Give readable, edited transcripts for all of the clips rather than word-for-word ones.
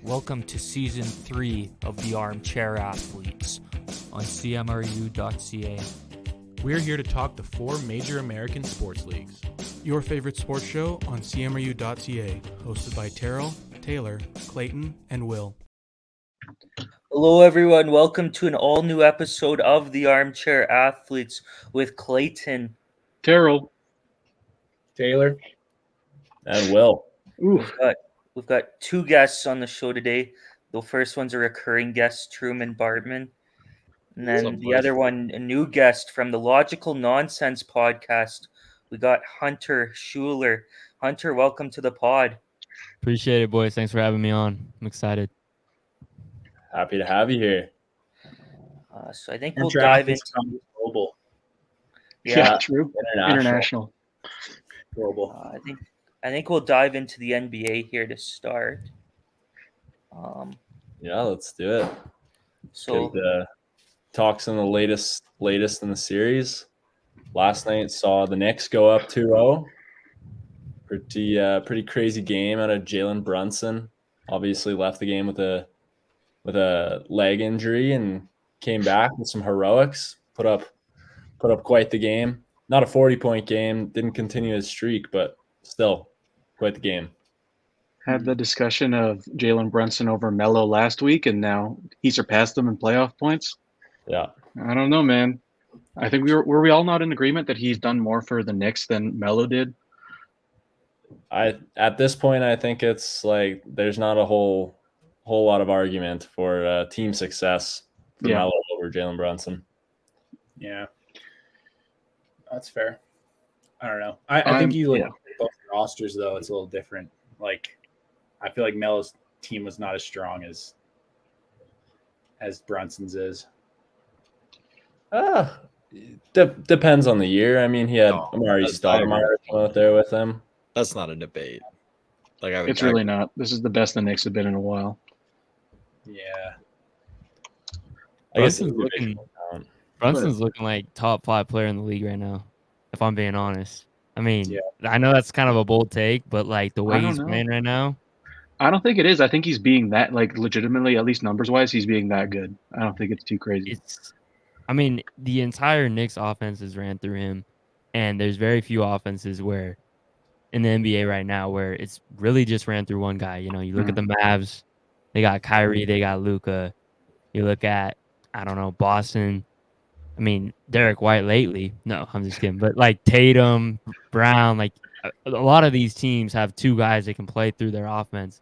Welcome to Season 3 of the Armchair Athletes on CMRU.ca. We're here to talk the four major American sports leagues. Your favorite sports show on CMRU.ca, hosted by Terrell, Taylor, Clayton, and Will. Hello, everyone. Welcome to an all-new episode of the Armchair Athletes with Clayton, Terrell, Taylor, and Will. We've got two guests on the show today. The first one's a recurring guest, Truman Bartman. And then the other one, a new guest from the Logical Nonsense podcast. We got Hunter Schueller. Hunter, welcome to the pod. Appreciate it, boys. Thanks for having me on. I'm excited. Happy to have you here. So I think we'll dive into global. Yeah, true. International. Global. I think we'll dive into the NBA here to start. Yeah, let's do it. So Good, talks on the latest in the series. Last night saw the Knicks go up 2-0. Pretty crazy game out of Jalen Brunson. Obviously left the game with a leg injury and came back with some heroics. Put up quite the game. Not a 40-point game. Didn't continue his streak, but still quite the game. Had the discussion of Jalen Brunson over Melo last week, and now he surpassed him in playoff points. Yeah. I don't know, man. I think were we all not in agreement that he's done more for the Knicks than Melo did? At this point, I think it's like there's not a whole lot of argument for team success for Melo over Jalen Brunson. Yeah, that's fair. I don't know. I think you look at both rosters though; it's a little different. Like, I feel like Melo's team was not as strong as Brunson's is. Depends on the year. I mean, he had Amari Stoudemire out there with him. That's not a debate. It's really not. This is the best the Knicks have been in a while. Yeah. I guess Brunson's looking like top 5 player in the league right now, if I'm being honest. I mean, I know that's kind of a bold take, but like the way he's playing right now. I don't think it is. I think he's being that, like, legitimately, at least numbers-wise, he's being that good. I don't think it's too crazy. The entire Knicks offense is ran through him, and there's very few offenses where in the NBA right now where it's really just ran through one guy. You know, you look at the Mavs, they got Kyrie, they got Luka. You look at, I don't know, Boston. I mean, Derek White lately. No, I'm just kidding. But like Tatum, Brown, like a lot of these teams have two guys that can play through their offense.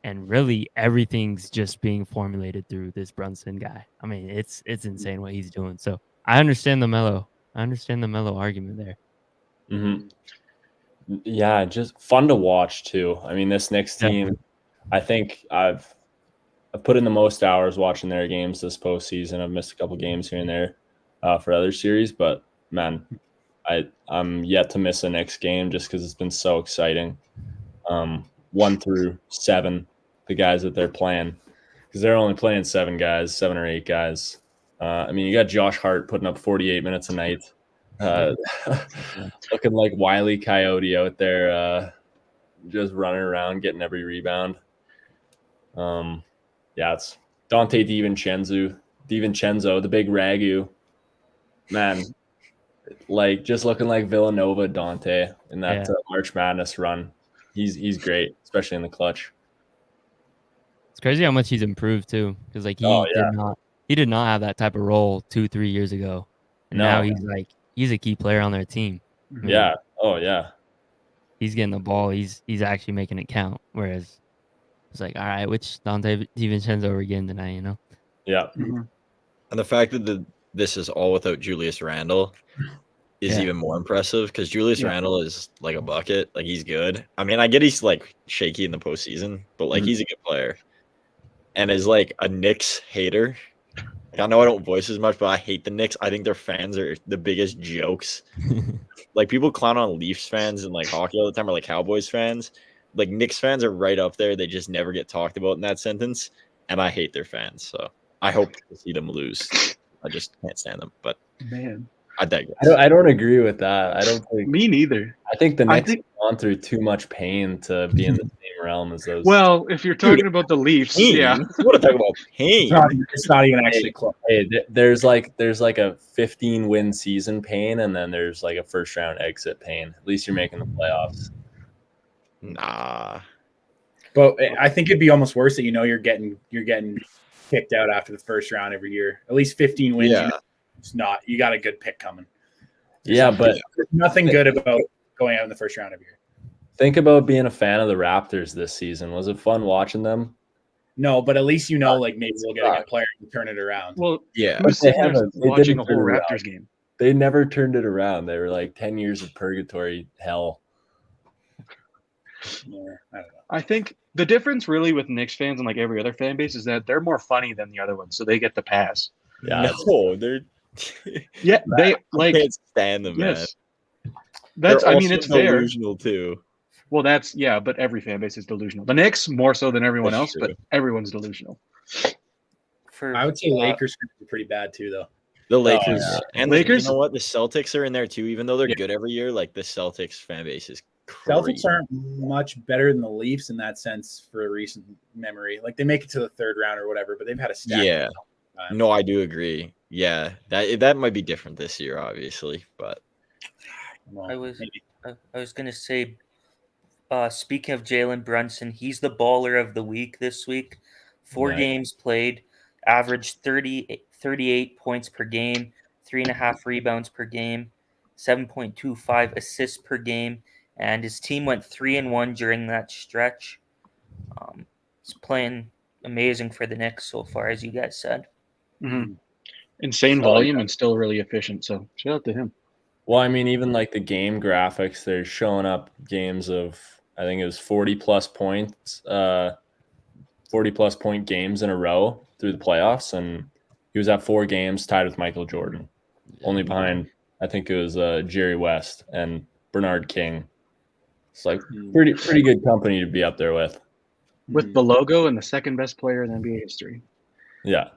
And really everything's just being formulated through this Brunson guy. I mean, it's insane what he's doing. So I understand the Melo argument there. Mm-hmm. Yeah, just fun to watch too. I mean, this Knicks team, I think I've put in the most hours watching their games this postseason. I've missed a couple games here and there for other series, but man, I'm yet to miss a Knicks game just because it's been so exciting. 1 through 7, the guys that they're playing, because they're only playing 7 or 8 guys. I mean, you got Josh Hart putting up 48 minutes a night. Looking like Wile E. Coyote out there, just running around, getting every rebound. It's Dante DiVincenzo, the big Ragu. Man, like just looking like Villanova Dante in that March Madness run. He's great, especially in the clutch. It's crazy how much he's improved too, because like he did not have that type of role 2-3 years ago, and now he's a key player on their team. Yeah. Oh yeah. He's getting the ball. He's actually making it count. Whereas it's like, all right, which Dante DiVincenzo are we getting tonight? You know? Yeah. Mm-hmm. And the fact that this is all without Julius Randle is even more impressive, because Julius Randle is like a bucket. Like, he's good. I mean, I get he's like shaky in the postseason, but like he's a good player. And is like a Knicks hater. Like, I know I don't voice as much, but I hate the Knicks. I think their fans are the biggest jokes. Like, people clown on Leafs fans and like hockey all the time, or like Cowboys fans. Like, Knicks fans are right up there. They just never get talked about in that sentence. And I hate their fans. So I hope to see them lose. I just can't stand them. But man, I digress. I don't agree with that. I don't think. Me neither. I think the I Knicks have gone through too much pain to be in the same realm as those. Well, if you're talking about the Leafs, Pain? yeah. You want to talk about pain? It's not even actually close. Hey, there's like a 15 win season pain, and then there's like a first round exit pain. At least you're making the playoffs. Nah. But I think it'd be almost worse that you're getting kicked out after the first round every year. At least 15 wins. Yeah. It's not. You got a good pick coming. Yeah, but There's nothing good about going out in the first round every year. think about being a fan of the Raptors this season. Was it fun watching them? No, but at least like maybe we'll get a good player to turn it around. Well, Yeah. who's They sitting there haven't. They watching a didn't whole turn it Raptors around. game? They never turned it around. They were like 10 years of purgatory hell. Yeah, I don't know. I think the difference really with Knicks fans and like every other fan base is that they're more funny than the other ones, so they get the pass. Yeah, No, they're. Yeah, they I like. can't stand them, man. Yes, that's. They're I mean, also it's fair. delusional too. Well, that's but every fan base is delusional. The Knicks more so than everyone That's else, true. but everyone's delusional. I would say Lakers are pretty bad too, though. The Lakers yeah. and Lakers- you know what? The Celtics are in there too, even though they're Yeah. good every year. Like the Celtics fan base is crazy. Celtics aren't much better than the Leafs in that sense for a recent memory. Like they make it to the third round or whatever, but they've had a stack. Yeah. No, I do agree. Yeah, that might be different this year, obviously, but Well, I was maybe. I was gonna say, speaking of Jalen Brunson, he's the baller of the week this week. 4 Nice. games played, averaged 38 points per game, 3.5 rebounds per game, 7.25 assists per game, and his team went 3-1 during that stretch. He's playing amazing for the Knicks so far, as you guys said. Mm-hmm. Insane volume and still really efficient. So shout out to him. Well, I mean, even like the game graphics, they're showing up games of, I think it was 40 plus points, 40 plus point games in a row through the playoffs. And he was at 4 games tied with Michael Jordan, only behind, I think it was Jerry West and Bernard King. It's like pretty good company to be up there with. With the logo and the second best player in NBA history. Yeah.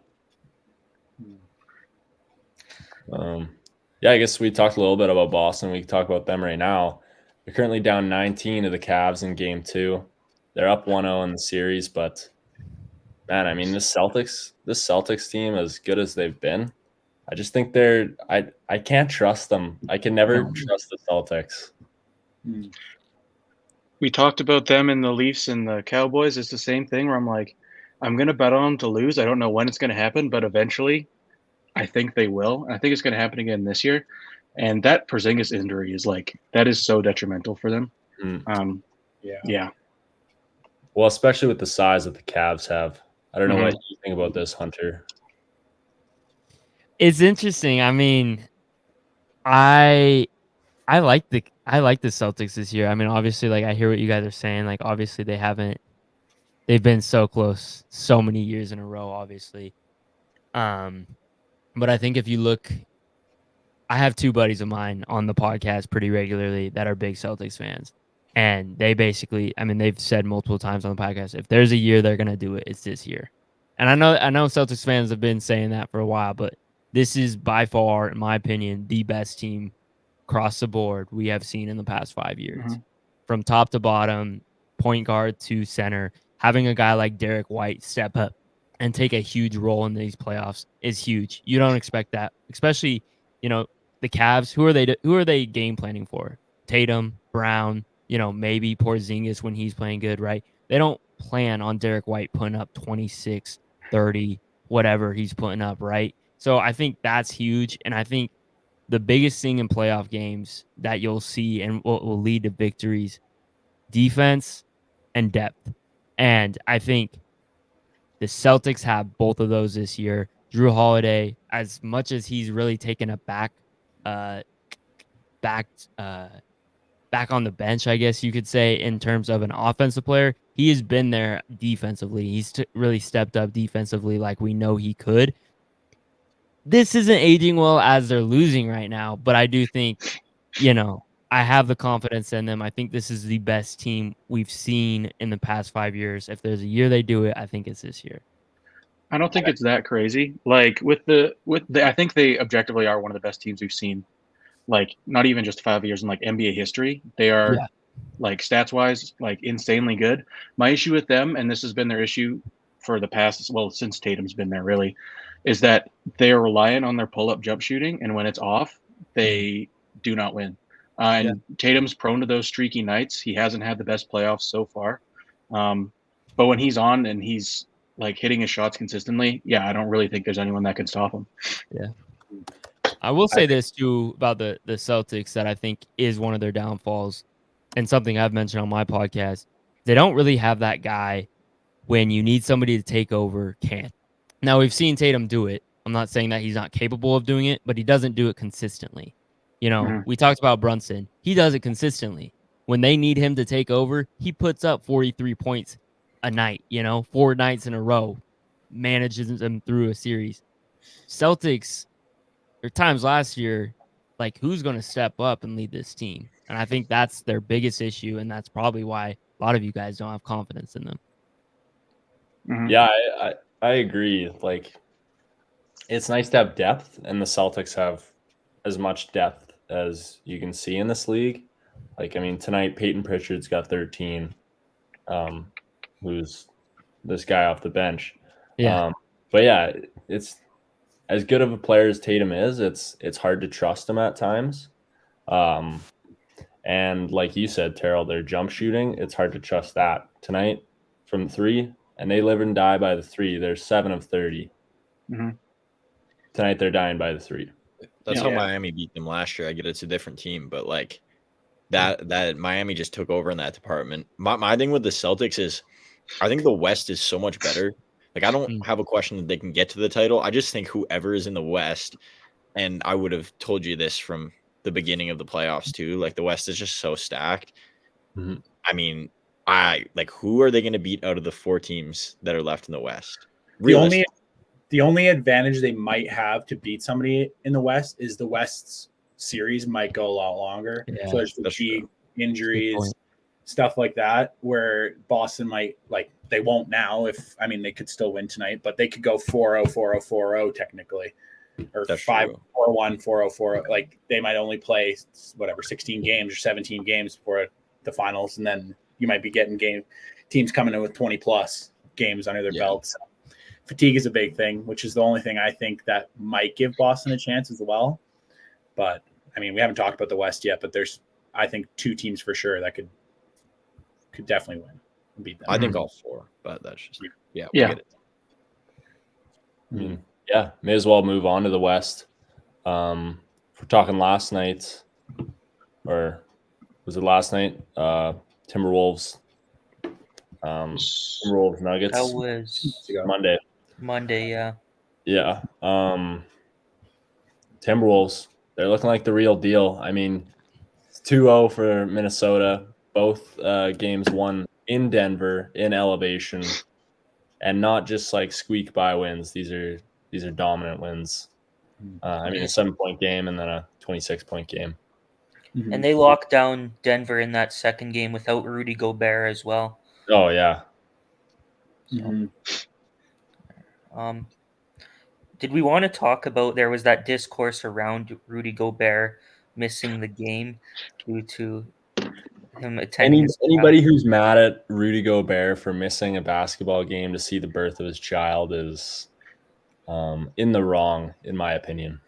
Yeah, I guess we talked a little bit about Boston. We can talk about them right now. They're currently down 19 to the Cavs in game 2. They're up 1-0 in the series, but man, I mean, this Celtics team, as good as they've been, I just think I can't trust them. I can never trust the Celtics. We talked about them and the Leafs and the Cowboys. It's the same thing where I'm like, I'm going to bet on them to lose. I don't know when it's going to happen, but eventually I think they will. I think it's going to happen again this year. And that Porzingis injury is that is so detrimental for them. Yeah. Well, especially with the size that the Cavs have. I don't know what you think about this, Hunter. It's interesting. I mean, I like the Celtics this year. I mean, obviously, I hear what you guys are saying. Obviously, they've been so close so many years in a row, obviously. But I think if you look, I have 2 buddies of mine on the podcast pretty regularly that are big Celtics fans. And they basically, I mean, they've said multiple times on the podcast, if there's a year they're going to do it, it's this year. And I know Celtics fans have been saying that for a while, but this is by far, in my opinion, the best team across the board we have seen in the past 5 years. From top to bottom, point guard to center, having a guy like Derek White step up and take a huge role in these playoffs is huge. You don't expect that, especially, the Cavs. Who are they game planning for? Tatum, Brown, maybe Porzingis when he's playing good, right? They don't plan on Derek White putting up 26, 30, whatever he's putting up, right? So I think that's huge. And I think the biggest thing in playoff games that you'll see and what will lead to victories, defense and depth. And I think the Celtics have both of those this year. Drew Holiday, as much as he's really taken a back on the bench, I guess you could say, in terms of an offensive player, he has been there defensively. He's really stepped up defensively like we know he could. This isn't aging well as they're losing right now, but I do think, I have the confidence in them. I think this is the best team we've seen in the past 5 years. If there's a year they do it, I think it's this year. I don't think it's that crazy. Like with the I think they objectively are one of the best teams we've seen. Like not even just 5 years in like NBA history. They are like stats wise, like insanely good. My issue with them, and this has been their issue for the past, well, since Tatum's been there really, is that they are reliant on their pull up jump shooting, and when it's off, they do not win. And Tatum's prone to those streaky nights. He hasn't had the best playoffs so far. But when he's on and he's like hitting his shots consistently, I don't really think there's anyone that can stop him. Yeah. I will say this too about the Celtics that I think is one of their downfalls, and something I've mentioned on my podcast. They don't really have that guy when you need somebody to take over can. Now, we've seen Tatum do it. I'm not saying that he's not capable of doing it, but he doesn't do it consistently. You know, we talked about Brunson. He does it consistently. When they need him to take over, he puts up 43 points a night, 4 nights in a row, manages them through a series. Celtics, there are times last year, like, who's going to step up and lead this team? And I think that's their biggest issue, and that's probably why a lot of you guys don't have confidence in them. Yeah, I agree. Like, it's nice to have depth, and the Celtics have as much depth as you can see in this league. Like, I mean, tonight Peyton Pritchard's got 13, who's this guy off the bench. But yeah, it's as good of a player as Tatum is. It's hard to trust him at times. And like you said, Terrell, their jump shooting, it's hard to trust that. Tonight from 3, and they live and die by the 3. They're 7 of 30. Tonight they're dying by the 3. That's how Miami beat them last year. I get it's a different team, but like that Miami just took over in that department. My thing with the Celtics is I think the West is so much better. Like, I don't have a question that they can get to the title. I just think whoever is in the West, and I would have told you this from the beginning of the playoffs too, like the West is just so stacked. I mean, who are they going to beat out of the 4 teams that are left in the West? The only advantage they might have to beat somebody in the West is the West's series might go a lot longer. So there's fatigue, injuries, stuff like that, where Boston might, like, they won't now. They could still win tonight, but they could go 4-0, 4-0, 4-0 technically, or 5-4-1, 4-0, 4-0. Like, they might only play 16 games or 17 games for the finals, and then you might be getting teams coming in with 20 plus games under their belts. So fatigue is a big thing, which is the only thing I think that might give Boston a chance as well. But I mean, we haven't talked about the West yet, but there's, I think, 2 teams for sure that could definitely win and beat them. I think all 4, but that's just I mean, may as well move on to the West. If we're talking last night, or was it last night? Timberwolves Nuggets. That was Monday, yeah. Yeah. Timberwolves, they're looking like the real deal. I mean, it's 2-0 for Minnesota. Both games won in Denver, in elevation, and not just like squeak by wins. These are dominant wins. A 7-point game and then a 26-point game. And they locked down Denver in that second game without Rudy Gobert as well. Oh yeah. Did we want to talk about, there was that discourse around Rudy Gobert missing the game due to him attending? Anybody who's mad at Rudy Gobert for missing a basketball game to see the birth of his child is in the wrong, in my opinion.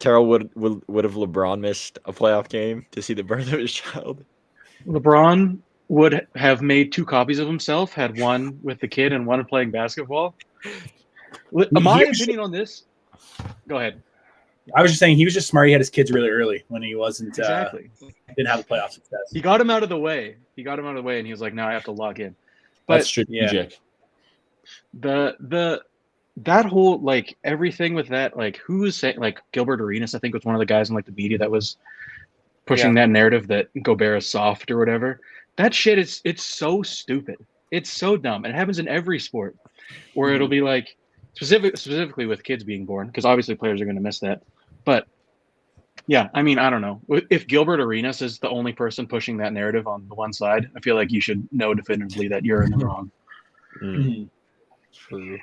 Terrell, would have LeBron missed a playoff game to see the birth of his child? LeBron would have made 2 copies of himself, had one with the kid and one playing basketball. My opinion on this, go ahead. I was just saying he was just smart. He had his kids really early when he wasn't didn't have a playoff success. He got him out of the way. And he was like, "Now I have to log in." But that's strategic. That whole, like, everything with that, like, who was saying, like, Gilbert Arenas, I think, was one of the guys in, like, the media that was pushing that narrative that Gobert is soft or whatever. That shit it's so stupid. It's so dumb. It happens in every sport where it'll be like, specifically with kids being born, because obviously players are going to miss that. But yeah, I mean, I don't know. If Gilbert Arenas is the only person pushing that narrative on the one side, I feel like you should know definitively that you're in the wrong. True.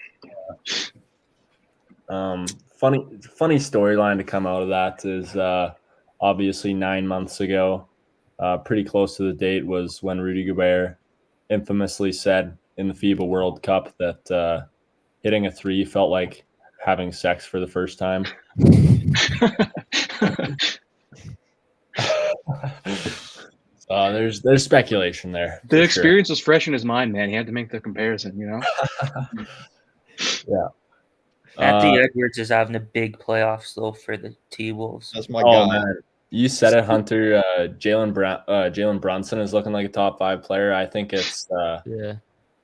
Funny storyline to come out of that is obviously 9 months ago, pretty close to the date, was when Rudy Gobert infamously said in the FIBA World Cup that hitting a three felt like having sex for the first time. So there's speculation there. The experience was fresh in his mind, man. He had to make the comparison, you know? Yeah. Anthony Edwards is having a big playoffs though for the T-Wolves. That's my guy. Man, you said it, Hunter. Jalen Brunson is looking like a top 5 player. I think it's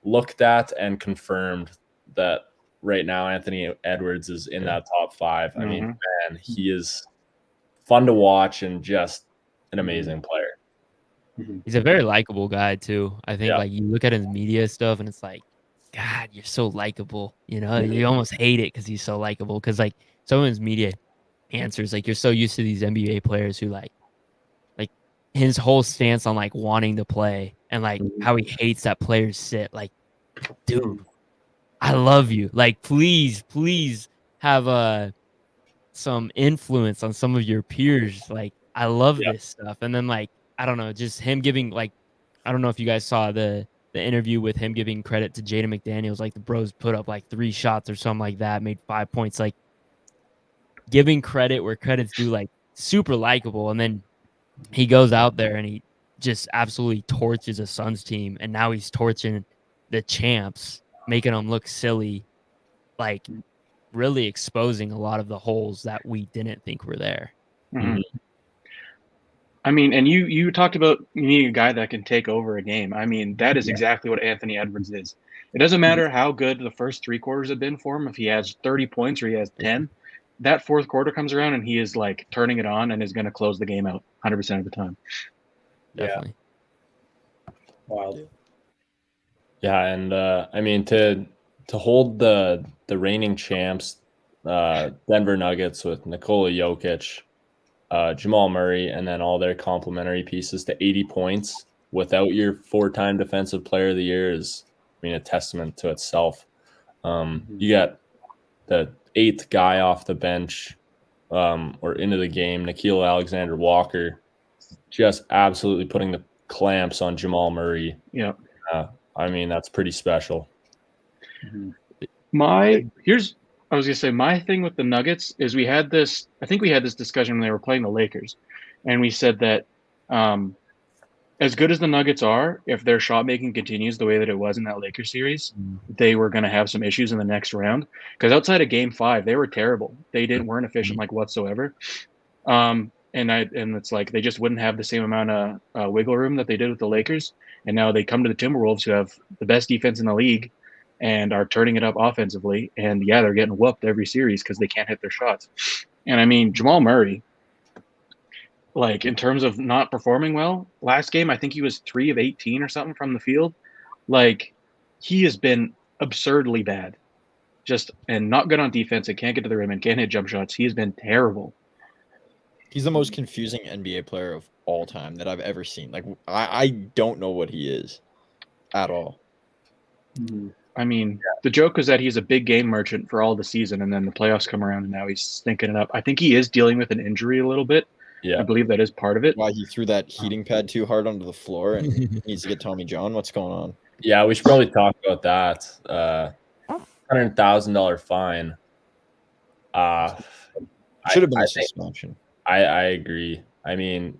looked at and confirmed that right now Anthony Edwards is in that top 5. I mean, man, he is fun to watch and just an amazing player. He's a very likable guy too. I think like you look at his media stuff and it's like, God, you're so likable. You know, you almost hate it because he's so likable. Because like some of his media answers, like you're so used to these NBA players who like his whole stance on like wanting to play and like how he hates that players sit. Like, dude, I love you. Like, please have some influence on some of your peers. Like, I love this stuff. And then like, I don't know, just him giving like, I don't know if you guys saw the interview with him giving credit to Jaden McDaniels. Like the bros put up like 3 shots or something like that, made 5 points. Like giving credit where credit's due. Like super likable. And then he goes out there and he just absolutely torches a Suns team. And now he's torching the champs, making them look silly. Like really exposing a lot of the holes that we didn't think were there. Mm-hmm. I mean, and you talked about you need a guy that can take over a game. I mean, that is exactly what Anthony Edwards is. It doesn't matter how good the first 3 quarters have been for him. If he has 30 points or he has 10, that fourth quarter comes around and he is like turning it on and is going to close the game out 100% of the time. Definitely. Wild. Yeah, and I mean to hold the reigning champs, Denver Nuggets with Nikola Jokic, Jamal Murray, and then all their complementary pieces to 80 points without your 4-time Defensive Player of the Year is, I mean, a testament to itself. You got the 8th guy off the bench or into the game, Nickeil Alexander-Walker, just absolutely putting the clamps on Jamal Murray. Yeah. I mean, that's pretty special. My thing with the Nuggets is I think we had this discussion when they were playing the Lakers, and we said that as good as the Nuggets are, if their shot making continues the way that it was in that Lakers series, they were going to have some issues in the next round. Because outside of Game 5, they were terrible. They weren't efficient like whatsoever. And it's like they just wouldn't have the same amount of wiggle room that they did with the Lakers. And now they come to the Timberwolves, who have the best defense in the league and are turning it up offensively. And yeah, they're getting whooped every series because they can't hit their shots. And I mean, Jamal Murray, like in terms of not performing well, last game, I think he was 3 of 18 or something from the field. Like he has been absurdly bad, and not good on defense. And can't get to the rim and can't hit jump shots. He has been terrible. He's the most confusing NBA player of all time that I've ever seen. Like I don't know what he is at all. I mean, the joke is that he's a big game merchant for all the season, and then the playoffs come around, and now he's stinking it up. I think he is dealing with an injury a little bit. Yeah, I believe that is part of it. Why he threw that heating pad too hard onto the floor and needs to get Tommy John. What's going on? Yeah, we should probably talk about that. $100,000 fine. Should have been a suspension. I agree. I mean,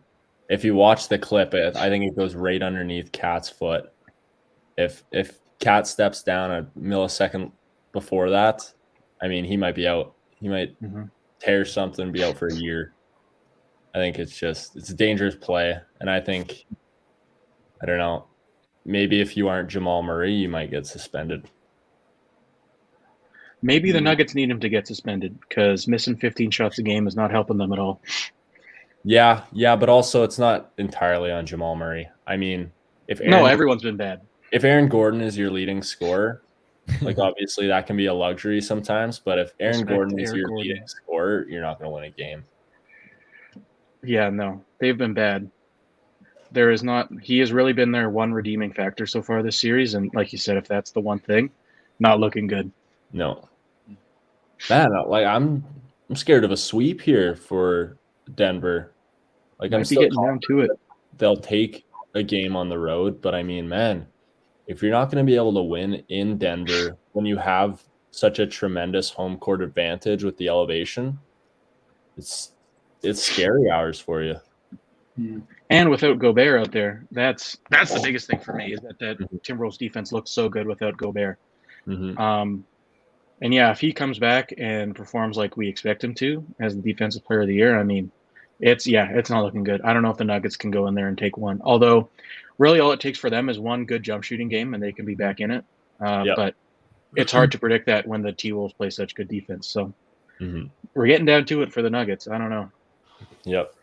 if you watch the clip, I think it goes right underneath Cat's foot. If Cat steps down a millisecond before that, I mean, he might be out. He might tear something, be out for a year. I think it's a dangerous play. And I think, I don't know, maybe if you aren't Jamal Murray, you might get suspended. Maybe the Nuggets need him to get suspended because missing 15 shots a game is not helping them at all. Yeah, but also it's not entirely on Jamal Murray. I mean, everyone's been bad. If Aaron Gordon is your leading scorer, like obviously that can be a luxury sometimes, but if Aaron Gordon is your leading scorer, you're not going to win a game. Yeah, no, they've been bad. He has really been their one redeeming factor so far this series, and like you said, if that's the one thing, not looking good. No. Man, like I'm scared of a sweep here for Denver. Like I'm Might be still getting down to it. they'll take a game on the road, but I mean, man, if you're not going to be able to win in Denver when you have such a tremendous home court advantage with the elevation, it's scary hours for you. And without Gobert out there, that's the biggest thing for me is that Timberwolves defense looks so good without Gobert. Mm-hmm. And yeah, if he comes back and performs like we expect him to as the defensive player of the year, I mean, it's not looking good. I don't know if the Nuggets can go in there and take one. Although, really, all it takes for them is one good jump shooting game, and they can be back in it. But it's hard to predict that when the T-Wolves play such good defense. So we're getting down to it for the Nuggets. I don't know. Yep.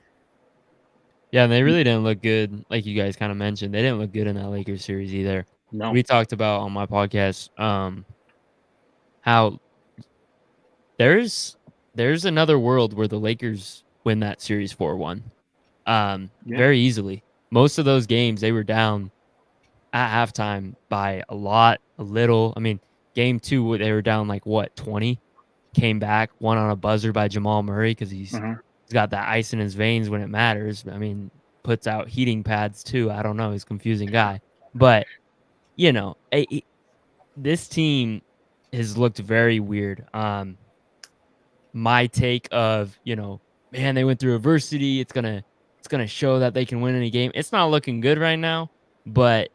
Yeah, and they really didn't look good, like you guys kind of mentioned. They didn't look good in that Lakers series either. No. We talked about on my podcast how there's another world where the Lakers win that series 4-1 very easily. Most of those games they were down at halftime by a little. I mean, game 2 they were down like 20, came back, won on a buzzer by Jamal Murray because he's got that ice in his veins when it matters. I mean, puts out heating pads too. I don't know, he's a confusing guy, but this team has looked very weird. My take of, man, they went through adversity. It's gonna show that they can win any game. It's not looking good right now, but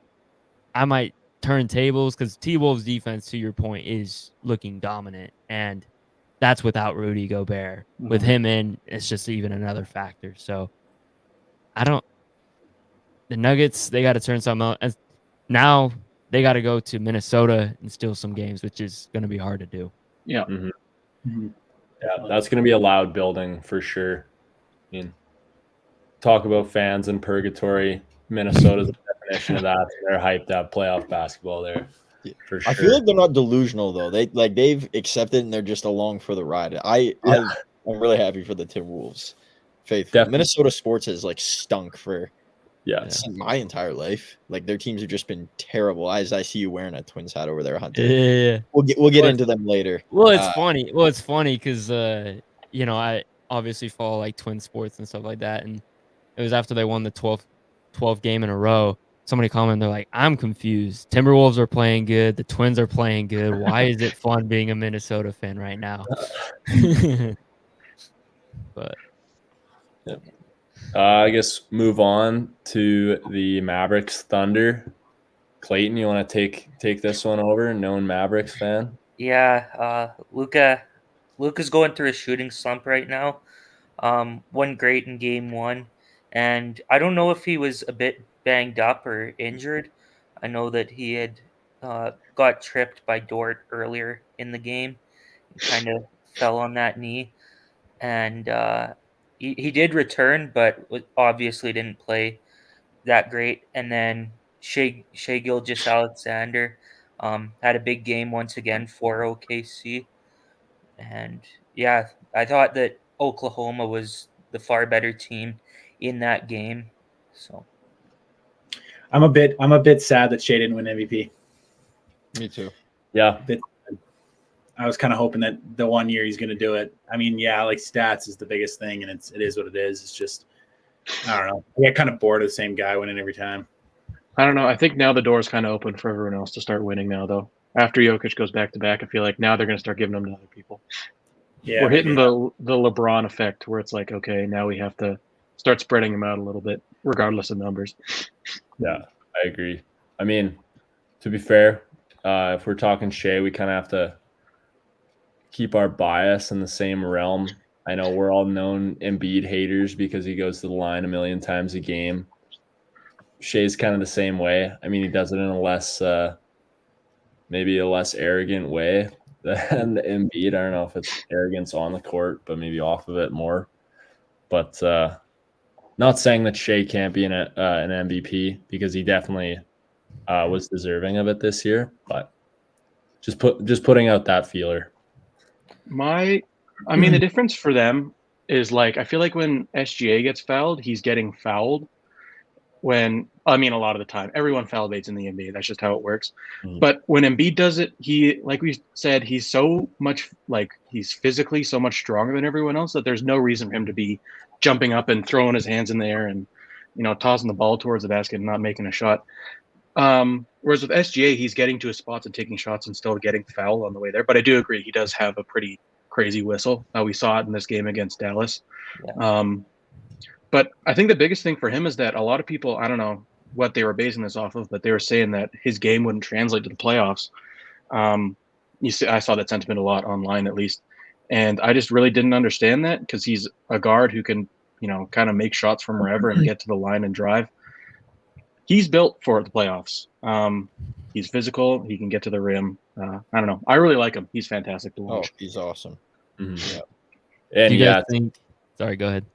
I might turn tables because T-Wolves defense, to your point, is looking dominant, and that's without Rudy Gobert. With him in, it's just even another factor. So the Nuggets, they got to turn something out. Now they got to go to Minnesota and steal some games, which is going to be hard to do. Yeah. Yeah, that's going to be a loud building for sure. I mean, talk about fans in purgatory. Minnesota's the definition of that. They're hyped to have playoff basketball there. For sure. I feel like they're not delusional though. They've accepted and they're just along for the ride. I'm really happy for the Timberwolves. Faithful. Minnesota sports has stunk for my entire life. Like their teams have just been terrible. As I see you wearing a Twins hat over there, Hunter. Yeah. We'll get into them later. Well, it's funny. Well, it's funny because I obviously follow like Twin sports and stuff like that, and it was after they won the 12th game in a row. Somebody commented, they're like, I'm confused. Timberwolves are playing good. The Twins are playing good. Why is it fun being a Minnesota fan right now? But I guess move on to the Mavericks Thunder. Clayton, you want to take this one over, known Mavericks fan? Yeah, Luka's going through a shooting slump right now. Won great in game 1, and I don't know if he was a bit banged up or injured. I know that he had got tripped by Dort earlier in the game, kind of fell on that knee, and he did return, but obviously didn't play that great. And then Shea Gilgeous-Alexander had a big game once again for OKC, and yeah, I thought that Oklahoma was the far better team in that game. So I'm a bit sad that Shea didn't win MVP. Me too. Yeah. I was kind of hoping that the one year he's going to do it. I mean, yeah, like stats is the biggest thing, and it is what it is. It's just, I don't know. I get kind of bored of the same guy winning every time. I don't know. I think now the door is kind of open for everyone else to start winning now, though. After Jokic goes back to back, I feel like now they're going to start giving them to other people. Yeah, we're hitting the LeBron effect where it's like, okay, now we have to start spreading them out a little bit, regardless of numbers. Yeah, I agree. I mean, to be fair, if we're talking Shea, we kind of have to keep our bias in the same realm. I know we're all known Embiid haters because he goes to the line a million times a game. Shea's kind of the same way. I mean, he does it in maybe a less arrogant way than Embiid. I don't know if it's arrogance on the court, but maybe off of it more. But not saying that Shea can't be an MVP because he definitely was deserving of it this year. But just putting out that feeler. The difference for them is I feel like when SGA gets fouled, he's getting fouled. a lot of the time, everyone foul baits in the NBA. That's just how it works. Mhm. But when Embiid does it, he, like we said, he's so much he's physically so much stronger than everyone else that there's no reason for him to be jumping up and throwing his hands in the air and tossing the ball towards the basket and not making a shot. Whereas with SGA, he's getting to his spots and taking shots and still getting fouled on the way there. But I do agree, he does have a pretty crazy whistle. We saw it in this game against Dallas. Yeah. But I think the biggest thing for him is that a lot of people, I don't know what they were basing this off of, but they were saying that his game wouldn't translate to the playoffs. I saw that sentiment a lot online, at least. And I just really didn't understand that because he's a guard who can, kind of make shots from wherever and get to the line and drive. He's built for the playoffs. He's physical. He can get to the rim. I don't know. I really like him. He's fantastic to watch. Oh, he's awesome. Mhm. Yeah. And Do you guys think? Sorry, go ahead.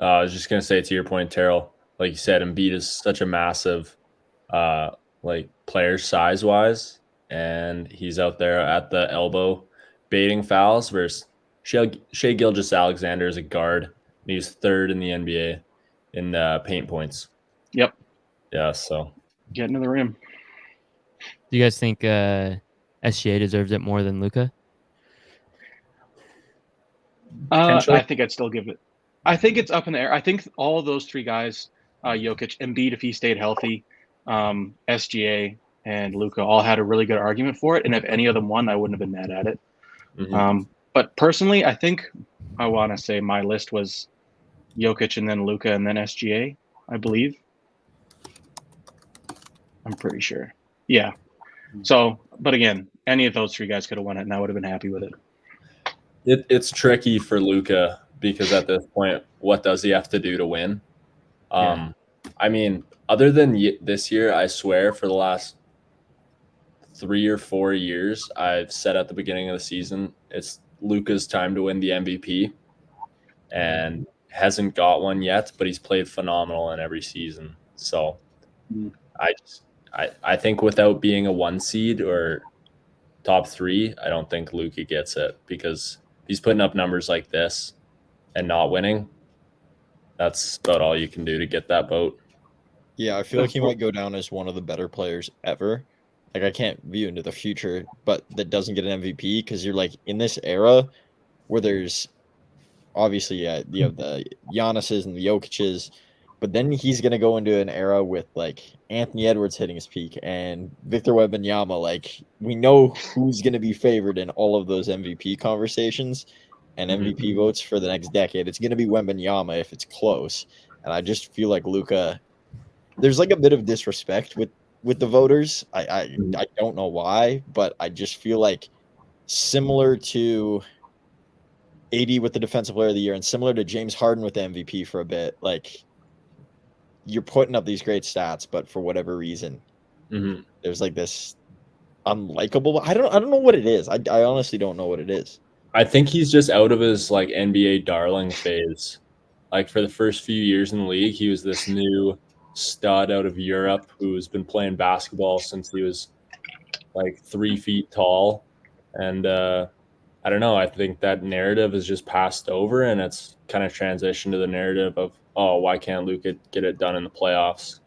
I was just gonna say to your point, Terrell, like you said, Embiid is such a massive, player size wise, and he's out there at the elbow baiting fouls. Versus Shea Gilgeous-Alexander is a guard, and he's third in the NBA in paint points. Yep. Yeah, so Getting to the rim. Do you guys think SGA deserves it more than Luka? I think I'd still give it. I think it's up in the air. I think all of those three guys, Jokic, Embiid, if he stayed healthy, SGA, and Luka all had a really good argument for it. And if any of them won, I wouldn't have been mad at it. mhm. But personally, I think I want to say my list was Jokic and then Luka and then SGA, I believe. I'm pretty sure. Yeah. So, but again, any of those three guys could have won it, and I would have been happy with it. It's tricky for Luka because at this point, what does he have to do to win? I mean, other than this year, I swear for the last 3 or 4 years, I've said at the beginning of the season, it's Luka's time to win the MVP, and hasn't got one yet, but he's played phenomenal in every season. So I think without being a 1 seed or top 3, I don't think Luka gets it because he's putting up numbers like this and not winning. That's about all you can do to get that vote. Yeah, I feel like he might go down as one of the better players ever. Like, I can't view into the future, but that doesn't get an MVP because you're like in this era where there's obviously, you have the Giannis's and the Jokic's, but then he's going to go into an era with like Anthony Edwards hitting his peak and Victor Wembanyama. Like, we know who's going to be favored in all of those MVP conversations and MVP votes for the next decade. It's going to be Wembanyama if it's close. And I just feel like Luka, there's like a bit of disrespect with the voters. I don't know why, but I just feel like similar to AD with the Defensive Player of the Year and similar to James Harden with the MVP for a bit, like, you're putting up these great stats, but for whatever reason, there's like this unlikable. I don't know what it is. I honestly don't know what it is. I think he's just out of his like NBA darling phase. Like for the first few years in the league, he was this new stud out of Europe who's been playing basketball since he was like 3 feet tall. And I don't know. I think that narrative is just passed over, and it's kind of transitioned to the narrative of, oh, why can't Luka get it done in the playoffs?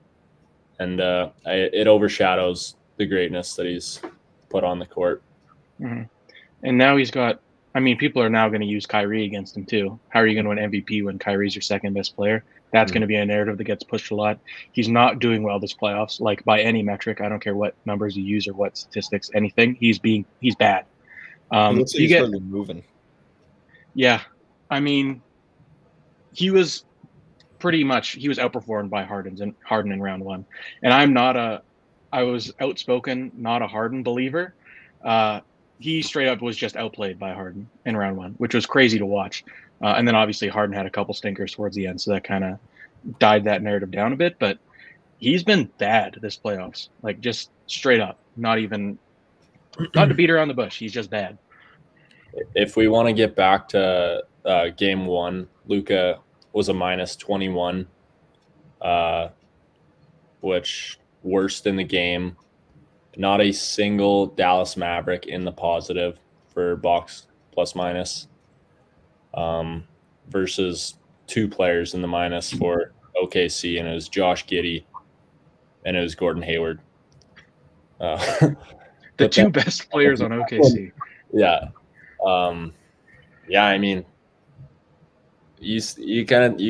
And it overshadows the greatness that he's put on the court. Mm-hmm. And now he's got, I mean, people are now going to use Kyrie against him too. How are you going to win MVP when Kyrie's your second best player? That's going to be a narrative that gets pushed a lot. He's not doing well this playoffs, like by any metric. I don't care what numbers you use or what statistics, anything. He's bad. It looks like he's hardly moving. Yeah. I mean, he was outperformed by Harden in round 1. And I was outspoken, not a Harden believer. He straight up was just outplayed by Harden in round 1, which was crazy to watch. And then obviously Harden had a couple stinkers towards the end, so that kind of died that narrative down a bit. But he's been bad this playoffs, like just straight up, not to beat around the bush. He's just bad. If we want to get back to game 1, Luka was a minus 21, which worst in the game. Not a single Dallas Maverick in the positive for box plus minus, versus 2 players in the minus for OKC, and it was Josh Giddey and it was Gordon Hayward. The but two best players on OKC. Yeah. Yeah, I mean, you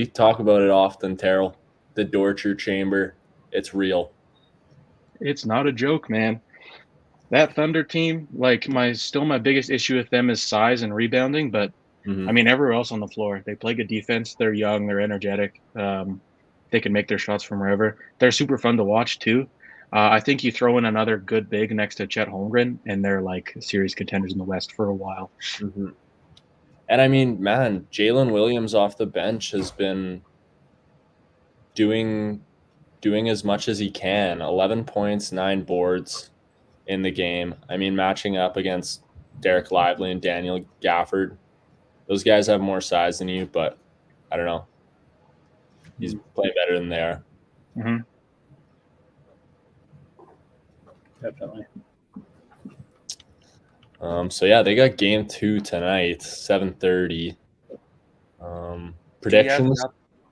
talk about it often, Terrell. The torture chamber, it's real. It's not a joke, man. That Thunder team, like my biggest issue with them is size and rebounding, but Mhm. I mean everywhere else on the floor, they play good defense. They're young, they're energetic. They can make their shots from wherever. They're super fun to watch too. I think you throw in another good big next to Chet Holmgren, and they're like serious contenders in the West for a while. Mm-hmm. And I mean, man, Jalen Williams off the bench has been doing as much as he can. 11 points, 9 boards in the game. I mean, matching up against Derek Lively and Daniel Gafford. Those guys have more size than you, but I don't know. He's playing better than they are. Mm-hmm. Definitely. So yeah, they got game 2 tonight, 7:30. Predictions?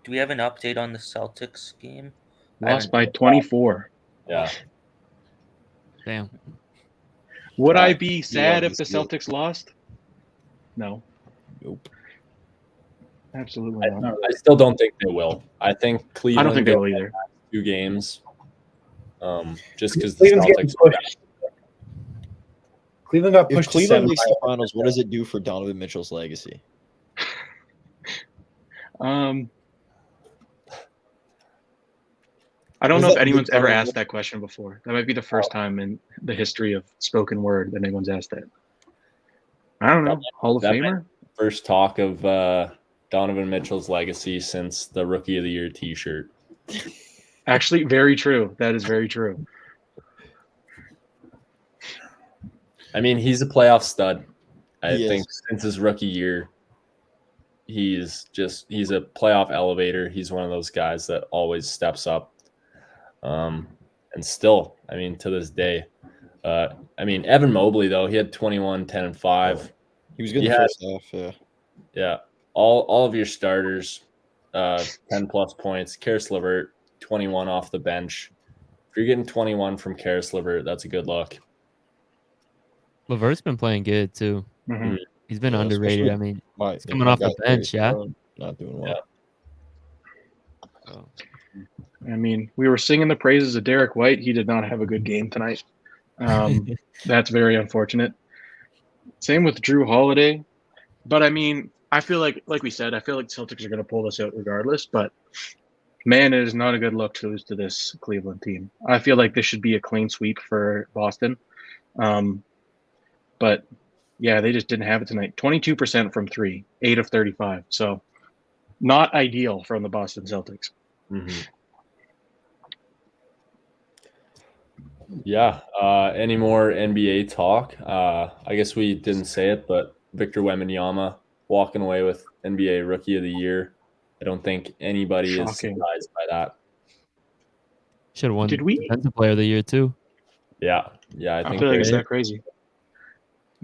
Do we have an update on the Celtics game? Lost by 24. Yeah. Damn. Would I be sad if the Celtics lost? No. Nope. Absolutely not. I still don't think they will. I think Cleveland. I don't think they will either. 2 games. Just because the Cleveland's getting Celtics. pushed. Cleveland got If pushed to Cleveland seven. makes the finals, what does it do for Donovan Mitchell's legacy? I don't Was know if that anyone's big ever Donovan- asked that question before. That might be the first time in the history of spoken word that anyone's asked that. I don't know. Hall of that Famer? First talk of Donovan Mitchell's legacy since the Rookie of the Year T-shirt. Actually, very true. That is very true. I mean, he's a playoff stud. I He think is. since his rookie year, he's a playoff elevator. He's one of those guys that always steps up. And still, I mean, to this day, I mean, Evan Mobley, though, he had 21, 10, and 5. He was good in He the had- first half, yeah. Yeah. All of your starters, 10-plus points. Karis LeVert, 21 off the bench. If you're getting 21 from Karis LeVert, that's a good look. LeVert's been playing good too. Mhm. He's been Yeah, underrated. especially I mean, My, he's coming off the guy, bench, yeah. Not doing well. So, I mean, we were singing the praises of Derek White. He did not have a good game tonight. That's very unfortunate. Same with Drew Holiday. But I mean, I feel like we said, I feel like Celtics are going to pull this out regardless. But man, it is not a good look to lose to this Cleveland team. I feel like this should be a clean sweep for Boston. But yeah, they just didn't have it tonight. 22% from 3, 8 of 35. So not ideal from the Boston Celtics. Mm-hmm. Yeah. Any more NBA talk? I guess we didn't say it, but Victor Wembanyama walking away with NBA Rookie of the Year. I don't think anybody is Shocking. surprised by that. should have won Did we- Defensive Player of the Year too. Yeah. I I think feel like they- it's that crazy.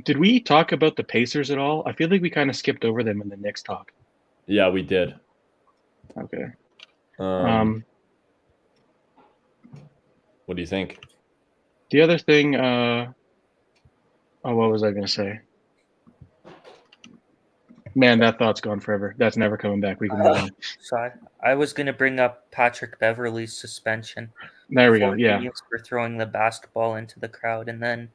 Did we talk about the Pacers at all? I feel like we kind of skipped over them in the Knicks talk. yeah, we did. Okay. What do you think? The other thing, what was I going to say? Man, that thought's gone forever. That's never coming back. We can move on. So I was going to bring up Patrick Beverley's suspension. There we go. for Yeah. idiots for throwing the basketball into the crowd, and then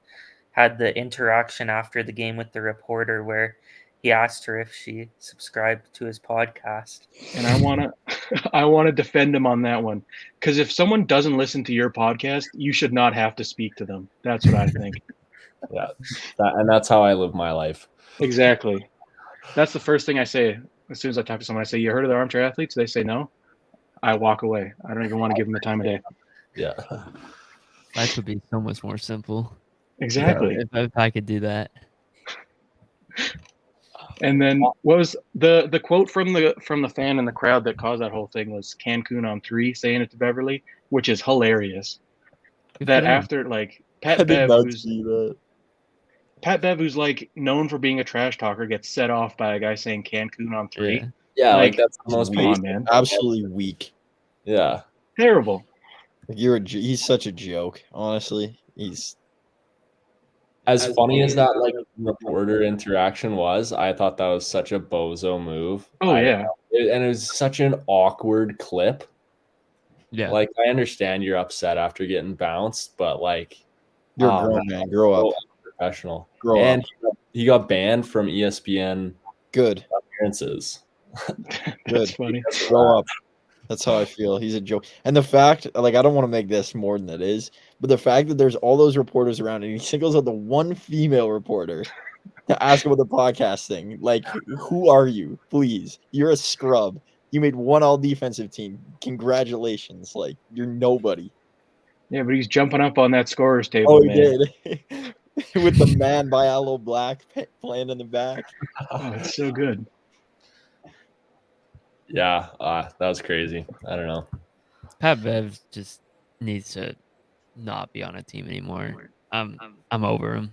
had the interaction after the game with the reporter where he asked her if she subscribed to his podcast. And I want to defend him on that one. Because if someone doesn't listen to your podcast, you should not have to speak to them. That's what I think. Yeah, and that's how I live my life. Exactly. That's the first thing I say as soon as I talk to someone. I say, "You heard of the Armchair Athletes?" They say no. I walk away. I don't even want to give them the time of day. Yeah. Life would be so much more simple. Exactly. If I could do that. And then what was the quote from the fan in the crowd that caused that whole thing was Cancun on 3 saying it to Beverly, which is hilarious. Good That for them. after like I Pat did Bev, not who's see that. like known for being a trash talker, gets set off by a guy saying Cancun on 3. Yeah. Yeah, Like, that's the most Come on, basic. man. Absolutely weak. Yeah. Terrible. He's such a joke. Honestly, he's as funny as that like reporter interaction was. I thought that was such a bozo move. Oh yeah, and it was such an awkward clip. Yeah. Like I understand you're upset after getting bounced, but like you're a grown man. Grow up. Professional. Grow and up. He got banned from ESPN. Good appearances. That's funny. Grow up. That's how I feel. He's a joke. And the fact, like, I don't want to make this more than it is, but the fact that there's all those reporters around and he singles out the one female reporter to ask about the podcast thing. Like, who are you? Please. You're a scrub. You made one all defensive team. Congratulations. Like, you're nobody. Yeah, but he's jumping up on that scorer's table. Oh, he did. With the Man by Aloe Black playing in the back. Oh, it's so good. Yeah, that was crazy. I don't know. Pat Bev just needs to not be on a team anymore. I'm over him.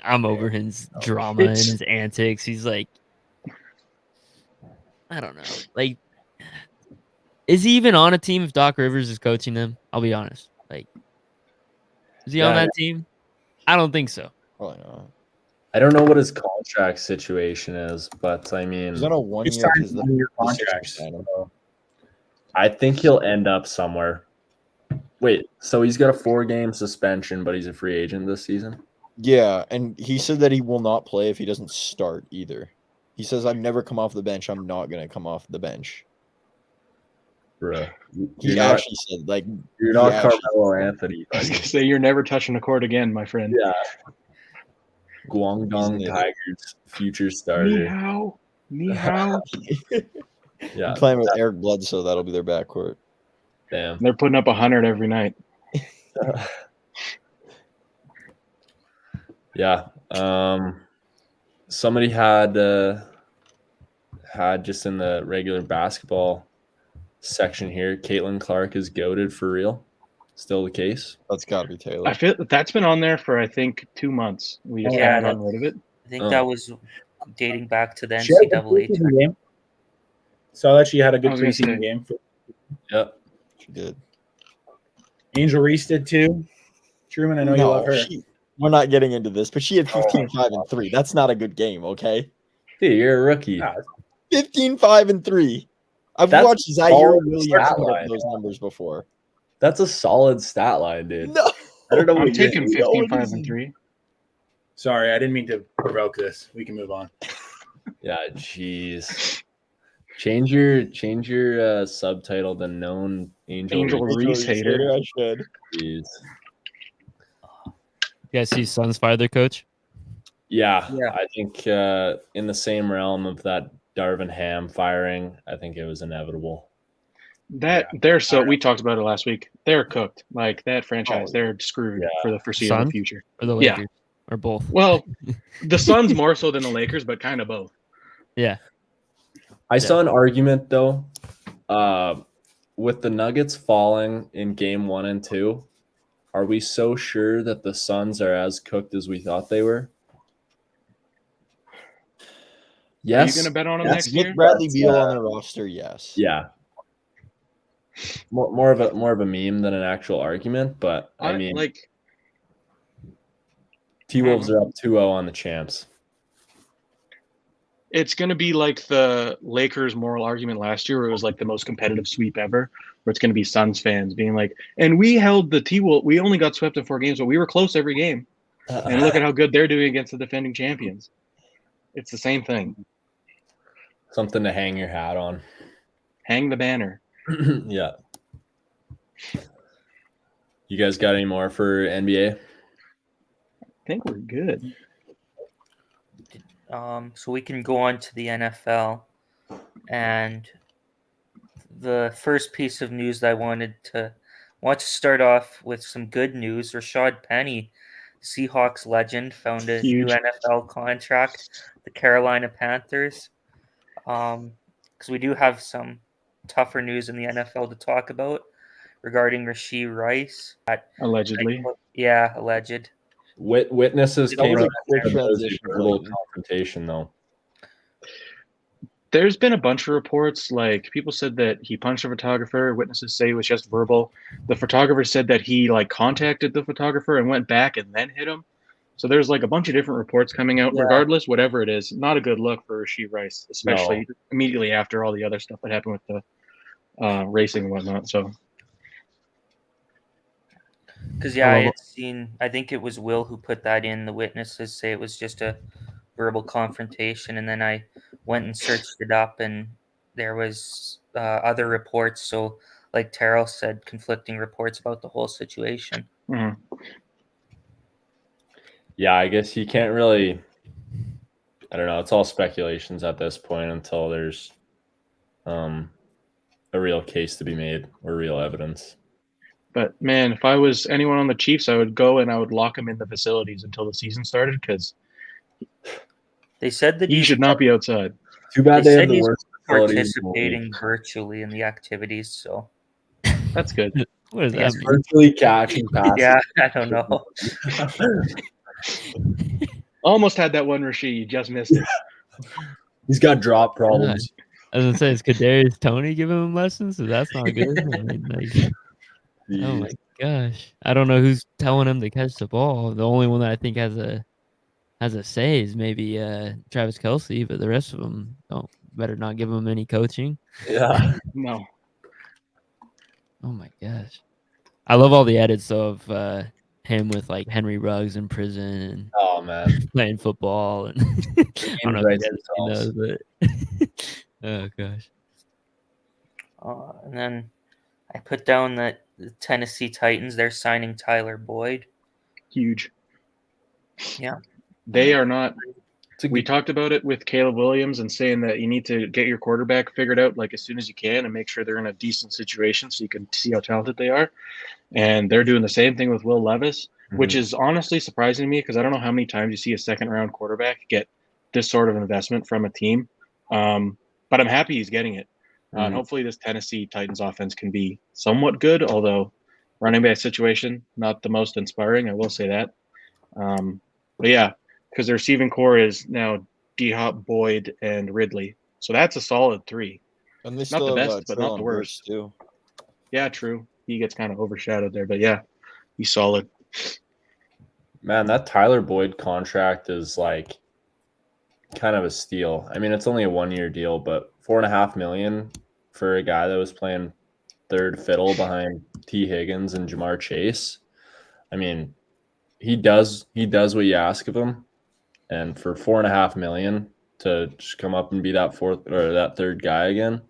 I'm over his drama and his antics. He's like, I don't know. Like, is he even on a team if Doc Rivers is coaching them? I'll be honest. Like, is he on that team? I don't think so. Probably not. I don't know what his contract situation is, but I mean, he's on a one-year contract. I think he'll end up somewhere. Wait, so he's got a 4-game suspension, but he's a free agent this season? Yeah, and he said that he will not play if he doesn't start either. He says, I've never come off the bench. I'm not going to come off the bench. Bruh. He actually said, like, you're not Carmelo Anthony. I was going to say, you're never touching the court again, my friend. Yeah. Guangdong Tigers future starter. Ni hao. Yeah. Playing with Eric Bledsoe, that'll be their backcourt. Damn. They're putting up 100 every night. Yeah. Somebody had just in the regular basketball section here, Caitlin Clark is goated for real. Still the case? That's got to be Taylor. I feel that's been on there for I think 2 months. We just haven't gotten rid of it. I think that was dating back to the NCAA game. Saw that she had a good preseason game. Yep, she did. Angel Reese did too. Truman, I know you love her. We're not getting into this, but she had 15, 5, and 3. That's not a good game, okay? Hey, you're a rookie. 15, 5, and 3. I've watched Zaire Williams put up those numbers before. That's a solid stat line, dude. No. I don't know what I'm taking 15, 5, and 3. Sorry, I didn't mean to provoke this. We can move on. Yeah, jeez. Change your subtitle to known Angel Reese hater. I should. Jeez. You guys see Suns fire their coach? Yeah. I think in the same realm of that Darvin Ham firing, I think it was inevitable. We talked about it last week. They're cooked. Like that franchise, they're screwed for the foreseeable future. Or the Lakers, or both. Well, the Suns more so than the Lakers, but kind of both. Yeah. I saw an argument though, with the Nuggets falling in game 1 and 2. Are we so sure that the Suns are as cooked as we thought they were? Yes. Are you going to bet on them next year? With Bradley Beal on their roster, yes. Yeah. More of a meme than an actual argument, but I mean, like T-Wolves are up 2-0 on the champs. It's going to be like the Lakers moral argument last year, where it was like the most competitive sweep ever, where it's going to be Suns fans being like, and we held the T-Wolves. We only got swept in 4 games, but we were close every game. And look at how good they're doing against the defending champions. It's the same thing. Something to hang your hat on. Hang the banner. Yeah. You guys got any more for NBA? I think we're good. So we can go on to the NFL, and the first piece of news that I want to start off with some good news. Rashad Penny, Seahawks legend, found a new NFL contract, the Carolina Panthers. Because we do have some tougher news in the NFL to talk about regarding Rashee Rice. Allegedly. Yeah, alleged. Witnesses came up with a verbal confrontation, though. There's been a bunch of reports, like people said that he punched a photographer. Witnesses say it was just verbal. The photographer said that he like contacted the photographer and went back and then hit him. So there's like a bunch of different reports coming out. Yeah. Regardless, whatever it is, not a good look for Rasheed Rice, especially immediately after all the other stuff that happened with the racing and whatnot. So Because I think it was Will who put that in. The witnesses say it was just a verbal confrontation, and then I went and searched it up, and there was other reports. So, like Terrell said, conflicting reports about the whole situation. Yeah, I guess you can't really. I don't know. It's all speculations at this point until there's a real case to be made or real evidence. But man, if I was anyone on the Chiefs, I would go and I would lock him in the facilities until the season started because they said that he should not be outside. Too bad they have the he's worst participating virtually in the activities. So that's good. What does that mean? Virtually catching passes. Yeah, I don't know. Almost had that one, Rasheed. Just missed it. He's got drop problems. I was gonna say, is Kadarius Toney giving him lessons? So that's not good. I mean, like, oh my gosh, I don't know who's telling him to catch the ball. The only one that I think has a say is maybe Travis Kelce, but the rest of them better not give him any coaching. Yeah. No. Oh my gosh, I love all the edits of him with like Henry Ruggs in prison and playing football and I don't know if you guys seen those, but oh gosh. And then I put down that the Tennessee Titans, they're signing Tyler Boyd. Huge. Yeah. They are not. We talked about it with Caleb Williams and saying that you need to get your quarterback figured out like as soon as you can and make sure they're in a decent situation so you can see how talented they are. And they're doing the same thing with Will Levis, which is honestly surprising to me because I don't know how many times you see a second-round quarterback get this sort of investment from a team. But I'm happy he's getting it. And hopefully this Tennessee Titans offense can be somewhat good, although running back situation, not the most inspiring, I will say that. But yeah, because the receiving core is now D-Hop, Boyd, and Ridley. So that's a solid three. And they not the best, but not the worst. Too. Yeah, true. He gets kind of overshadowed there, but yeah, he's solid. Man, that Tyler Boyd contract is like kind of a steal. I mean, it's only a 1-year deal, but $4.5 million for a guy that was playing third fiddle behind T. Higgins and Jamar Chase. I mean, he does what you ask of him, and for $4.5 million to just come up and be that fourth or that third guy again,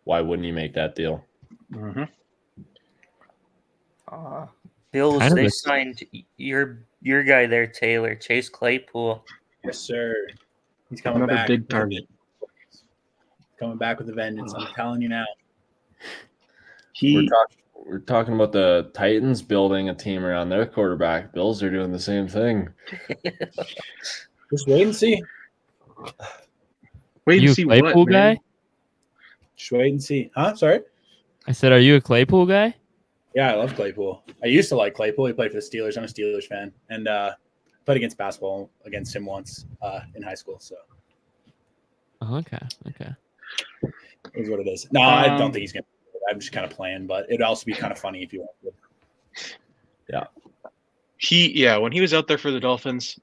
why wouldn't you make that deal? Mm-hmm. Bills, they signed your guy there, Taylor, Chase Claypool. Yes, sir. He's coming back. Big target. Coming back with a vengeance. I'm telling you now. We're talking about the Titans building a team around their quarterback. Bills are doing the same thing. Just wait and see. Wait and see Claypool what, guy? man? Just wait and see. Huh? Sorry? I said, are you a Claypool guy? Yeah, I love Claypool. I used to like Claypool. He played for the Steelers. I'm a Steelers fan. And played against basketball against him once in high school. So. Okay. Is what it is. No, I don't think he's going to. I'm just kind of playing, but it'd also be kind of funny if you want to. Yeah. When he was out there for the Dolphins,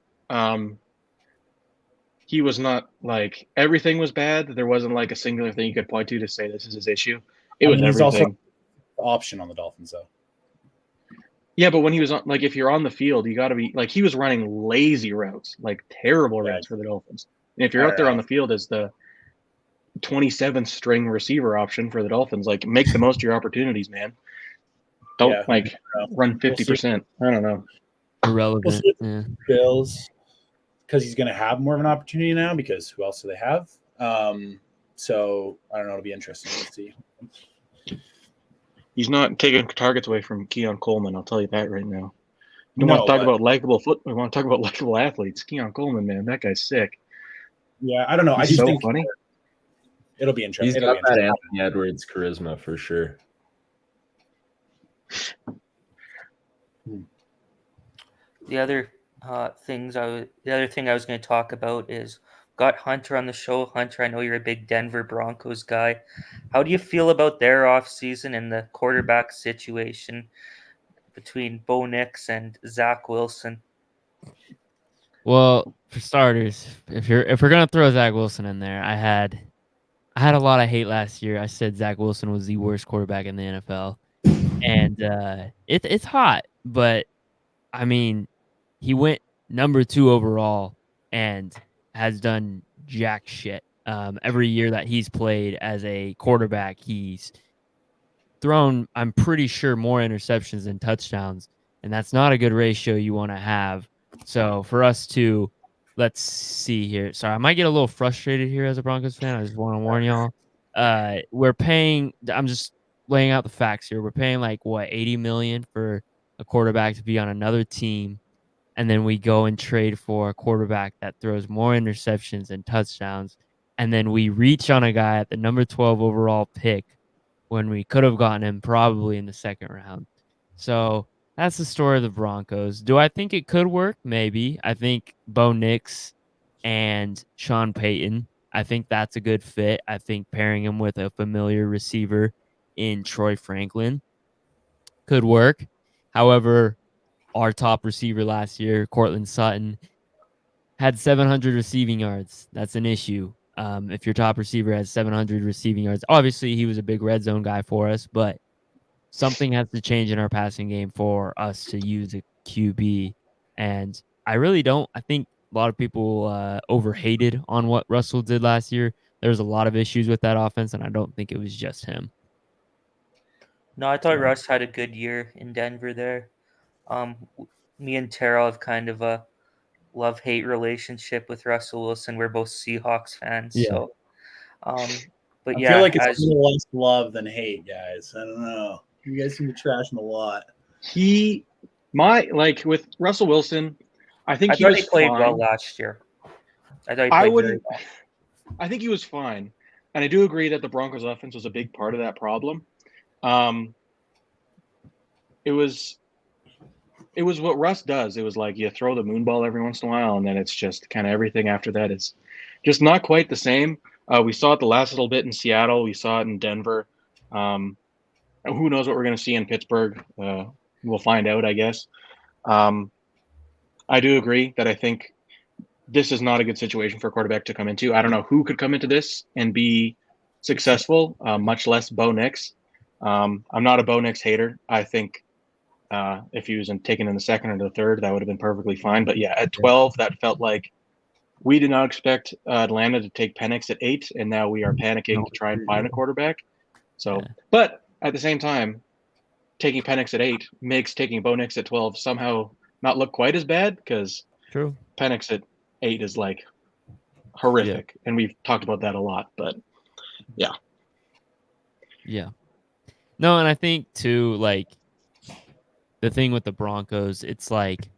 he was not like everything was bad. There wasn't like a singular thing you could point to say this is his issue. It was everything. Also option on the Dolphins though. Yeah, but when he was on, like, if you're on the field, you got to be like he was running lazy routes, like terrible routes for the Dolphins. And if you're out there on the field as the 27th string receiver option for the Dolphins, like make the most of your opportunities, man. Don't run 50%. I don't know. Irrelevant. Bills, because he's going to have more of an opportunity now. Because who else do they have? So I don't know. It'll be interesting. Let's see. He's not taking targets away from Keon Coleman. I'll tell you that right now. We want to talk about likable We want to talk about likable athletes. Keon Coleman, man, that guy's sick. Yeah, I don't know. He's I just think funny. It'll be interesting. He's got that Anthony Edwards charisma for sure. The other thing I was going to talk about is got Hunter on the show. Hunter, I know you're a big Denver Broncos guy. How do you feel about their offseason and the quarterback situation between Bo Nix and Zach Wilson? Well, for starters, if we're gonna throw Zach Wilson in there, I had a lot of hate last year. I said Zach Wilson was the worst quarterback in the NFL, and it's hot, but I mean, he went number 2 overall and has done jack shit. Every year that he's played as a quarterback, he's thrown, I'm pretty sure, more interceptions than touchdowns, and that's not a good ratio you want to have. So for us to, let's see here. Sorry, I might get a little frustrated here as a Broncos fan. I just want to warn y'all. We're paying. I'm just laying out the facts here. We're paying like what, $80 million for a quarterback to be on another team, and then we go and trade for a quarterback that throws more interceptions and touchdowns, and then we reach on a guy at the number 12 overall pick when we could have gotten him probably in the second round. So that's the story of the Broncos. Do I think it could work? Maybe. I think Bo Nix and Sean Payton, I think that's a good fit. I think pairing him with a familiar receiver in Troy Franklin could work. However, our top receiver last year, Cortland Sutton, had 700 receiving yards. That's an issue. If your top receiver has 700 receiving yards, obviously he was a big red zone guy for us, but something has to change in our passing game for us to use a QB. And I really don't. I think a lot of people overhated on what Russell did last year. There's a lot of issues with that offense, and I don't think it was just him. No, I thought Russ had a good year in Denver there. Me and Terrell have kind of a love-hate relationship with Russell Wilson. We're both Seahawks fans, Yeah. so but I yeah, feel like it's a little less love than hate, guys. I don't know. You guys seem to trash him a lot. With Russell Wilson, I think I he thought was he played fine. well last year. I thought he played very well. I think he was fine, and I do agree that the Broncos' offense was a big part of that problem. It was what Russ does. It was like you throw the moon ball every once in a while, and then it's just kind of everything after that is just not quite the same. We saw it the last little bit in Seattle. We saw it in Denver. Who knows what we're going to see in Pittsburgh? We'll find out, I guess. I do agree that I think this is not a good situation for a quarterback to come into. I don't know who could come into this and be successful, much less Bo Nix. I'm not a Bo Nix hater. I think if he was taken in the second or the third, that would have been perfectly fine. But yeah, at 12, that felt like we did not expect Atlanta to take Penix at 8, and now we are panicking to try and find a quarterback. So, but at the same time, taking Penix at 8 makes taking Bo Nix at 12 somehow not look quite as bad, because Penix at 8 is like horrific, and we've talked about that a lot. But yeah. No, and I think too, like, the thing with the Broncos, it's like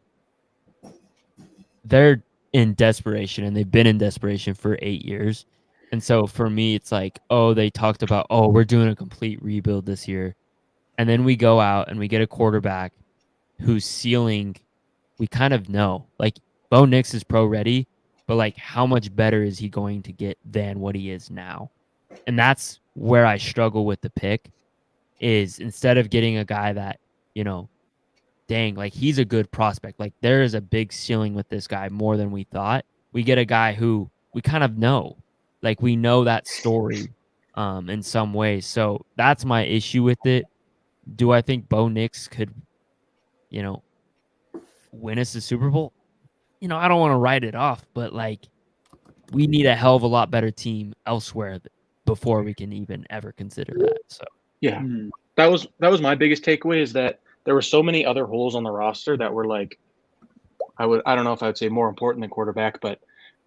they're in desperation, and they've been in desperation for 8 years. And so for me, it's like, oh, they talked about, oh, we're doing a complete rebuild this year. And then we go out and we get a quarterback whose ceiling we kind of know. Like, Bo Nix is pro ready, but like, how much better is he going to get than what he is now? And that's where I struggle with the pick, is instead of getting a guy that, dang, like, he's a good prospect. Like, there is a big ceiling with this guy more than we thought. We get a guy who we kind of know. Like, we know that story in some ways. So that's my issue with it. Do I think Bo Nix could, win us the Super Bowl? I don't want to write it off, but like, we need a hell of a lot better team elsewhere before we can even ever consider that. So yeah, that was my biggest takeaway, is that there were so many other holes on the roster that were like, I don't know if I would say more important than quarterback, but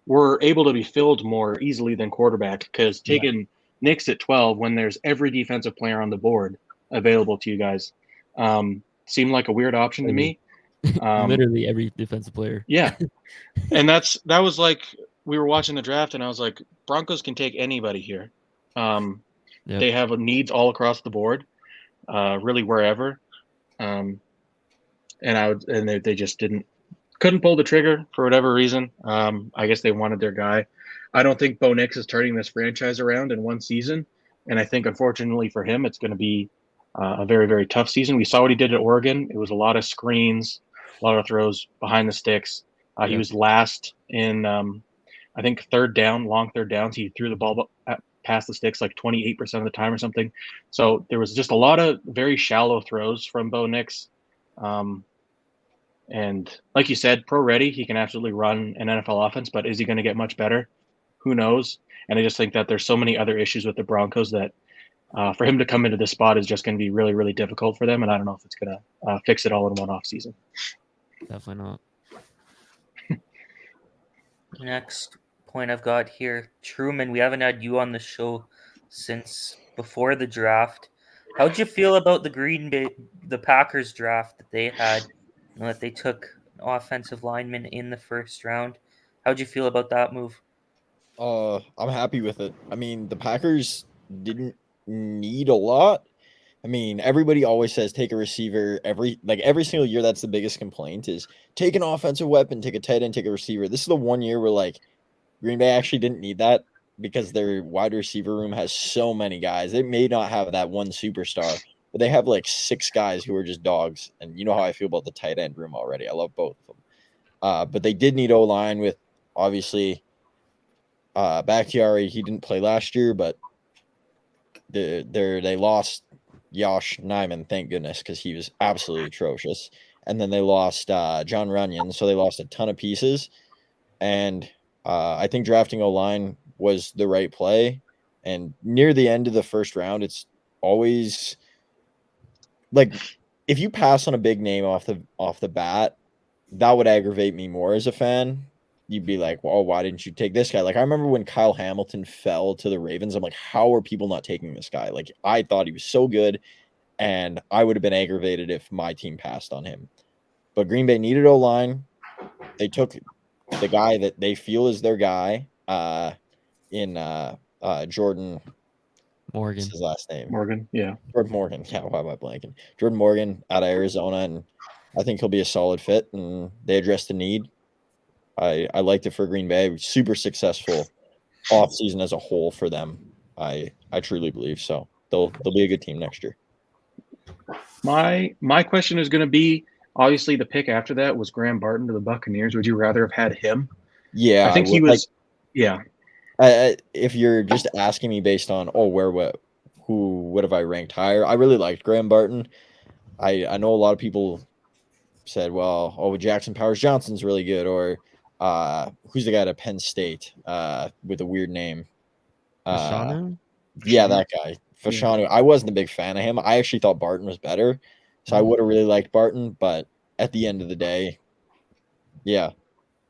were able to be filled more easily than quarterback, because taking Nix at 12 when there's every defensive player on the board available to you guys seemed like a weird option to me. Literally every defensive player. Yeah. And that was like, we were watching the draft, and I was like, Broncos can take anybody here. They have needs all across the board, really wherever. And they just didn't couldn't pull the trigger for whatever reason. I guess they wanted their guy. I don't think Bo Nix is turning this franchise around in one season, and I think unfortunately for him, it's going to be a very, very tough season. We saw what he did at Oregon. It was a lot of screens, a lot of throws behind the sticks. He was last in, I think, long third downs. He threw the ball past the sticks like 28% of the time or something. So there was just a lot of very shallow throws from Bo Nix. And like you said, pro ready, he can absolutely run an NFL offense, but is he going to get much better? Who knows? And I just think that there's so many other issues with the Broncos that for him to come into this spot is just going to be really, really difficult for them. And I don't know if it's going to fix it all in one off season. Definitely not. Next point I've got here, Truman, we haven't had you on the show since before the draft. How'd you feel about the Packers draft that they had? You know, that they took an offensive lineman in the first round. How'd you feel about that move? I'm happy with it. I mean, the Packers didn't need a lot. I mean, everybody always says take a receiver every single year. That's the biggest complaint is take an offensive weapon, take a tight end, take a receiver. This is the one year where like Green Bay actually didn't need that because their wide receiver room has so many guys. They may not have that one superstar, but they have like 6 guys who are just dogs. And you know how I feel about the tight end room already. I love both of them. But they did need O-line with obviously Bakhtiari. He didn't play last year, but they lost Josh Nijman, thank goodness, because he was absolutely atrocious. And then they lost John Runyon, so they lost a ton of pieces. And I think drafting O-line was the right play. And near the end of the first round, it's always like if you pass on a big name off the bat, that would aggravate me more as a fan. You'd be like, well, why didn't you take this guy? Like, I remember when Kyle Hamilton fell to the Ravens, I'm like, how are people not taking this guy? Like, I thought he was so good, and I would have been aggravated if my team passed on him. But Green Bay needed O-line. They took the guy that they feel is their guy in Jordan Morgan. What's his last name? Morgan, yeah. Jordan Morgan. Yeah, why am I blanking? Jordan Morgan out of Arizona, and I think he'll be a solid fit, and they addressed the need. I liked it for Green Bay. Super successful offseason as a whole for them. I truly believe so. They'll be a good team next year. My question is going to be, obviously the pick after that was Graham Barton to the Buccaneers. Would you rather have had him? Yeah, I think he was. Yeah. If you're just asking me based on who would have I ranked higher, I really liked Graham Barton. I know a lot of people said, well, Jackson Powers Johnson's really good, or who's the guy at Penn State with a weird name? Yeah, that guy. Fashanu. Yeah. I wasn't a big fan of him. I actually thought Barton was better. So I would have really liked Barton, but at the end of the day, yeah,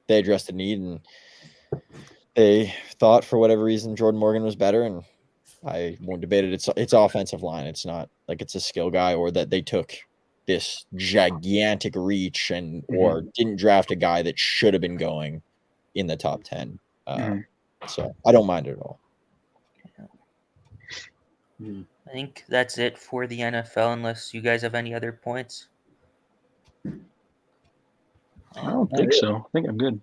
they addressed the need, and they thought for whatever reason Jordan Morgan was better, and I won't debate it. It's offensive line. It's not like it's a skill guy or that they took this gigantic reach or didn't draft a guy that should have been going in the top 10. So I don't mind it at all. I think that's it for the NFL, unless you guys have any other points. I don't think so. I think I'm good.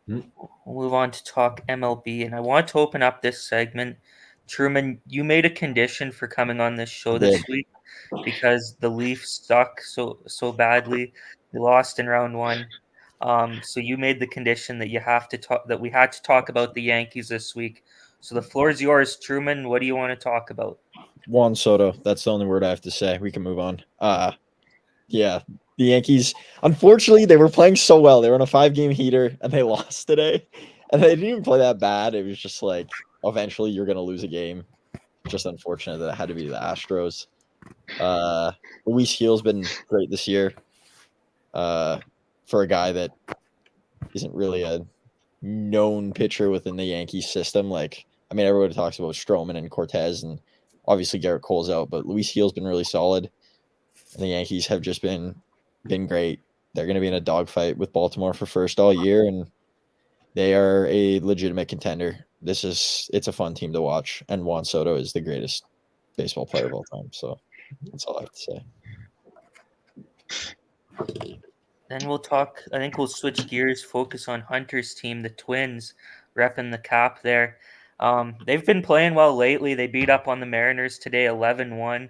We'll move on to talk MLB, and I want to open up this segment. Truman, you made a condition for coming on this show this week because the Leafs suck so badly. They lost in round 1. So you made the condition that we had to talk about the Yankees this week. So the floor is yours, Truman. What do you want to talk about? Juan Soto. That's the only word I have to say. We can move on. Yeah, the Yankees, unfortunately, they were playing so well. They were on a 5-game heater, and they lost today. And they didn't even play that bad. It was just like, eventually you're going to lose a game. Just unfortunate that it had to be the Astros. Luis Gil's been great this year for a guy that isn't really a known pitcher within the Yankees system. Like, I mean, everybody talks about Stroman and Cortez, and obviously Garrett Cole's out, but Luis Gil's been really solid. And the Yankees have just been great. They're going to be in a dogfight with Baltimore for first all year, and they are a legitimate contender. It's a fun team to watch, and Juan Soto is the greatest baseball player of all time. So that's all I have to say. Then we'll talk. I think we'll switch gears, focus on Hunter's team, the Twins, repping the cap there. They've been playing well lately. They beat up on the Mariners today, 11-1.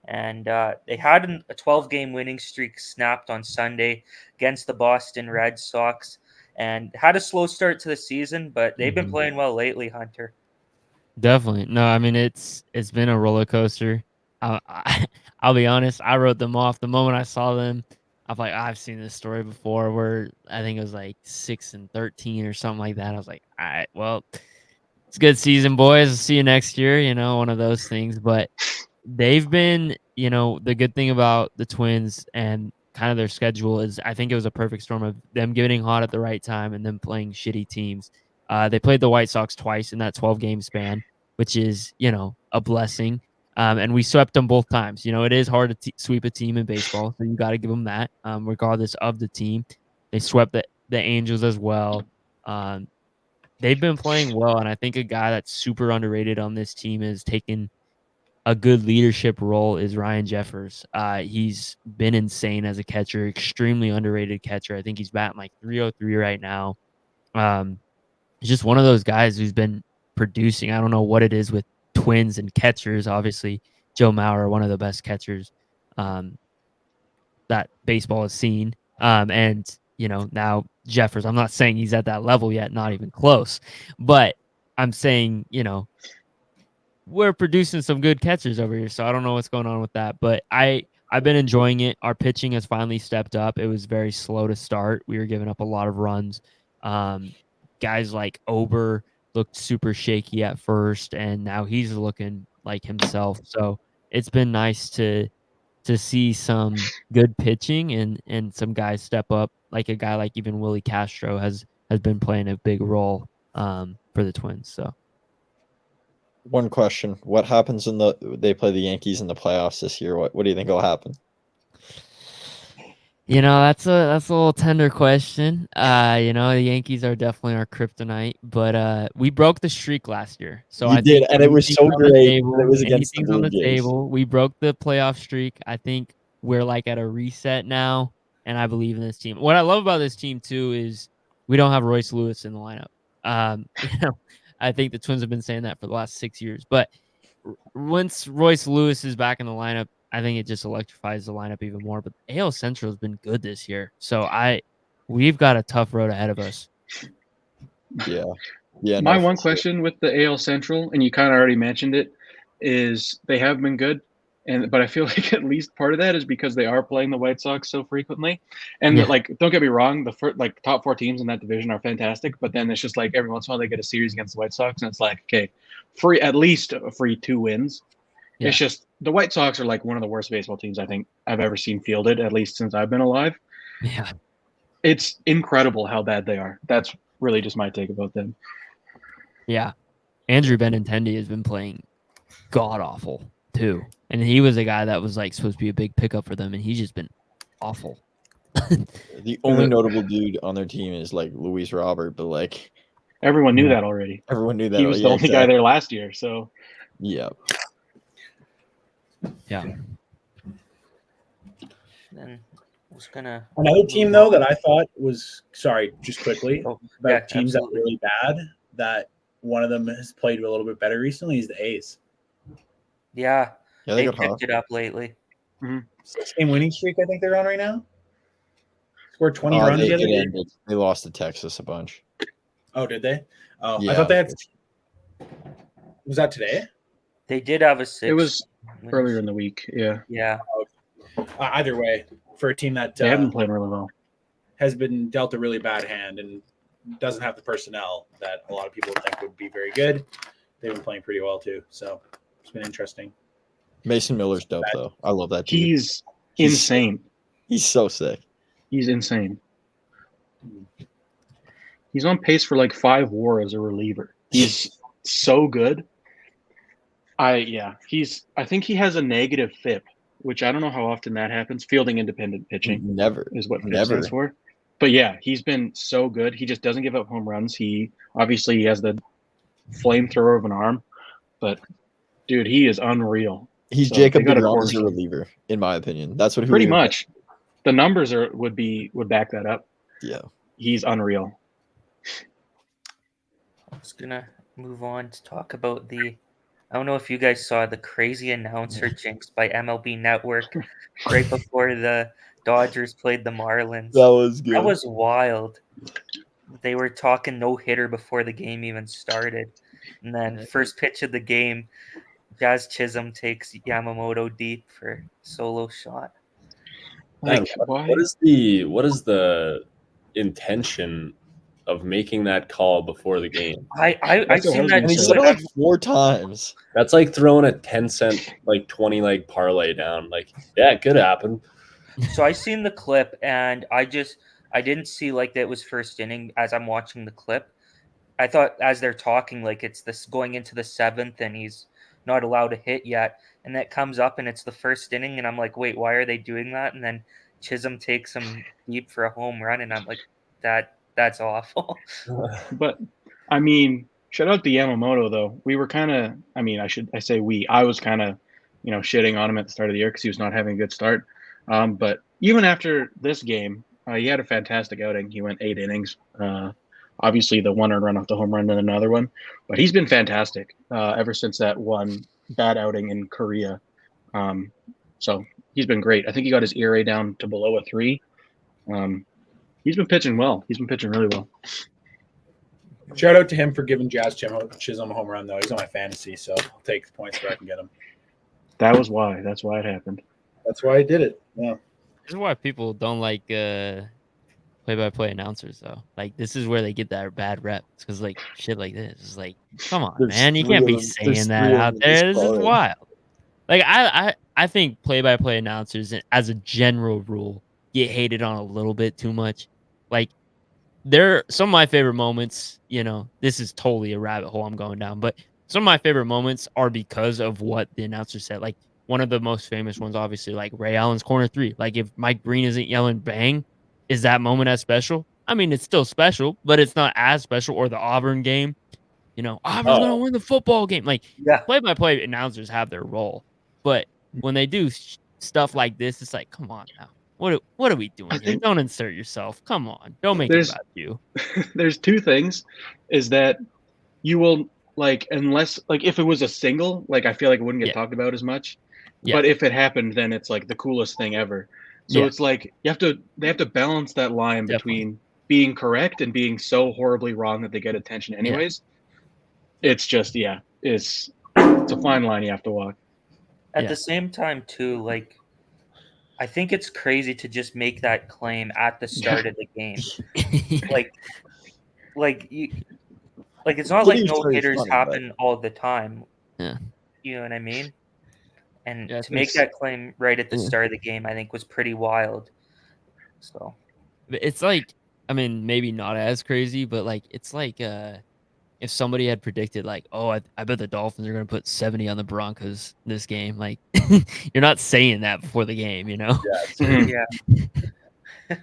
And they had a 12-game winning streak snapped on Sunday against the Boston Red Sox and had a slow start to the season, but they've been playing well lately, Hunter. Definitely. No, I mean it's been a roller coaster. I'll be honest. I wrote them off the moment I saw them. I'm like, I've seen this story before. Where I think it was like 6-13 or something like that. I was like, all right, well, it's a good season, boys. I'll see you next year. One of those things. But they've been, the good thing about the Twins and kind of their schedule is I think it was a perfect storm of them getting hot at the right time and them playing shitty teams. They played the White Sox twice in that 12-game span, which is, a blessing. And we swept them both times. It is hard to sweep a team in baseball, so you got to give them that, regardless of the team. They swept the Angels as well. They've been playing well, and I think a guy that's super underrated on this team is taking a good leadership role is Ryan Jeffers. He's been insane as a catcher, extremely underrated catcher. I think he's batting like 303 right now. He's just one of those guys who's been producing. I don't know what it is with Twins and catchers. Obviously, Joe Mauer, one of the best catchers that baseball has seen. And now Jeffers. I'm not saying he's at that level yet, not even close. But I'm saying, we're producing some good catchers over here, so I don't know what's going on with that. But I've been enjoying it. Our pitching has finally stepped up. It was very slow to start. We were giving up a lot of runs. Guys like Ober looked super shaky at first, and now he's looking like himself. So it's been nice to see some good pitching and some guys step up. Like a guy like even Willie Castro has been playing a big role for the Twins. So. One question: what happens when they play the Yankees in the playoffs this year? What do you think will happen? That's a little tender question. The Yankees are definitely our kryptonite, but we broke the streak last year. So I did, and it was so great. It was against the Blue Jays. We broke the playoff streak. I think we're like at a reset now, and I believe in this team. What I love about this team too is we don't have Royce Lewis in the lineup. I think the Twins have been saying that for the last 6 years. But once Royce Lewis is back in the lineup, I think it just electrifies the lineup even more. But AL Central has been good this year. So we've got a tough road ahead of us. Yeah. My one question with the AL Central, and you kind of already mentioned it, is they have been good. But I feel like at least part of that is because they are playing the White Sox so frequently. And don't get me wrong, the top 4 teams in that division are fantastic. But then it's just like every once in a while they get a series against the White Sox, and it's like, okay, at least a free 2 wins. Yeah. It's just the White Sox are like one of the worst baseball teams I think I've ever seen fielded, at least since I've been alive. Yeah, it's incredible how bad they are. That's really just my take about them. Yeah, Andrew Benintendi has been playing god awful too. And he was a guy that was like supposed to be a big pickup for them, and he's just been awful. The only notable dude on their team is like Luis Robert, but like everyone knew that already. Everyone knew that. He was the only guy there last year, so yeah. Then I was gonna another team though that I thought was just quickly about teams that were really bad. That one of them has played a little bit better recently is the A's. Yeah, they picked it up lately. 6-game winning streak, I think they're on right now. Scored 20 runs the other day. They lost to Texas a bunch. Oh, did they? Oh, yeah, I thought they had. Was that today? They did have a 6. It was earlier in the week. Yeah. Yeah. Either way, for a team that they haven't played really well, has been dealt a really bad hand and doesn't have the personnel that a lot of people think would be very good. They've been playing pretty well too, so it's been interesting. Mason Miller's dope though. I love that dude. He's insane. He's so sick. He's insane. He's on pace for like 5 WAR as a reliever. He's so good. I think he has a negative FIP, which I don't know how often that happens. Fielding independent pitching. Never is what FIP stands for. But yeah, he's been so good. He just doesn't give up home runs. He has the flamethrower of an arm, but dude, he is unreal. He's Jacob deGrom as a reliever, in my opinion. That's what pretty much. The numbers would back that up. Yeah. He's unreal. I was gonna move on to talk about I don't know if you guys saw the crazy announcer Jinx by MLB Network right before the Dodgers played the Marlins. That was good. That was wild. They were talking no hitter before the game even started. And then first pitch of the game, Jazz Chisholm takes Yamamoto deep for solo shot. Like, what is the intention of making that call before the game? I've seen that And he too. said it like 4 times. That's like throwing a 10-cent, like 20-leg parlay down. Like, yeah, it could happen. So I seen the clip, and I didn't see like that it was first inning. As I'm watching the clip, I thought as they're talking like it's this going into the 7th, and he's not allowed to hit yet, and that comes up, and it's the first inning, and I'm like, wait, why are they doing that? And then Chisholm takes him deep for a home run, and I'm like, that's awful. But I mean, shout out to Yamamoto though. We were kind of, I was kind of, shitting on him at the start of the year because he was not having a good start. But even after this game, he had a fantastic outing. He went 8 innings. Obviously, the one earned run off the home run and another one. But he's been fantastic ever since that one bad outing in Korea. So he's been great. I think he got his ERA down to below a 3. He's been pitching well. He's been pitching really well. Shout out to him for giving Jazz Chisholm a home run, though. He's on my fantasy, so I'll take the points where I can get him. That's why it happened. That's why I did it. Yeah. This is why people don't like play-by-play announcers, though. Like, this is where they get that bad rep. It's because, like, shit like this. It's like, come on, man. You can't be saying that out there. This is wild. Like, I think play-by-play announcers, as a general rule, get hated on a little bit too much. Like, some of my favorite moments, this is totally a rabbit hole I'm going down, but some of my favorite moments are because of what the announcer said. Like, one of the most famous ones, obviously, like Ray Allen's corner 3. Like, if Mike Green isn't yelling bang, is that moment as special? I mean, it's still special, but it's not as special. Or the Auburn game, Auburn's going to win the football game. Like, play-by-play announcers have their role, but when they do stuff like this, it's like, come on now. What are we doing here? Don't insert yourself. Come on. Don't make it about you. There's 2 things. Is that you will, like, unless, like, if it was a single, like, I feel like it wouldn't get talked about as much. Yeah. But if it happened, then it's, like, the coolest thing ever. So it's like they have to balance that line between being correct and being so horribly wrong that they get attention anyways. Yeah. It's just, it's a fine line you have to walk. At the same time, too, like, I think it's crazy to just make that claim at the start of the game. like it's not like no hitters happen all the time. Yeah. You know what I mean? And to make that claim right at the start of the game, I think was pretty wild. So it's like, I mean, maybe not as crazy, but like, it's like if somebody had predicted like, oh, I bet the Dolphins are going to put 70 on the Broncos this game. Like, you're not saying that before the game, Yeah. Yeah.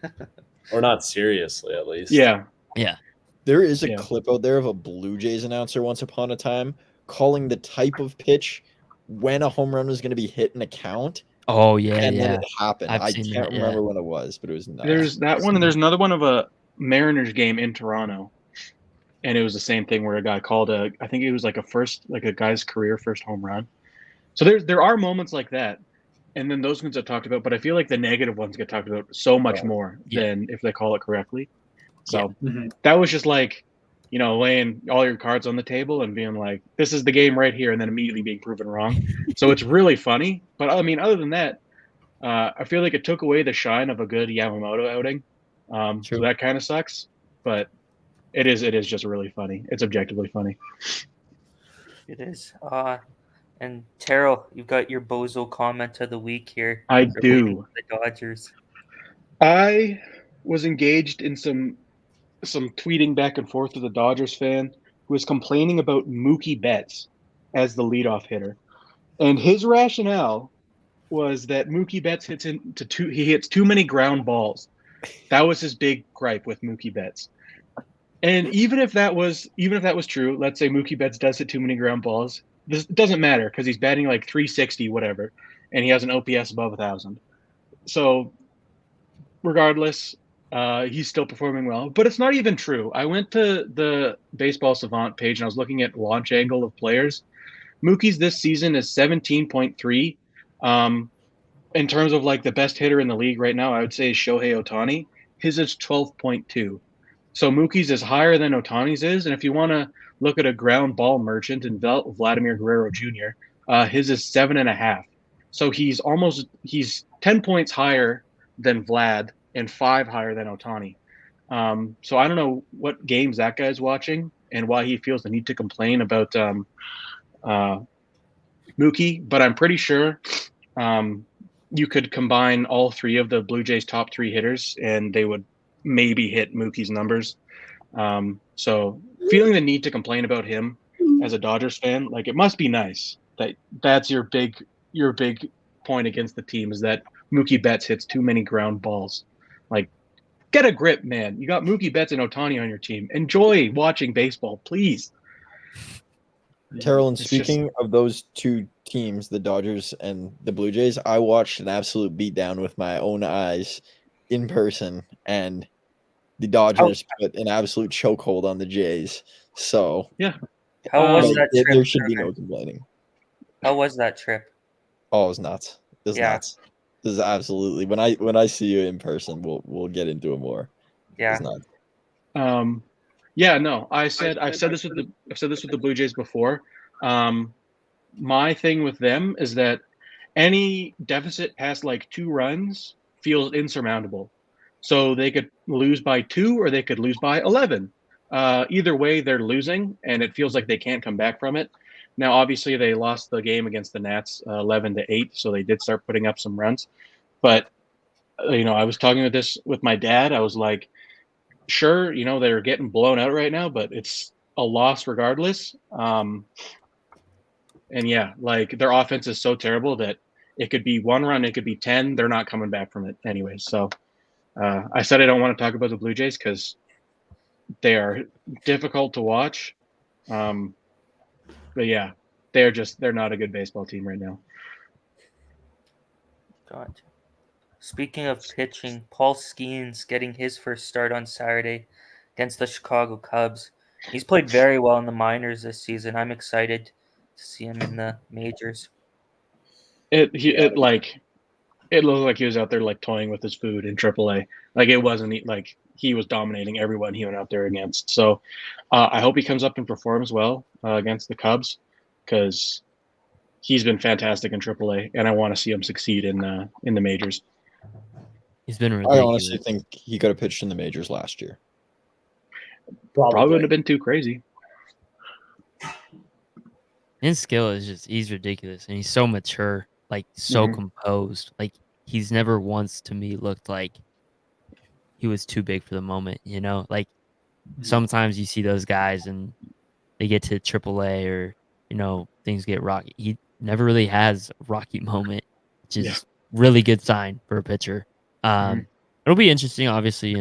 Or not seriously, at least. Yeah. Yeah. There is a clip out there of a Blue Jays announcer once upon a time calling the type of pitch when a home run was going to be hit in a count. Oh, yeah, and then it happened. I can't remember when it was, but it was nuts. There's that one, and there's another one of a Mariners game in Toronto. And it was the same thing where a guy called I think it was like a guy's career first home run. So there are moments like that. And then those ones get talked about, but I feel like the negative ones get talked about so much more than if they call it correctly. So that was just like, laying all your cards on the table and being like, this is the game right here, and then immediately being proven wrong. So it's really funny. But I mean, other than that, I feel like it took away the shine of a good Yamamoto outing. So that kind of sucks. But it is just really funny. It's objectively funny. It is. And Terrell, you've got your bozo comment of the week here. I do. The Dodgers. I was engaged in some tweeting back and forth with a Dodgers fan who was complaining about Mookie Betts as the leadoff hitter. And his rationale was that Mookie Betts hits too many ground balls. That was his big gripe with Mookie Betts. And even if that was true, let's say Mookie Betts does hit too many ground balls, this doesn't matter because he's batting like 360, whatever, and he has an OPS above 1,000. So regardless, he's still performing well. But it's not even true. I went to the Baseball Savant page and I was looking at launch angle of players. Mookie's this season is 17.3. In terms of like the best hitter in the league right now, I would say Shohei Ohtani. His is 12.2. So Mookie's is higher than Ohtani's is. And if you want to look at a ground ball merchant in Vladimir Guerrero Jr., his is 7.5. So he's 10 points higher than Vlad and 5 higher than Ohtani. So I don't know what games that guy's watching and why he feels the need to complain about Mookie, but I'm pretty sure you could combine all three of the Blue Jays' top 3 hitters and they would maybe hit Mookie's numbers. So feeling the need to complain about him as a Dodgers fan, like it must be nice that that's your big point against the team is that Mookie Betts hits too many ground balls. Like, get a grip, man. You got Mookie Betts and Ohtani on your team. Enjoy watching baseball, please. Terrell, and speaking of those two teams, the Dodgers and the Blue Jays, I watched an absolute beatdown with my own eyes in person, and the Dodgers put an absolute chokehold on the Jays. So yeah, how was that trip? There should be no complaining. How was that trip? Oh, it was nuts. It was nuts. This is absolutely when I see you in person, we'll get into it more. Yeah. It's nuts. Yeah, no. I've said this with the Blue Jays before. My thing with them is that any deficit past like 2 runs feels insurmountable. So they could lose by 2 or they could lose by 11. Either way, they're losing, and it feels like they can't come back from it. Now, obviously, they lost the game against the Nats 11-8, so they did start putting up some runs. But I was talking with my dad. I was like, sure, they're getting blown out right now, but it's a loss regardless. And yeah, like their offense is so terrible that it could be 1 run, it could be 10. They're not coming back from it anyway. So I said I don't want to talk about the Blue Jays because they are difficult to watch. But yeah, they're not a good baseball team right now. Gotcha. Speaking of pitching, Paul Skeens getting his first start on Saturday against the Chicago Cubs. He's played very well in the minors this season. I'm excited to see him in the majors. It looked like he was out there like toying with his food in AAA. Like it wasn't like he was dominating everyone he went out there against. So I hope he comes up and performs well against the Cubs because he's been fantastic in AAA, and I want to see him succeed in the majors. He's been ridiculous. I honestly think he could have pitched in the majors last year. Probably wouldn't have been too crazy. His skill is he's ridiculous, and he's so mature, like so composed. Like he's never once to me looked like he was too big for the moment, Like sometimes you see those guys and they get to AAA or things get rocky. He never really has a rocky moment, which is really good sign for a pitcher. It'll be interesting, obviously,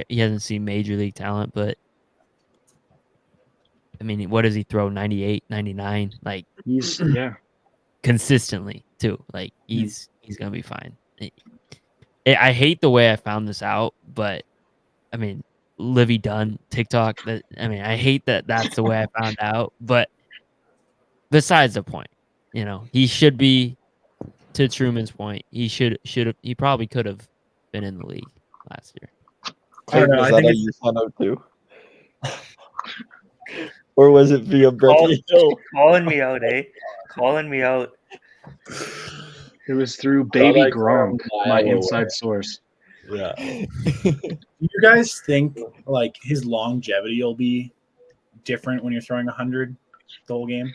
he hasn't seen major league talent, but I mean, what does he throw? 98, 99? Like he's consistently too. Like he's gonna be fine. I hate the way I found this out, but I mean, Livy Dunn TikTok. I hate that that's the way I found out. But besides the point, he should be. To Truman's point, he probably could have been in the league last year. I don't know. I think you found out too. Or was it via Brett? Calling me out, eh? Calling me out. It was through Baby Gronk, my inside source. Yeah. Do you guys think like his longevity will be different when you're throwing 100 the whole game?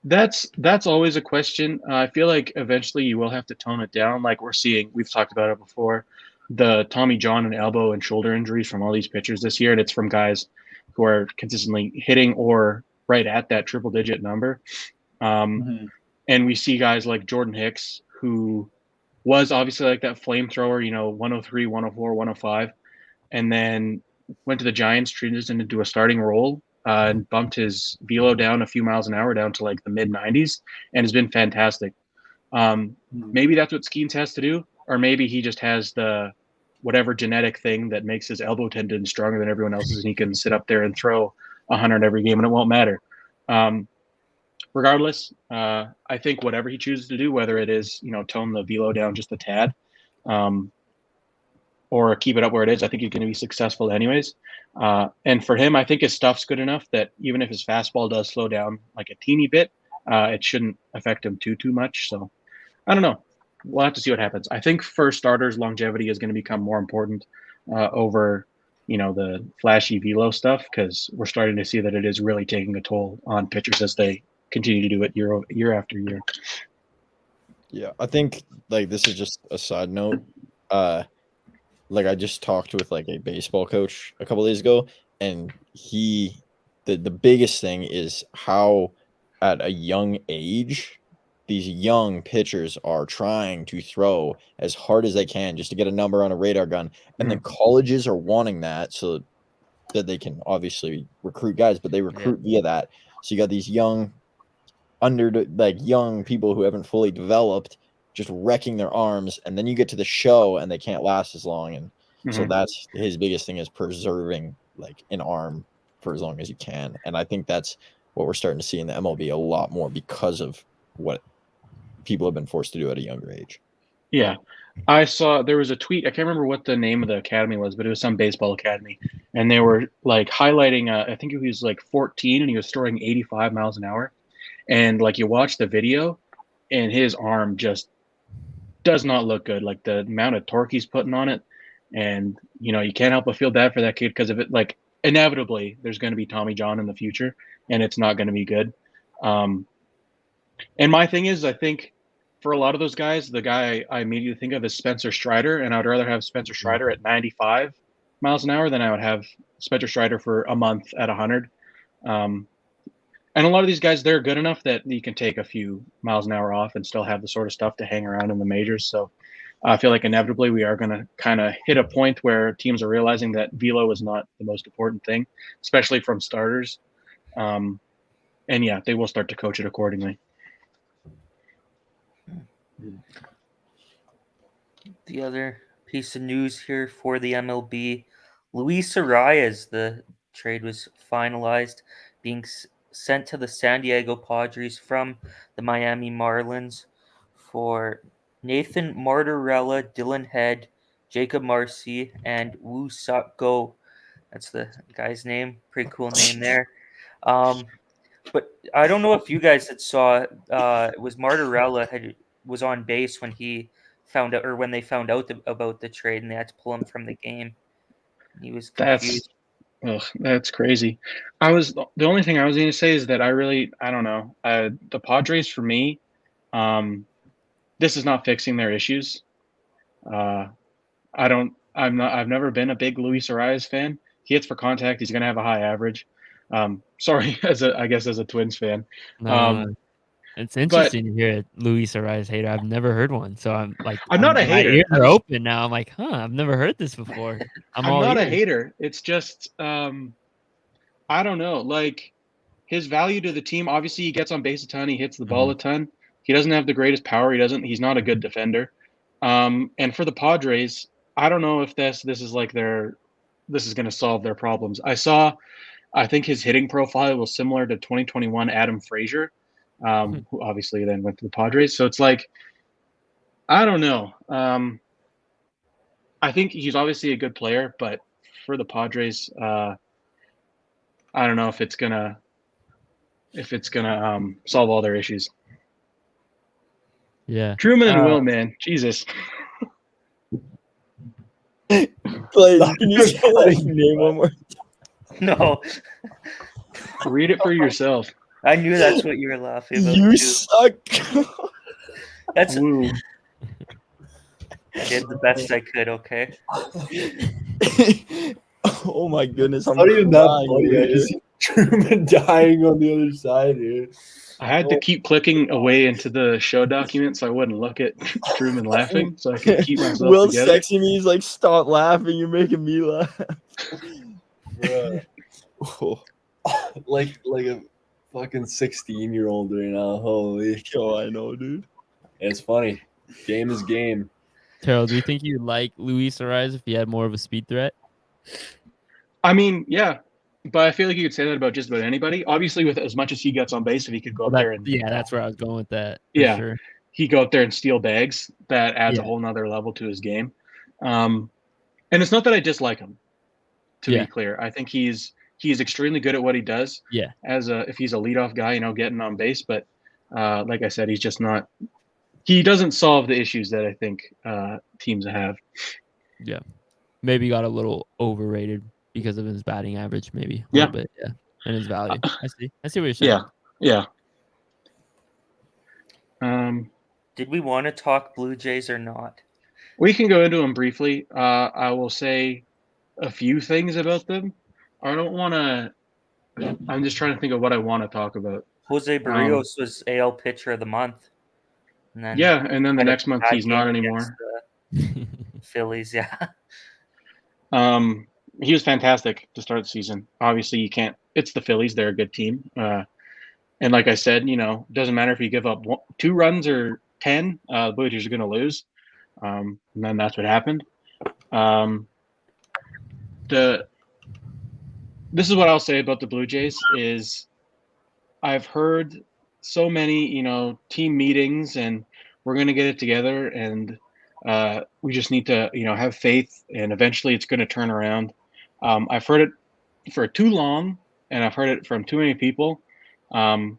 That's always a question. I feel like eventually you will have to tone it down. Like we've talked about it before, the Tommy John and elbow and shoulder injuries from all these pitchers this year, and it's from guys who are consistently hitting or right at that triple-digit number. And we see guys like Jordan Hicks, who was obviously like that flamethrower, 103, 104, 105, and then went to the Giants, transitioned into a starting role, and bumped his velo down a few miles an hour down to like the mid-90s and has been fantastic. Maybe that's what Skeens has to do, or maybe he just has the whatever genetic thing that makes his elbow tendon stronger than everyone else's, and he can sit up there and throw 100 every game, and it won't matter. Regardless, I think whatever he chooses to do, whether it is, tone the velo down just a tad, or keep it up where it is, I think he's going to be successful anyways. And for him, I think his stuff's good enough that even if his fastball does slow down like a teeny bit, it shouldn't affect him too much. So I don't know. We'll have to see what happens. I think for starters, longevity is going to become more important over, the flashy velo stuff, because we're starting to see that it is really taking a toll on pitchers as they continue to do it year after year. Yeah, I think this is just a side note. I just talked with a baseball coach a couple days ago, and the biggest thing is how at a young age these young pitchers are trying to throw as hard as they can just to get a number on a radar gun, and then colleges are wanting that so that they can obviously recruit guys, but they recruit via that. So you got these young young people who haven't fully developed just wrecking their arms, and then you get to the show and they can't last as long. And so that's his biggest thing, is preserving an arm for as long as you can. And I think that's what we're starting to see in the MLB a lot more because of what people have been forced to do at a younger age. Yeah. I saw there was a tweet. I can't remember what the name of the academy was, but it was some baseball academy. And they were highlighting, I think he was 14 and he was throwing 85 miles an hour. And you watch the video and his arm just does not look good. The amount of torque he's putting on it. And, you can't help but feel bad for that kid because of it. Inevitably, there's going to be Tommy John in the future, and it's not going to be good. And my thing is, I think for a lot of those guys, the guy I immediately think of is Spencer Strider, and I would rather have Spencer Strider at 95 miles an hour than I would have Spencer Strider for a month at 100. And a lot of these guys, they're good enough that you can take a few miles an hour off and still have the sort of stuff to hang around in the majors. So I feel like inevitably we are going to kind of hit a point where teams are realizing that velo is not the most important thing, especially from starters. And yeah, they will start to coach it accordingly. The other piece of news here for the MLB, Luis Arias, the trade was finalized, being sent to the San Diego Padres from the Miami Marlins for Nathan Martorella, Dylan Head, Jacob Marcy, and Woo Suk Go. That's the guy's name. Pretty cool name there. But I don't know if you guys had saw. It was Martorella was on base when he found out, or when they found out about the trade, and they had to pull him from the game. He was confused. That's crazy. The only thing I was going to say is that I don't know. The Padres, for me, this is not fixing their issues. I've never been a big Luis Arias fan. He hits for contact. He's going to have a high average. Sorry, as a Twins fan. It's interesting to hear a Luis Arias hater. I've never heard one, so I'm not a hater. My ears are open now. I'm like, I've never heard this before. I'm not a hater. It's just, I don't know. His value to the team. Obviously, he gets on base a ton. He hits the ball a ton. He doesn't have the greatest power. He's not a good defender. And for the Padres, I don't know if this is this is going to solve their problems. I think his hitting profile was similar to 2021 Adam Frazier, who obviously then went to the Padres. So it's I don't know. I think he's obviously a good player, but for the Padres, I don't know if it's gonna solve all their issues. Yeah, Truman and Will, man, Jesus. Can you say that name one more? No. Read it for yourself. I knew that's what you were laughing about. You suck. That's. Woo. I did the best I could. Okay. Oh my goodness! I'm not even that funny. here. I just see Truman dying on the other side here. I had to keep clicking away into the show document so I wouldn't look at Truman laughing, so I could keep myself Will's together. texting me. He's like, "Stop laughing! You're making me laugh." Oh. Like a fucking 16-year-old right now. Holy. Oh, I know, dude. It's funny. Game is game. Terrell, do you think you'd like Luis Ariz if he had more of a speed threat? I mean, yeah, but I feel like you could say that about just about anybody. Obviously, with as much as he gets on base, if he could go up there and that's where I was going with that. For sure. he go up there and steal bags, that adds a Yeah. whole nother level to his game. And it's not that I dislike him. To be clear, I think he's extremely good at what he does. Yeah. If he's a leadoff guy, getting on base, but like I said, he's just not. He doesn't solve the issues that I think teams have. Yeah. Maybe got a little overrated because of his batting average, maybe a little bit, and his value. I see what you're saying. Yeah. Did we want to talk Blue Jays or not? We can go into them briefly. I will say a few things about them. I don't want to. I'm just trying to think of what I want to talk about. Jose Barrios was AL Pitcher of the Month. And then the next month he's not anymore. Phillies, he was fantastic to start the season. Obviously, you can't. It's the Phillies; they're a good team. And like I said, doesn't matter if you give up 2 runs or 10. The Blue Jays are going to lose. And then that's what happened. This is what I'll say about the Blue Jays is I've heard so many, team meetings and we're going to get it together and we just need to, have faith and eventually it's going to turn around. I've heard it for too long and I've heard it from too many people that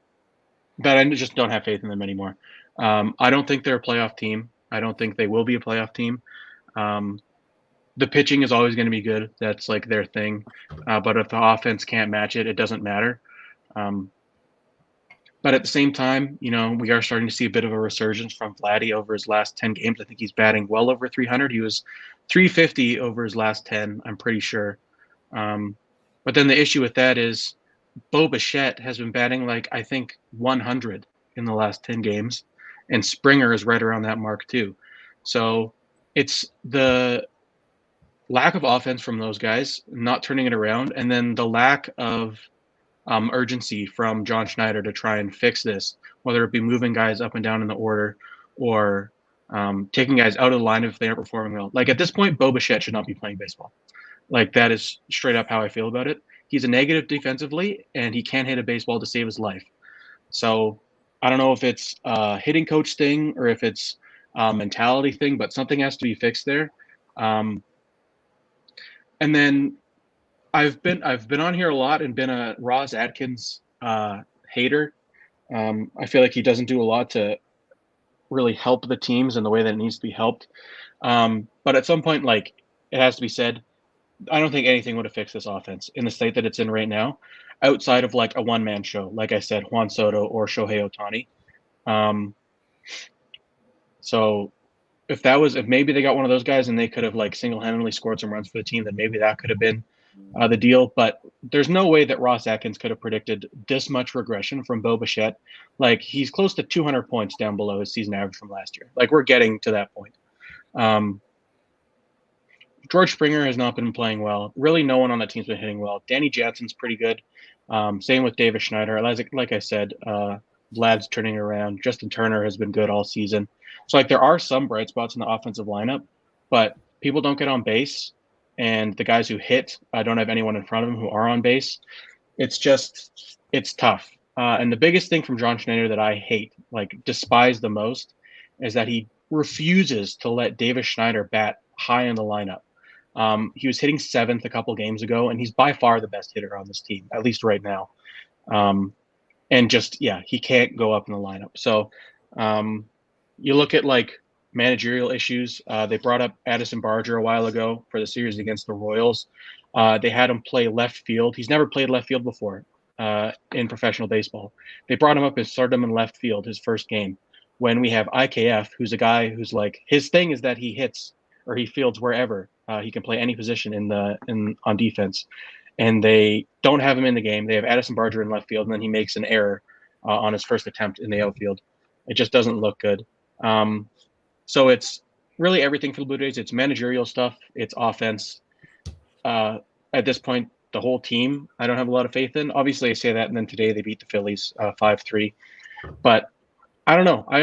I just don't have faith in them anymore. I don't think they're a playoff team. I don't think they will be a playoff team. The pitching is always going to be good. That's like their thing. But if the offense can't match it, it doesn't matter. But at the same time, we are starting to see a bit of a resurgence from Vladdy over his last 10 games. I think he's batting well over 300. He was 350 over his last 10, I'm pretty sure. But then the issue with that is Bo Bichette has been batting I think 100 in the last 10 games. And Springer is right around that mark too. So it's the lack of offense from those guys, not turning it around, and then the lack of urgency from John Schneider to try and fix this, whether it be moving guys up and down in the order or taking guys out of the lineup if they aren't performing well. At this point, Bo Bichette should not be playing baseball. That is straight up how I feel about it. He's a negative defensively, and he can't hit a baseball to save his life. So I don't know if it's a hitting coach thing or if it's a mentality thing, but something has to be fixed there. And then I've been on here a lot and been a Ross Atkins hater. I feel like he doesn't do a lot to really help the teams in the way that it needs to be helped. But at some point, it has to be said, I don't think anything would have fixed this offense in the state that it's in right now, outside of a one-man show, like I said, Juan Soto or Shohei Ohtani. So if maybe they got one of those guys and they could have single-handedly scored some runs for the team, then maybe that could have been the deal. But there's no way that Ross Atkins could have predicted this much regression from Bo Bichette. He's close to 200 points down below his season average from last year. We're getting to that point. George Springer has not been playing well. Really, no one on that team's been hitting well. Danny Jansen's pretty good. Same with Davis Schneider. Like I said, Vlad's turning around. Justin Turner has been good all season. So there are some bright spots in the offensive lineup, but people don't get on base, and the guys who hit don't have anyone in front of them who are on base. It's tough. And the biggest thing from John Schneider that I hate, despise the most, is that he refuses to let Davis Schneider bat high in the lineup. He was hitting 7th a couple games ago, and he's by far the best hitter on this team, at least right now. And he can't go up in the lineup. So you look at managerial issues. They brought up Addison Barger a while ago for the series against the Royals. They had him play left field. He's never played left field before in professional baseball. They brought him up and started him in left field his first game, when we have IKF, who's a guy who's his thing is that he hits or he fields wherever. He can play any position on defense, and they don't have him in the game. They have Addison Barger in left field, and then he makes an error on his first attempt in the outfield. It just doesn't look good. So it's really everything for the Blue Jays. It's managerial stuff. It's offense. At this point, the whole team, I don't have a lot of faith in. Obviously, I say that, and then today they beat the Phillies 5-3. But I don't know. I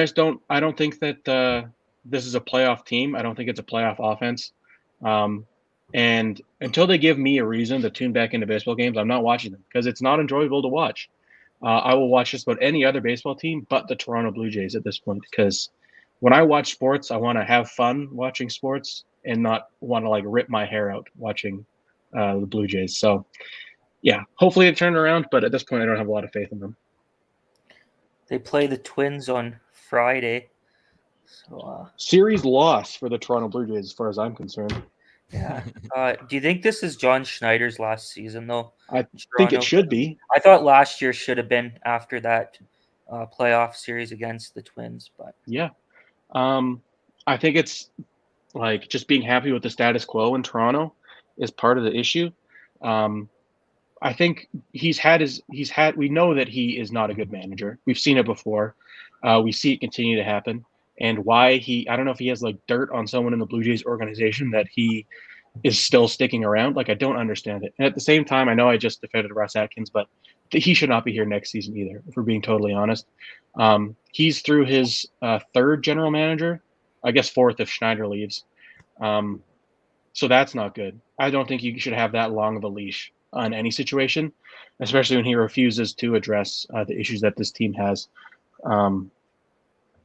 don't think that this is a playoff team. I don't think it's a playoff offense. And until they give me a reason to tune back into baseball games, I'm not watching them because it's not enjoyable to watch. I will watch just about any other baseball team but the Toronto Blue Jays at this point, because when I watch sports, I want to have fun watching sports and not want to like rip my hair out watching the Blue Jays. So yeah, hopefully it turned around, but at this point I don't have a lot of faith in them. They play the Twins on Friday. So series loss for the Toronto Blue Jays as far as I'm concerned. yeah. Do you think this is John Schneider's last season though? I think it should be. I thought last year should have been after that playoff series against the Twins, but yeah. I think it's like just being happy with the status quo in Toronto is part of the issue. I think we know that he is not a good manager. We've seen it before. We see it continue to happen. And why I don't know if he has like dirt on someone in the Blue Jays organization that he is still sticking around. Like, I don't understand it. And at the same time, I know I just defended Russ Atkins, but he should not be here next season either, if we're being totally honest. He's through his third general manager, I guess fourth if Schneider leaves. So that's not good. I don't think you should have that long of a leash on any situation, especially when he refuses to address the issues that this team has.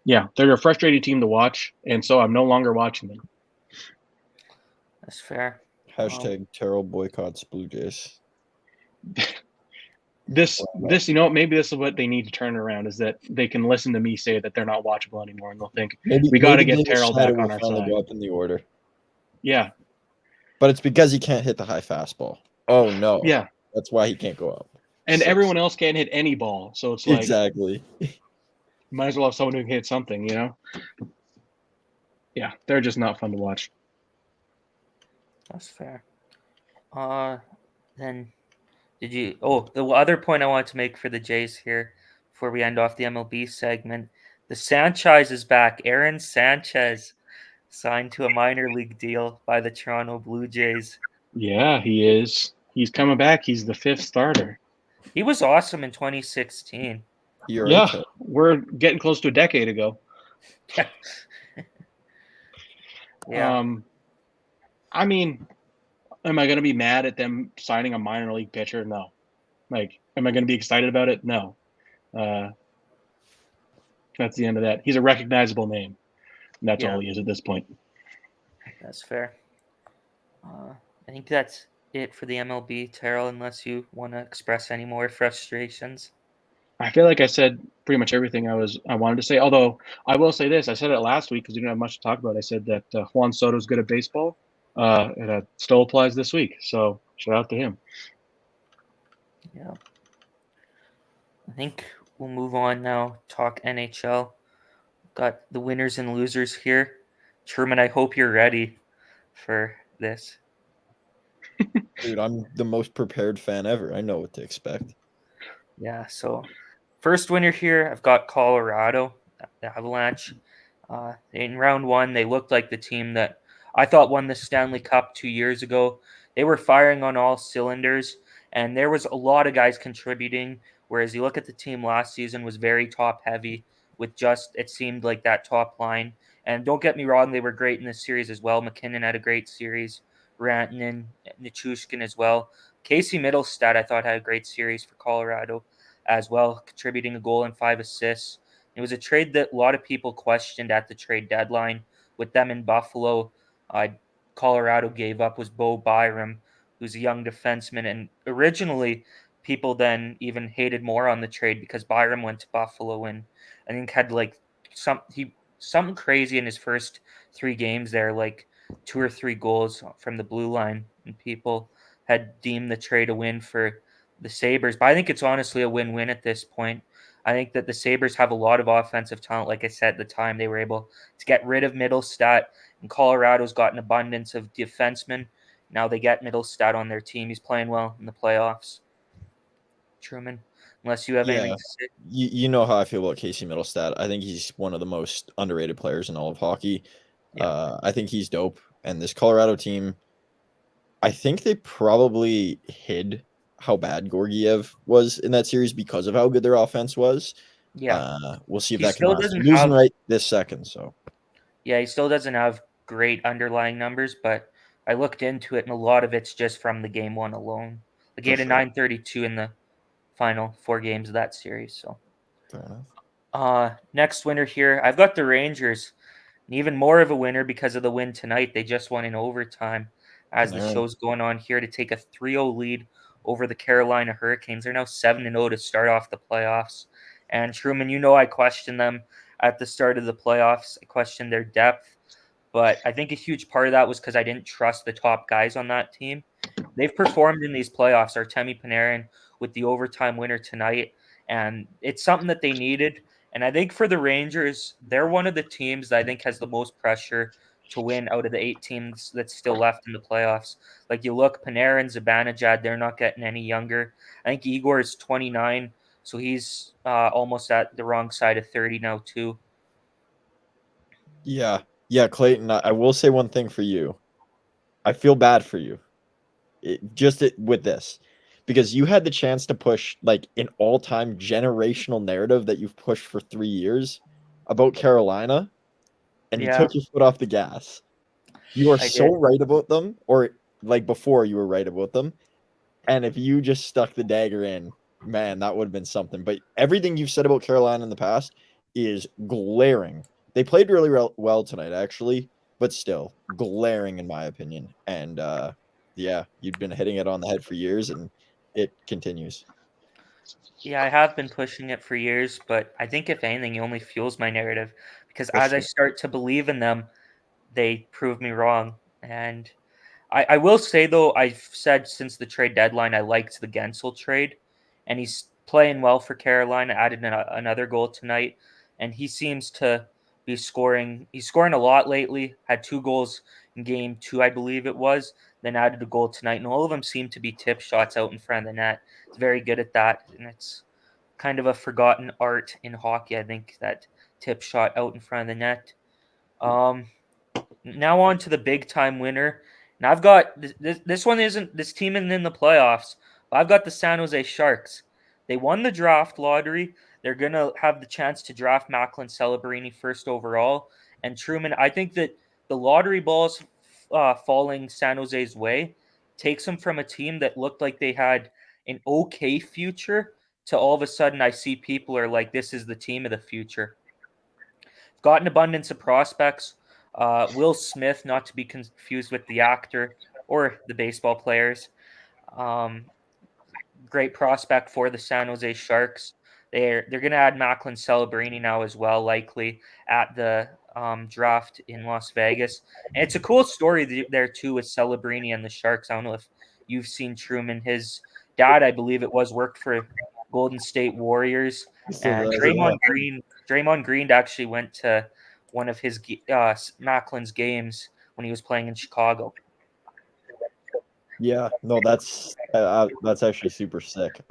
Yeah, they're a frustrating team to watch, and so I'm no longer watching them. That's fair. Hashtag Terrell boycotts Blue Jays. This, maybe this is what they need to turn around, is that they can listen to me say that they're not watchable anymore, and they'll think we got to get Terrell back on our side. Go up in the order. Yeah, but it's because he can't hit the high fastball. Oh no. Yeah, that's why he can't go up. And everyone else can't hit any ball, so it's like exactly. Might as well have someone who can hit something, you know? Yeah, they're just not fun to watch. That's fair. Then the other point I want to make for the Jays here before we end off the MLB segment, the Sanchez is back. Aaron Sanchez signed to a minor league deal by the Toronto Blue Jays. Yeah, he is. He's coming back. He's the fifth starter. He was awesome in 2016. Yeah, we're getting close to a decade ago. Yeah. I mean, am I going to be mad at them signing a minor league pitcher? No. Like, am I going to be excited about it? No. That's the end of that. He's a recognizable name. And that's all he is at this point. That's fair. I think that's it for the MLB, Terrell, unless you want to express any more frustrations. I feel like I said pretty much everything I wanted to say. Although I will say this, I said it last week because we didn't have much to talk about. I said that Juan Soto's good at baseball, and it still applies this week. So shout out to him. Yeah, I think we'll move on now. Talk NHL. Got the winners and losers here. Truman, I hope you're ready for this. Dude, I'm the most prepared fan ever. I know what to expect. Yeah, so first winner here, I've got Colorado, the Avalanche. In round one, they looked like the team that I thought won the Stanley Cup 2 years ago. They were firing on all cylinders, and there was a lot of guys contributing, whereas you look at the team last season was very top-heavy with just, it seemed like that top line. And don't get me wrong, they were great in this series as well. McKinnon had a great series. Rantanen, Nichushkin as well. Casey Middlestad, I thought, had a great series for Colorado as well, contributing a goal and 5 assists. It was a trade that a lot of people questioned at the trade deadline. With them in Buffalo, Colorado gave up was Bo Byram, who's a young defenseman. And originally, people then even hated more on the trade because Byram went to Buffalo and I think had like something crazy in his first 3 games there, like 2 or 3 goals from the blue line, and people had deemed the trade a win for the Sabres. But I think it's honestly a win-win at this point. I think that the Sabres have a lot of offensive talent. Like I said, at the time they were able to get rid of Middlestat, and Colorado's got an abundance of defensemen. Now they get Middlestat on their team. He's playing well in the playoffs. Truman, unless you have anything to say. You know how I feel about Casey Middlestat. I think he's one of the most underrated players in all of hockey. Yeah. I think he's dope. And this Colorado team, I think they probably hid how bad Georgiev was in that series because of how good their offense was. Yeah. We'll see if that can last. Losing right this second, so. Yeah, he still doesn't have great underlying numbers, but I looked into it, and a lot of it's just from the game one alone. Like he For had a sure. 932 in the final 4 games of that series. So, Fair enough. next winner here, I've got the Rangers. And even more of a winner because of the win tonight. They just won in overtime as the Panarin. show's going on here to take a 3-0 lead over the Carolina Hurricanes. They're now 7-0 to start off the playoffs. And Truman, you know I questioned them at the start of the playoffs. I questioned their depth. But I think a huge part of that was because I didn't trust the top guys on that team. They've performed in these playoffs. Artemi Panarin with the overtime winner tonight. And it's something that they needed. And I think for the Rangers, they're one of the teams that I think has the most pressure to win out of the 8 teams that's still left in the playoffs. Like you look, Panarin, Zibanejad, they're not getting any younger. I think Igor is 29, so he's almost at the wrong side of 30 now too. Yeah. Yeah, Clayton, I will say one thing for you. I feel bad for you. With this. Because you had the chance to push like an all-time generational narrative that you've pushed for 3 years about Carolina, and you Yeah, took your foot off the gas. You are I so did. right about them, or like before you were right about them. And if you just stuck the dagger in, man, that would have been something. But everything you've said about Carolina in the past is glaring. They played really well tonight, actually, but still glaring in my opinion. And yeah, you've been hitting it on the head for years, and it continues. Yeah, I have been pushing it for years, but I think if anything, it only fuels my narrative because For as I sure. start to believe in them, they prove me wrong. And I will say though, I've said since the trade deadline I liked the Gensel trade, and he's playing well for Carolina. Added another goal tonight, and he seems to be scoring. He's scoring a lot lately. Had 2 goals in game 2, I believe it was. Then added a goal tonight, and all of them seem to be tip shots out in front of the net. He's very good at that, and it's kind of a forgotten art in hockey. I think that tip shot out in front of the net. Um, Now on to the big time winner. Now I've got this one isn't this team isn't in the playoffs, but I've got the San Jose Sharks. They won the draft lottery. They're gonna have the chance to draft Macklin Celebrini first overall. And Truman, I think that the lottery balls falling San Jose's way takes them from a team that looked like they had an okay future to all of a sudden I see people are like, this is the team of the future. Got an abundance of prospects. Will Smith, not to be confused with the actor or the baseball players. Um, Great prospect for the San Jose Sharks. They're going to add Macklin Celebrini now as well, likely at the draft in Las Vegas. And it's a cool story there too with Celebrini and the Sharks. I don't know if you've seen Truman. His dad, I believe it was, worked for Golden State Warriors. And Draymond Green actually went to one of his Macklin's games when he was playing in Chicago. Yeah, no, that's actually super sick.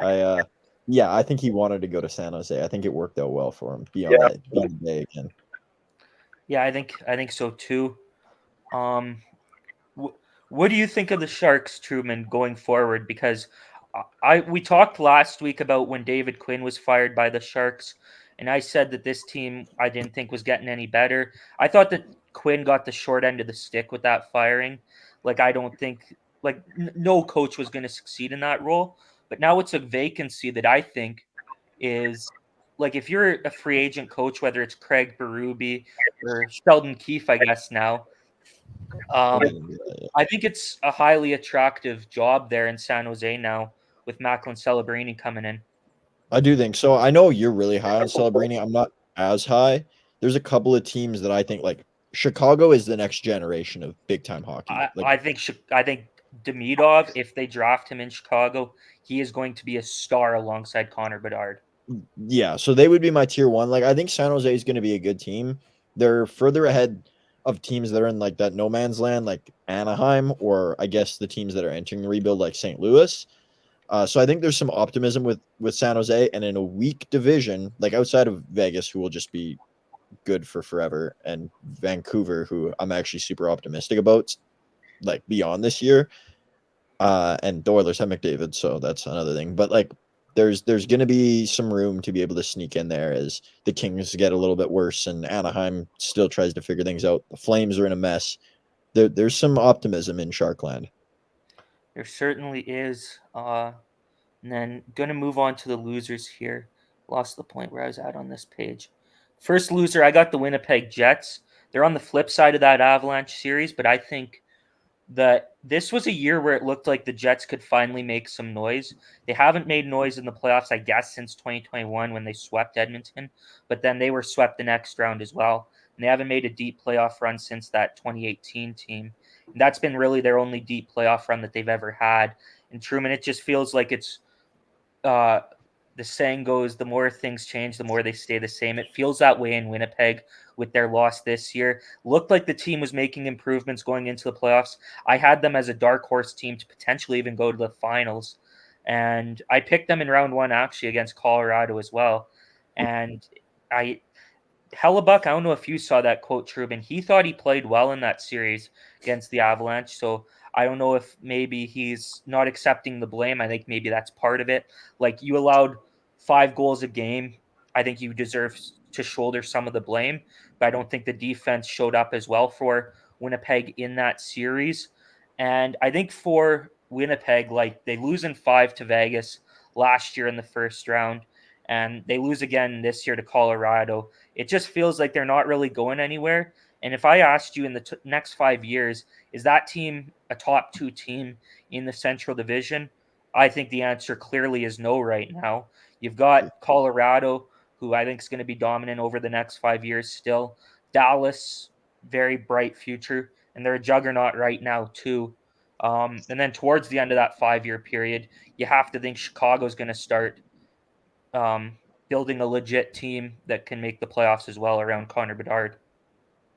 Yeah, I think he wanted to go to San Jose. I think it worked out well for him. Be on the day again. Yeah, I think so too. What do you think of the Sharks, Truman, going forward? Because we talked last week about when David Quinn was fired by the Sharks, and I said that this team I didn't think was getting any better. I thought that Quinn got the short end of the stick with that firing. Like I don't think no coach was going to succeed in that role. But now it's a vacancy that I think is like if you're a free agent coach, whether it's Craig Berube or Sheldon Keefe, I guess now. I think it's a highly attractive job there in San Jose now with Macklin Celebrini coming in. I do think so. I know you're really high on Celebrini. I'm not as high. There's a couple of teams that I think like Chicago is the next generation of big time hockey. I think Demidov, if they draft him in Chicago, he is going to be a star alongside Connor Bedard. Yeah, so they would be my tier one. Like I think San Jose is going to be a good team. They're further ahead of teams that are in like that no man's land, like Anaheim, or I guess the teams that are entering the rebuild, like St. Louis. So I think there's some optimism with San Jose, and in a weak division, like outside of Vegas, who will just be good for forever, and Vancouver, who I'm actually super optimistic about, like beyond this year. And the Oilers have McDavid, so that's another thing. But like there's going to be some room to be able to sneak in there as the Kings get a little bit worse and Anaheim still tries to figure things out. The Flames are in a mess. There's some optimism in Sharkland. There certainly is. And then going to move on to the losers here. Lost the point where I was at on this page. First loser, I got the Winnipeg Jets. They're on the flip side of that Avalanche series, but I think that this was a year where it looked like the Jets could finally make some noise. They haven't made noise in the playoffs, I guess, since 2021 when they swept Edmonton, but then they were swept the next round as well. And they haven't made a deep playoff run since that 2018 team. And that's been really their only deep playoff run that they've ever had. And Truman, it just feels like it's the saying goes, the more things change, the more they stay the same. It feels that way in Winnipeg with their loss this year. Looked like the team was making improvements going into the playoffs. I had them as a dark horse team to potentially even go to the finals. And I picked them in round one, actually, against Colorado as well. And Hellebuck, I don't know if you saw that quote, Truman. He thought he played well in that series against the Avalanche. So I don't know if maybe he's not accepting the blame. I think maybe that's part of it. Like, you allowed 5 goals a game. I think you deserve to shoulder some of the blame, but I don't think the defense showed up as well for Winnipeg in that series. And I think for Winnipeg, like, they lose in 5 to Vegas last year in the first round, and they lose again this year to Colorado. It just feels like they're not really going anywhere. And if I asked you in the next 5 years, is that team a top 2 team in the Central Division? I think the answer clearly is no right now. You've got Colorado, who I think is going to be dominant over the next 5 years still. Dallas, very bright future, and they're a juggernaut right now too. And then towards the end of that 5-year period, you have to think Chicago's going to start building a legit team that can make the playoffs as well around Connor Bedard.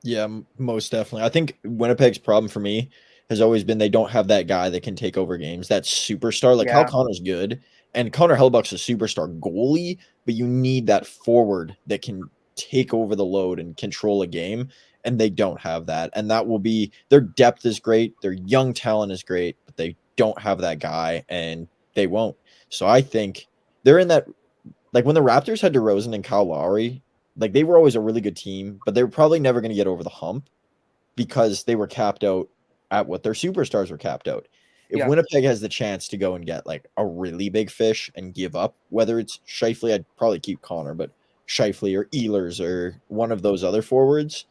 Yeah, most definitely. I think Winnipeg's problem for me has always been they don't have that guy that can take over games. That superstar, like Kyle Connor's good, and Connor Hellebuck's a superstar goalie, but you need that forward that can take over the load and control a game, and they don't have that. And that will be their depth is great, their young talent is great, but they don't have that guy, and they won't. So I think they're in that, like when the Raptors had DeRozan and Kyle Lowry, like they were always a really good team, but they were probably never going to get over the hump because they were capped out at what their superstars were capped out. If Winnipeg has the chance to go and get like a really big fish and give up, whether it's Scheifele, I'd probably keep Connor, but Scheifele or Ehlers or one of those other forwards,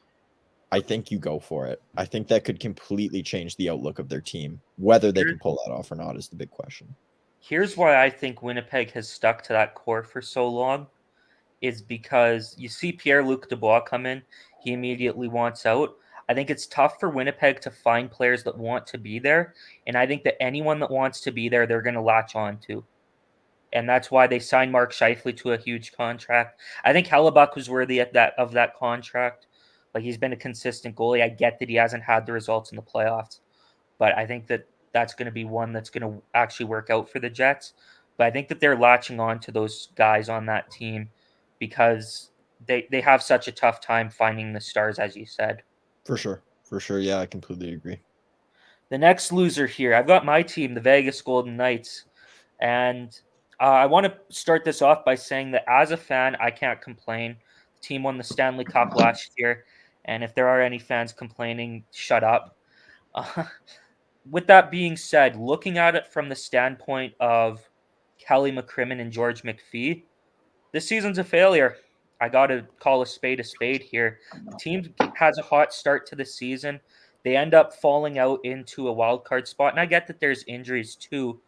I think you go for it. I think that could completely change the outlook of their team. Whether they can pull that off or not is the big question. Here's why I think Winnipeg has stuck to that core for so long. Is because you see Pierre-Luc Dubois come in, he immediately wants out. I think it's tough for Winnipeg to find players that want to be there, and I think that anyone that wants to be there, they're going to latch on to. And that's why they signed Mark Scheifele to a huge contract. I think Hellebuck was worthy of that contract. Like, he's been a consistent goalie. I get that he hasn't had the results in the playoffs, but I think that that's going to be one that's going to actually work out for the Jets. But I think that they're latching on to those guys on that team because they have such a tough time finding the stars, as you said. For sure. Yeah, I completely agree. The next loser here, I've got my team, the Vegas Golden Knights. And I want to start this off by saying that as a fan, I can't complain. The team won the Stanley Cup last year. And if there are any fans complaining, shut up. With that being said, looking at it from the standpoint of Kelly McCrimmon and George McPhee, this season's a failure. I got to call a spade here. The team has a hot start to the season. They end up falling out into a wild card spot. And I get that there's injuries too,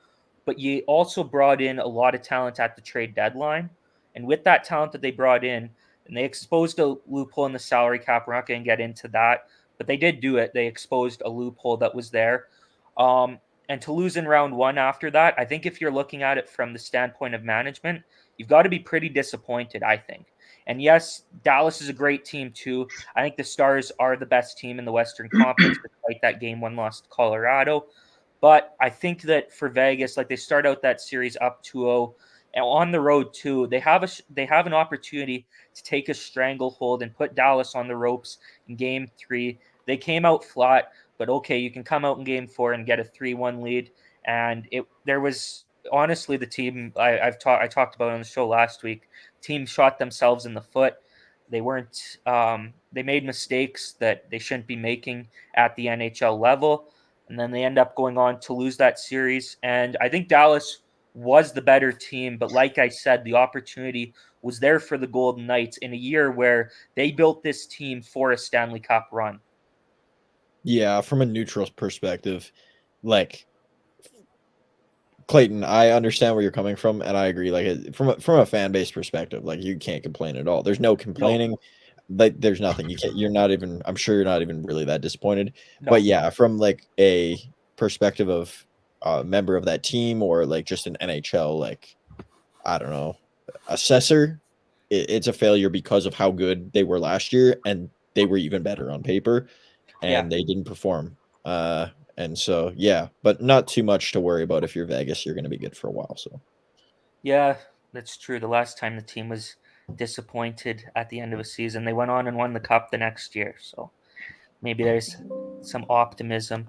but you also brought in a lot of talent at the trade deadline. And with that talent that they brought in, and they exposed a loophole in the salary cap. We're not going to get into that, but they did do it. They exposed a loophole that was there. And to lose in round one after that, I think if you're looking at it from the standpoint of management, you've got to be pretty disappointed, I think. And yes, Dallas is a great team too. I think the Stars are the best team in the Western Conference despite that game 1 loss to Colorado. But I think that for Vegas, like, they start out that series up 2-0 and on the road too. They have an opportunity to take a stranglehold and put Dallas on the ropes in game 3. They came out flat, but okay, you can come out in game 4 and get a 3-1 lead. And there was honestly, the team I talked about on the show last week. Team shot themselves in the foot. They weren't. They made mistakes that they shouldn't be making at the NHL level, and then they end up going on to lose that series. And I think Dallas was the better team, but like I said, the opportunity was there for the Golden Knights in a year where they built this team for a Stanley Cup run. Yeah, from a neutral perspective, like Clayton, I understand where you're coming from, and I agree. Like from a fan base perspective, like you can't complain at all. There's no complaining. No. Like there's nothing. You can't. You're not even. I'm sure you're not even really that disappointed. No. But yeah, from like a perspective of a member of that team or like just an NHL, like I don't know, assessor, it's a failure because of how good they were last year, and they were even better on paper, and they didn't perform. And so, yeah, but not too much to worry about. If you're Vegas, you're going to be good for a while. So, yeah, that's true. The last time the team was disappointed at the end of a season, they went on and won the cup the next year. So maybe there's some optimism.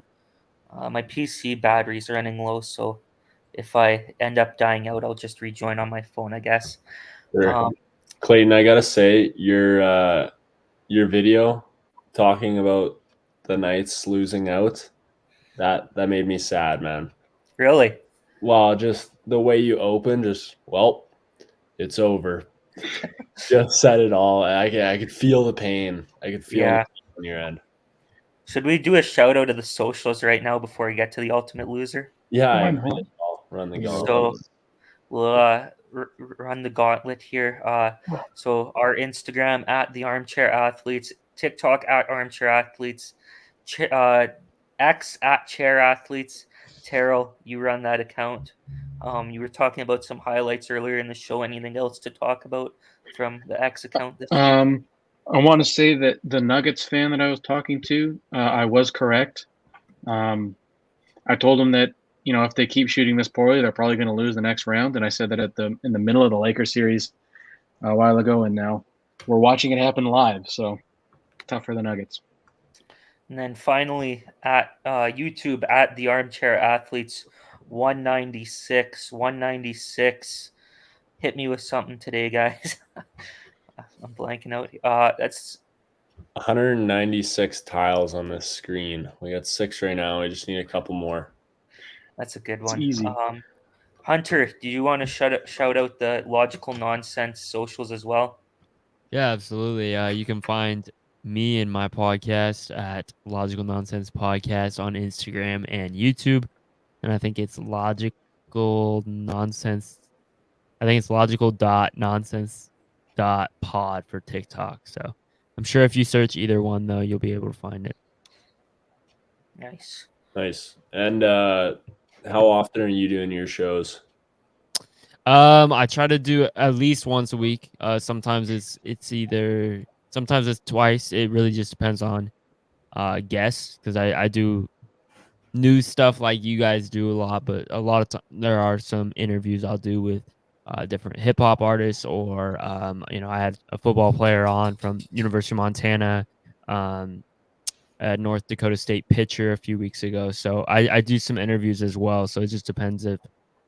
My PC battery's running low, so if I end up dying out, I'll just rejoin on my phone, I guess. Sure. Clayton, I gotta say, your video talking about the Knights losing out, that made me sad, man. Really? Well, just the way you opened, it's over. Just said it all. I could feel the pain. I could feel the pain on your end. Should we do a shout out to the socials right now before we get to the ultimate loser? Yeah, run the gauntlet. So we'll run the gauntlet here. So our Instagram at the Armchair Athletes, TikTok at Armchair Athletes, X at Chair Athletes. Terrell, you run that account. You were talking about some highlights earlier in the show. Anything else to talk about from the X account this week? I want to say that the Nuggets fan that I was talking to, I was correct. I told him that, if they keep shooting this poorly, they're probably going to lose the next round. And I said that in the middle of the Lakers series a while ago, and now we're watching it happen live. So tough for the Nuggets. And then finally at YouTube at the Armchair Athletes 196. Hit me with something today, guys. I'm blanking out. That's 196 tiles on this screen. We got 6 right now. We just need a couple more. That's a good one. It's easy. Hunter, do you want to shout out the Logical Nonsense socials as well? Yeah, absolutely. You can find me and my podcast at Logical Nonsense Podcast on Instagram and YouTube. And I think it's Logical Nonsense. I think it's logical.nonsense.pod for TikTok. So I'm sure if you search either one, though, you'll be able to find it. Nice. And how often are you doing your shows? I try to do at least once a week. Sometimes it's twice. It really just depends on guests, because I do news stuff like you guys do a lot, but a lot of time there are some interviews I'll do with different hip hop artists, or I had a football player on from University of Montana, a North Dakota State pitcher a few weeks ago. So I do some interviews as well. So it just depends if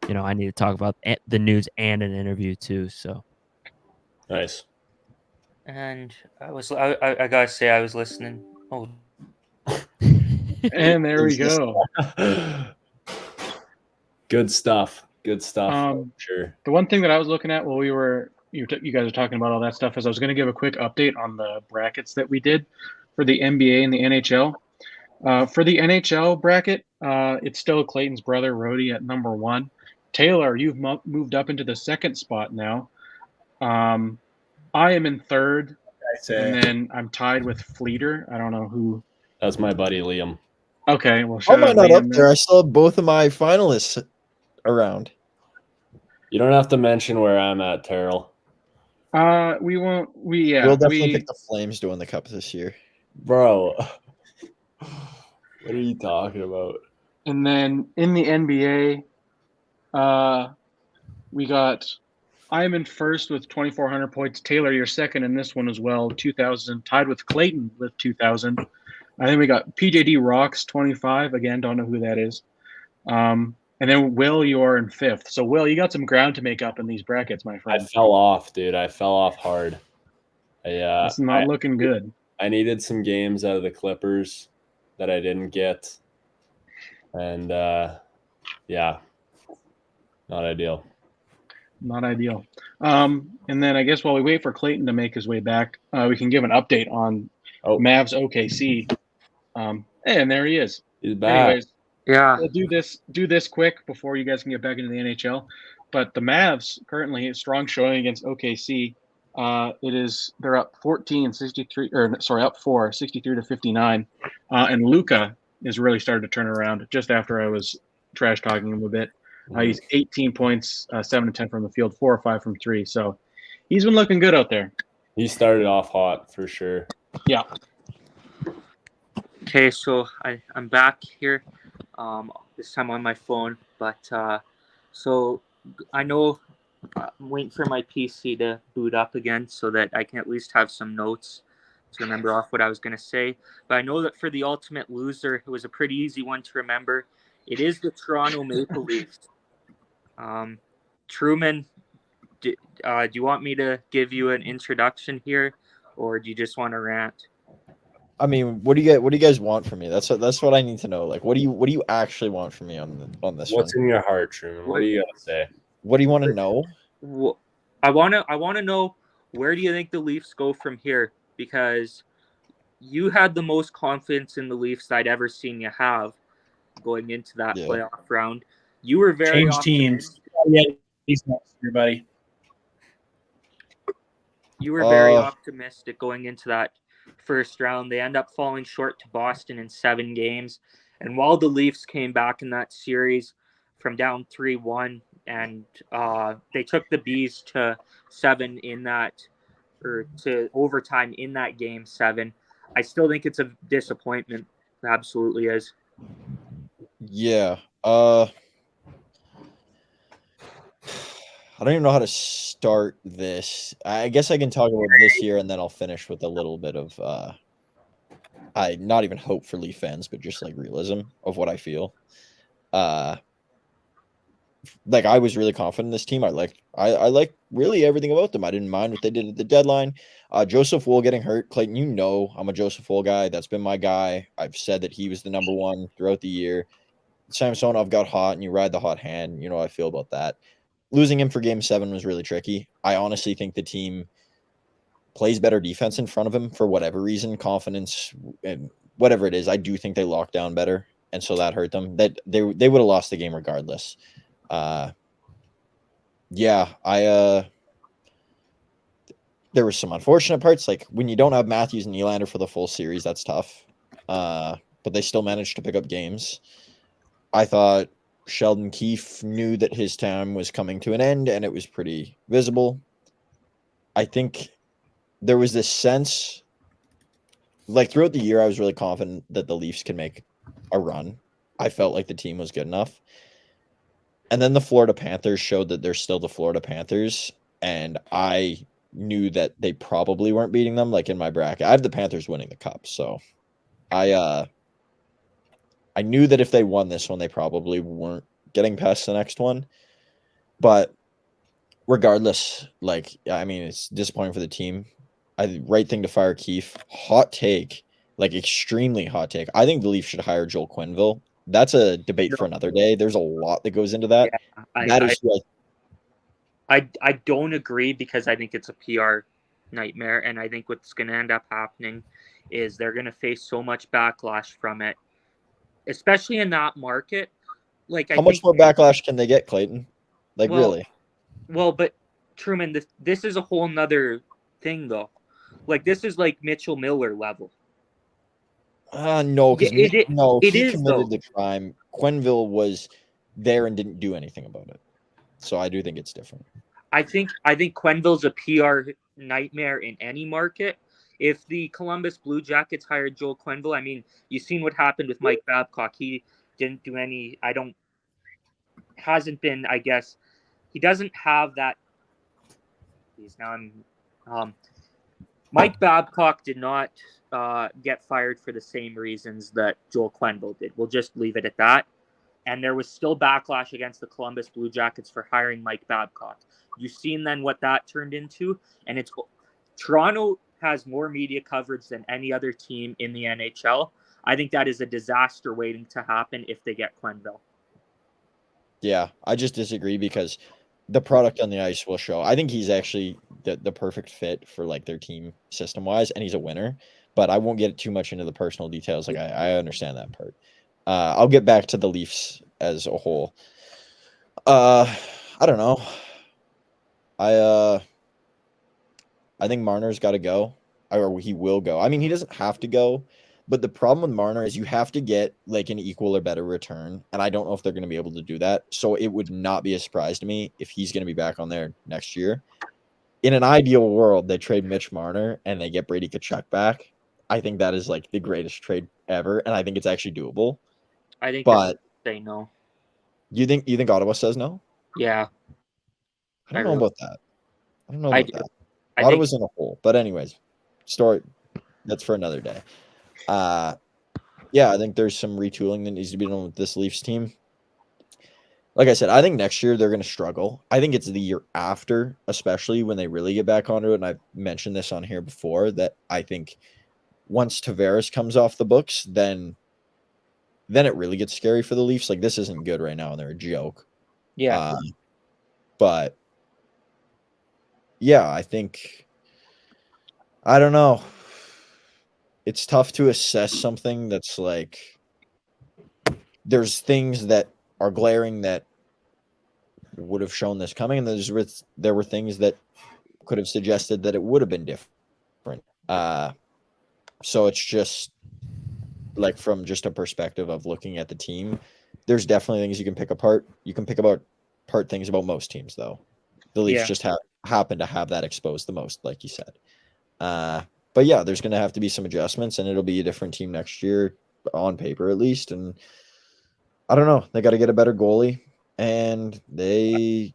I need to talk about the news and an interview too. So nice. And I gotta say, I was listening. Oh, and there we go. Good stuff. Sure. The one thing that I was looking at while you guys were talking about all that stuff is I was going to give a quick update on the brackets that we did for the NBA and the NHL. For the NHL bracket, it's still Clayton's brother, Rhodey, at number 1. Taylor, you've moved up into the second spot now. I am in third, and then I'm tied with Fleeter. I don't know who. That's my buddy, Liam. Okay, well, I'm not up there. I still have both of my finalists around. You don't have to mention where I'm at, Terrell. We won't. We'll definitely pick the Flames to win the cup this year, bro. What are you talking about? And then in the NBA, we got. I'm in first with 2,400 points. Taylor, you're second in this one as well, 2,000. Tied with Clayton with 2,000. I think we got PJD Rocks 25. Again, don't know who that is. And then Will, you're in 5th. So Will, you got some ground to make up in these brackets, my I friend. fell off, dude. I fell off hard. It's not looking good. I needed some games out of the Clippers that I didn't get. And yeah, not ideal. Not ideal. And then I guess while we wait for Clayton to make his way back, we can give an update on Mavs OKC. And there he is. He's back. Anyways, Yeah. we'll do this quick before you guys can get back into the NHL. But the Mavs currently strong showing against OKC. They're up 4, 63 to 59. And Luka is really started to turn around just after I was trash talking him a bit. He's 18 points, 7 to 10 from the field, 4 or 5 from 3. So he's been looking good out there. He started off hot for sure. Yeah. Okay, so I'm back here. This time on my phone, but so I know I'm waiting for my PC to boot up again so that I can at least have some notes to remember off what I was going to say. But I know that for the ultimate loser, it was a pretty easy one to remember. It is the Toronto Maple Leafs. Truman, do you want me to give you an introduction here, or do you just want to rant? I mean, what do you guys want from me? That's what I need to know. Like, what do you actually want from me on this What's one? in your heart, Truman? What do you got to say? What do you want to know? I want to know, where do you think the Leafs go from here? Because you had the most confidence in the Leafs I'd ever seen you have going into that playoff round. You were very change teams. Yeah, he's next, everybody. You were very optimistic going into that first round. They end up falling short to Boston in 7 games. And while the Leafs came back in that series from down 3-1, and they took the Bees to 7 in that, or to overtime in that game 7, I still think it's a disappointment. It absolutely is. Yeah. I don't even know how to start this. I guess I can talk about this year, and then I'll finish with a little bit of not even hope for Leaf fans, but just like realism of what I feel. Like, I was really confident in this team. I like really everything about them. I didn't mind what they did at the deadline. Joseph Wool getting hurt. Clayton, you know I'm a Joseph Wool guy. That's been my guy. I've said that he was the number one throughout the year. Samsonov got hot, and you ride the hot hand. You know how I feel about that. Losing him for Game 7 was really tricky. I honestly think the team plays better defense in front of him for whatever reason, confidence, and whatever it is. I do think they locked down better, and so that hurt them. That they would have lost the game regardless. There were some unfortunate parts, like when you don't have Matthews and Nylander for the full series, that's tough. But they still managed to pick up games. I thought Sheldon Keefe knew that his time was coming to an end, and it was pretty visible. I think there was this sense, like throughout the year, I was really confident that the Leafs can make a run. I felt like the team was good enough. And then the Florida Panthers showed that they're still the Florida Panthers, and I knew that they probably weren't beating them. Like in my bracket, I had the Panthers winning the cup, so I knew that if they won this one, they probably weren't getting past the next one. But regardless, like, I mean, it's disappointing for the team. Right thing to fire Keefe. Hot take, like extremely hot take. I think the Leafs should hire Joel Quenneville. That's a debate for another day. There's a lot that goes into that. Yeah, I don't agree, because I think it's a PR nightmare, and I think what's going to end up happening is they're going to face so much backlash from it, especially in that market. Like, how much more backlash can they get, Clayton? Like, really? Well, but Truman, this is a whole nother thing, though. Like, this is like Mitchell Miller level. No, because he committed though. the crime. Quenneville was there and didn't do anything about it. So I do think it's different. I think Quenneville's a PR nightmare in any market. If the Columbus Blue Jackets hired Joel Quenneville, I mean, you've seen what happened with Mike Babcock. He didn't do any. Hasn't been. I guess he doesn't have that. Mike Babcock did not get fired for the same reasons that Joel Quenneville did. We'll just leave it at that. and there was still backlash against the Columbus Blue Jackets for hiring Mike Babcock. You've seen then what that turned into, and it's Toronto has more media coverage than any other team in the NHL. I think that is a disaster waiting to happen if they get Quenneville. Yeah, I just disagree because the product on the ice will show. I think he's actually the perfect fit for like their team system wise, and he's a winner. But I won't get too much into the personal details. Like I understand that part. I'll get back to the Leafs as a whole. I don't know. I think Marner's got to go, or he will go. I mean, he doesn't have to go, but the problem with Marner is you have to get like an equal or better return, and I don't know if they're going to be able to do that. So it would not be a surprise to me if he's going to be back on there next year. In an ideal world, they trade Mitch Marner and they get Brady Tkachuk back. I think that is like the greatest trade ever, and I think it's actually doable. I think But they no. You think Ottawa says no? Yeah. I don't know about that. I don't know I about do. that. Ottawa's in a hole. But anyways, story that's for another day. Yeah, I think there's some retooling that needs to be done with this Leafs team. Like I said, I think next year they're going to struggle. I think it's the year after, especially when they really get back onto it. And I've mentioned this on here before, that I think once Tavares comes off the books, then it really gets scary for the Leafs. Like, this isn't good right now, and they're a joke. Yeah. But yeah, I think, I don't know. It's tough to assess something that's like, there's things that are glaring that would have shown this coming, and there were things that could have suggested that it would have been different. So it's just like, from just a perspective of looking at the team, there's definitely things you can pick apart. You can pick apart things about most teams, though. The Leafs just happen to have that exposed the most, like you said. But yeah, there's going to have to be some adjustments, and it'll be a different team next year, on paper at least. And I don't know. They got to get a better goalie, and they.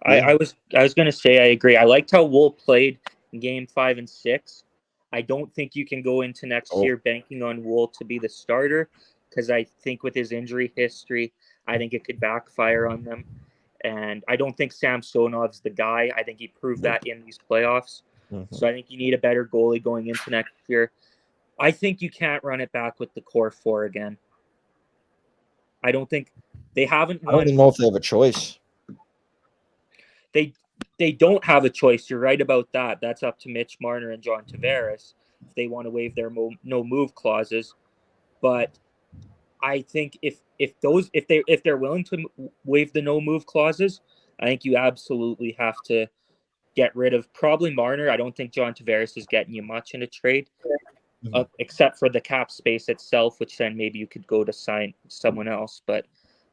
I was going to say I agree. I liked how Wool played in Game 5 and 6. I don't think you can go into next year banking on Wool to be the starter, because I think with his injury history, I think it could backfire on them. And I don't think Samsonov's the guy. I think he proved that in these playoffs. Mm-hmm. So I think you need a better goalie going into next year. I think you can't run it back with the core four again. I don't think they haven't won. I don't even know if they have a choice. They don't have a choice. You're right about that. That's up to Mitch Marner and John Tavares if they want to waive their no move clauses. But I think if they're willing to waive the no move clauses, I think you absolutely have to get rid of probably Marner. I don't think John Tavares is getting you much in a trade, except for the cap space itself, which then maybe you could go to sign someone else. But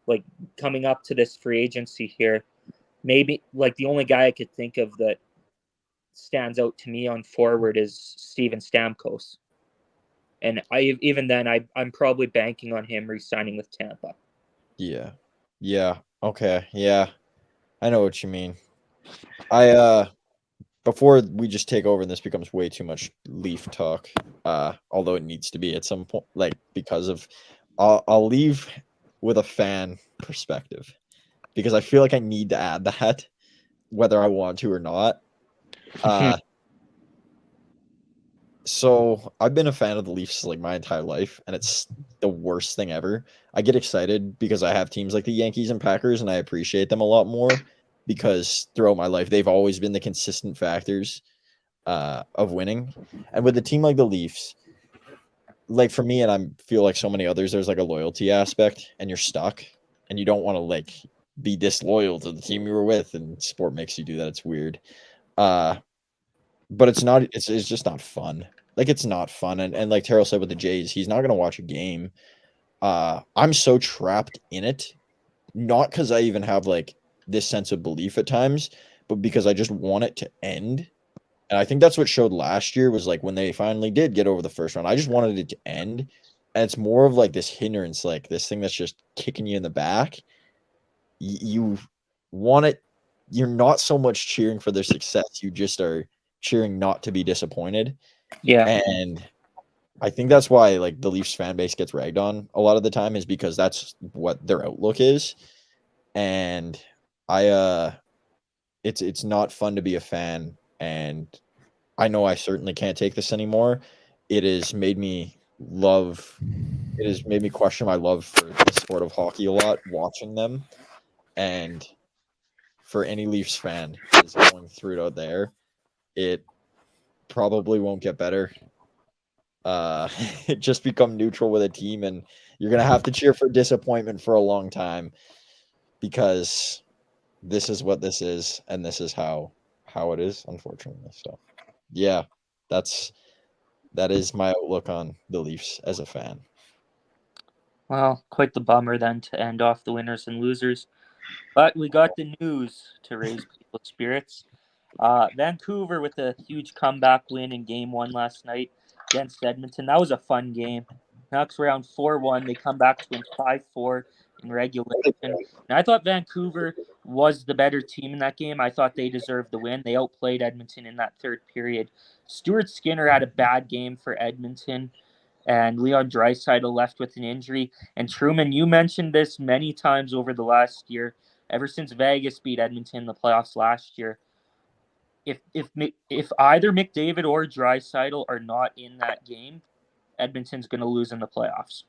like, coming up to this free agency here, maybe like the only guy I could think of that stands out to me on forward is Steven Stamkos. And I'm probably banking on him re-signing with Tampa. Yeah. Okay. Yeah. I know what you mean. Before we just take over and this becomes way too much Leaf talk, although it needs to be at some point, like, because of, I'll leave with a fan perspective, because I feel like I need to add that, whether I want to or not. So I've been a fan of the Leafs like my entire life, and it's the worst thing ever. I get excited because I have teams like the Yankees and Packers, and I appreciate them a lot more because throughout my life, they've always been the consistent factors of winning. And with a team like the Leafs, like for me, and I feel like so many others, there's like a loyalty aspect, and you're stuck, and you don't want to like be disloyal to the team you were with, and sport makes you do that. It's weird. But it's just not fun. Like, it's not fun. And like Terrell said with the Jays, he's not going to watch a game. I'm so trapped in it, not because I even have like this sense of belief at times, but because I just want it to end. And I think that's what showed last year, was like when they finally did get over the first round, I just wanted it to end. And it's more of like this hindrance, like this thing that's just kicking you in the back. You want it. You're not so much cheering for their success. You just are cheering not to be disappointed. Yeah. And I think that's why like the Leafs fan base gets ragged on a lot of the time is because that's what their outlook is. And it's not fun to be a fan, and I know I certainly can't take this anymore. It has made me question my love for the sport of hockey a lot watching them. And for any Leafs fan that is going through it out there, it probably won't get better. Just become neutral with a team, and you're gonna have to cheer for disappointment for a long time because this is what this is, and this is how it is, unfortunately. So, yeah, that is my outlook on the Leafs as a fan. Well, quite the bummer then to end off the winners and losers. But we got the news to raise people's spirits. Vancouver with a huge comeback win in Game 1 last night against Edmonton. That was a fun game. Canucks were around 4-1. They come back to win 5-4 in regulation. And I thought Vancouver was the better team in that game. I thought they deserved the win. They outplayed Edmonton in that third period. Stuart Skinner had a bad game for Edmonton, and Leon Draisaitl left with an injury. And Truman, you mentioned this many times over the last year, ever since Vegas beat Edmonton in the playoffs last year. If either McDavid or Draisaitl are not in that game, Edmonton's going to lose in the playoffs.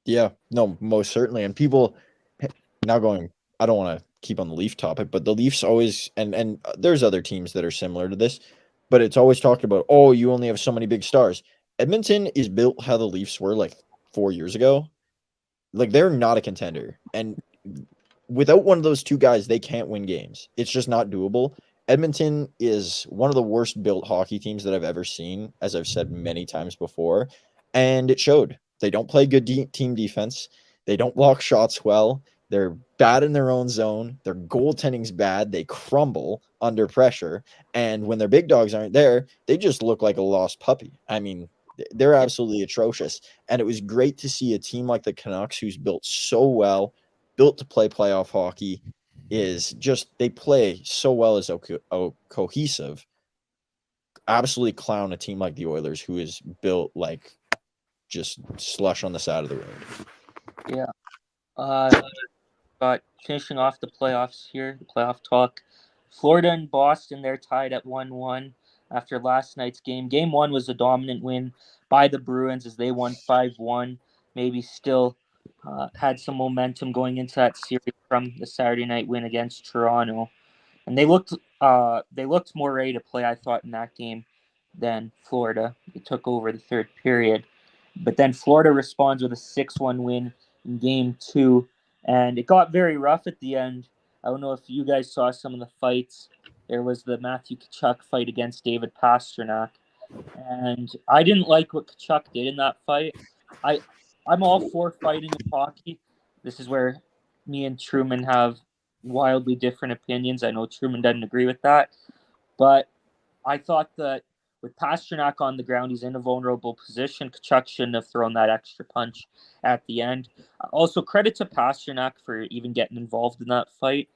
Yeah, no, most certainly. And people now going, I don't want to keep on the Leaf topic, but the Leafs always, and there's other teams that are similar to this, but it's always talked about, oh, you only have so many big stars. Edmonton is built how the Leafs were like 4 years ago. Like they're not a contender. And without one of those two guys, they can't win games. It's just not doable. Edmonton is one of the worst built hockey teams that I've ever seen, as I've said many times before. And it showed. They don't play good team defense. They don't block shots well. They're bad in their own zone. Their goaltending's bad. They crumble under pressure. And when their big dogs aren't there, they just look like a lost puppy. I mean, they're absolutely atrocious. And it was great to see a team like the Canucks, who's built so well, built to play playoff hockey, is just they play so well as cohesive. Absolutely clown a team like the Oilers, who is built like just slush on the side of the road. Yeah. But finishing off the playoffs here, the playoff talk. Florida and Boston, they're tied at 1-1 after last night's game. Game 1 was a dominant win by the Bruins as they won 5-1. Maybe still had some momentum going into that series from the Saturday night win against Toronto. And they looked more ready to play, I thought, in that game than Florida. They took over the third period. But then Florida responds with a 6-1 win in Game 2. And it got very rough at the end. I don't know if you guys saw some of the fights. There was the Matthew Tkachuk fight against David Pastrnak. And I didn't like what Tkachuk did in that fight. I'm all for fighting in hockey. This is where me and Truman have wildly different opinions. I know Truman doesn't agree with that. But I thought that with Pastrnak on the ground, he's in a vulnerable position. Tkachuk shouldn't have thrown that extra punch at the end. Also, credit to Pastrnak for even getting involved in that fight.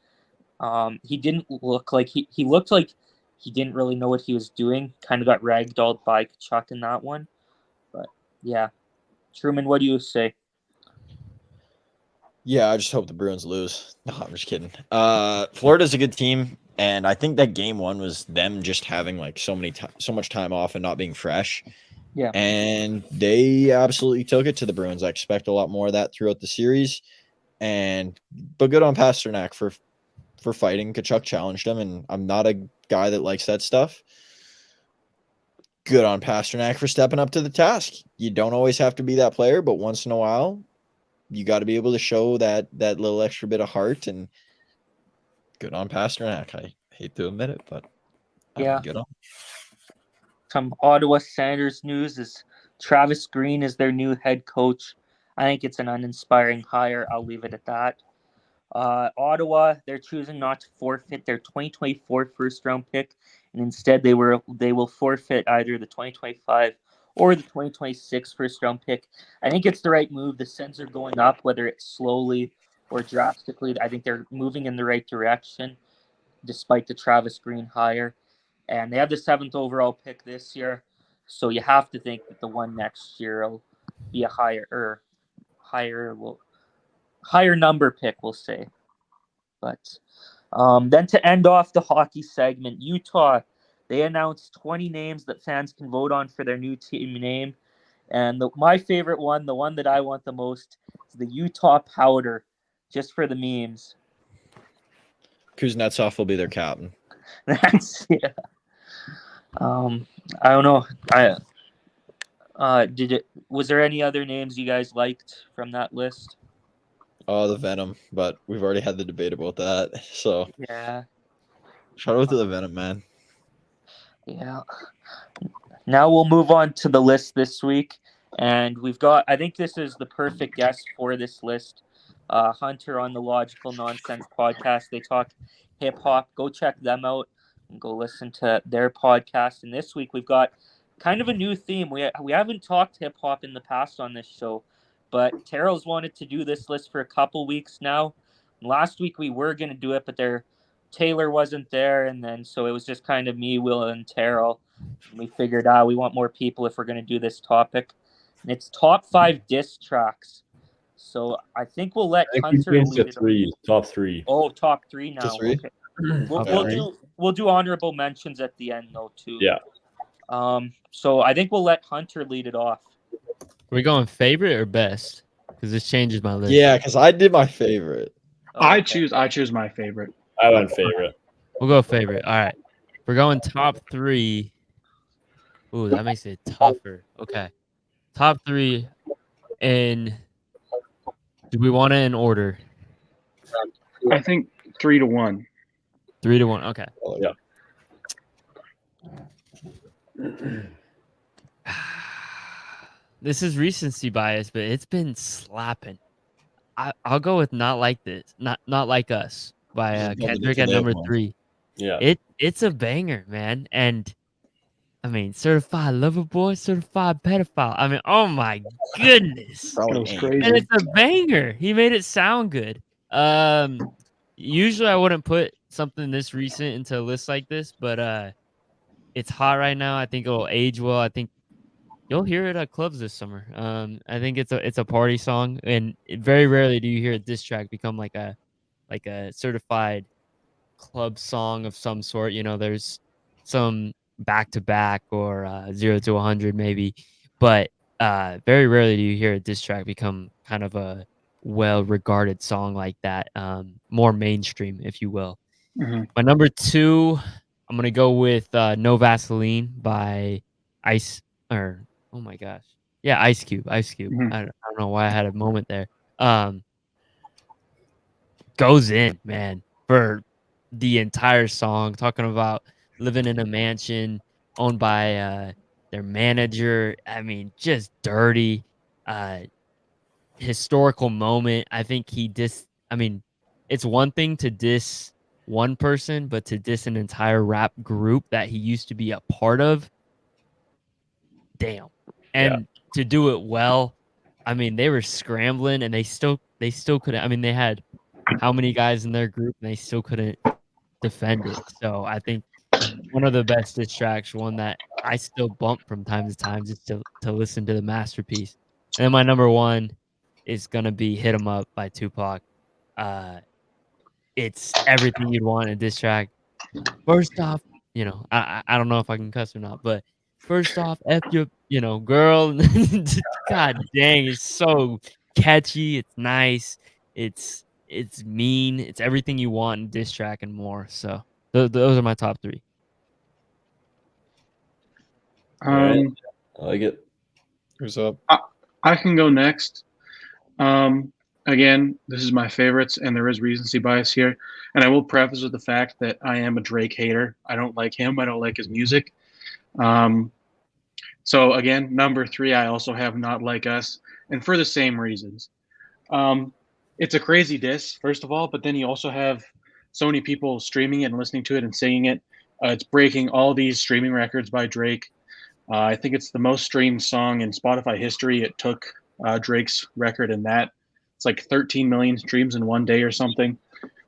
He didn't look like he looked like he didn't really know what he was doing. Kind of got ragdolled by Tkachuk in that one. But yeah, Truman, what do you say? Yeah, I just hope the Bruins lose. No, I'm just kidding. Florida's a good team, and I think that Game 1 was them just having like so much time off and not being fresh. Yeah. And they absolutely took it to the Bruins. I expect a lot more of that throughout the series. But good on Pastrnak for fighting. Tkachuk challenged him, and I'm not a guy that likes that stuff. Good on Pastrnak for stepping up to the task. You don't always have to be that player, but once in a while, you got to be able to show that little extra bit of heart, and good on Pastrnak. I hate to admit it, but yeah, good on. Some Ottawa Senators news is Travis Green is their new head coach. I think it's an uninspiring hire. I'll leave it at that. Ottawa, they're choosing not to forfeit their 2024 first-round pick, and instead they will forfeit either the 2025 or the 2026 first-round pick. I think it's the right move. The Sens are going up, whether it's slowly or drastically. I think they're moving in the right direction, despite the Travis Green hire. And they have the 7th overall pick this year. So you have to think that the one next year will be a higher number pick, we'll say. But then to end off the hockey segment, Utah, they announced 20 names that fans can vote on for their new team name. And my favorite one, the one that I want the most, is the Utah Powder, just for the memes. Kuznetsov will be their captain. That's yeah. I don't know. Was there any other names you guys liked from that list? Oh, the Venom, but we've already had the debate about that. So Yeah. shout out to the Venom, man. Yeah. Now we'll move on to the list this week. And I think this is the perfect guest for this list. Hunter on the Logical Nonsense podcast. They talk hip hop. Go check them out and go listen to their podcast. And this week we've got kind of a new theme. We haven't talked hip hop in the past on this show, but Terrell's wanted to do this list for a couple weeks now. Last week we were going to do it, but Taylor wasn't there, and then so it was just kind of me, Will, and Terrell. And we figured out we want more people if we're going to do this topic. And it's top 5 diss tracks. So I think we'll let Hunter lead it. Top three. Oh, top 3 now. Top 3? Okay. We'll do honorable mentions at the end though too. Yeah. So I think we'll let Hunter lead it off. We're going favorite or best? Because this changes my list. Yeah, because I did my favorite. Oh, I okay. choose my favorite. I went favorite. We'll go favorite. All right. We're going top 3. Ooh, that makes it tougher. Okay. Top 3. And do we want it in order? I think 3-1. 3-1. Okay. Oh, Yeah. This is recency bias, but it's been slapping. I'll go with Not Like This. Not Like Us by Kendrick at number 3. Yeah. It's a banger, man. And I mean, certified lover boy, certified pedophile. I mean, oh my goodness. Probably Goes ain't. crazy. And it's a banger. He made it sound good. Usually I wouldn't put something this recent into a list like this, but it's hot right now. I think it'll age well. I think you'll hear it at clubs this summer. I think it's a party song, and very rarely do you hear a diss track become like a certified club song of some sort. You know, there's some back-to-back or 0 to 100 maybe, but very rarely do you hear a diss track become kind of a well-regarded song like that, more mainstream, if you will. Mm-hmm. My number 2, I'm gonna go with No Vaseline by Ice Cube. Mm-hmm. I don't know why I had a moment there. Goes in, man, for the entire song, talking about living in a mansion owned by their manager. I mean, just dirty, historical moment. I think it's one thing to diss one person, but to diss an entire rap group that he used to be a part of, damn. And to do it well, I mean, they were scrambling and they still couldn't. I mean, they had how many guys in their group and they still couldn't defend it. So I think one of the best diss tracks, one that I still bump from time to time just to listen to the masterpiece. And then my number 1 is gonna be "Hit 'Em Up" by Tupac. It's everything you'd want in a diss track. First off, I don't know if I can cuss or not, but first off, F your, girl. God dang, it's so catchy. It's nice. It's mean. It's everything you want in a diss track and more. So those are my top 3. I like it. Who's up? I can go next. Again, this is my favorites, and there is recency bias here. And I will preface with the fact that I am a Drake hater. I don't like him. I don't like his music. So again, number 3, I also have Not Like Us, and for the same reasons. It's a crazy diss, first of all, but then you also have so many people streaming it and listening to it and singing it. It's breaking all these streaming records by Drake. I think it's the most streamed song in Spotify history. It took Drake's record in that. It's like 13 million streams in one day or something.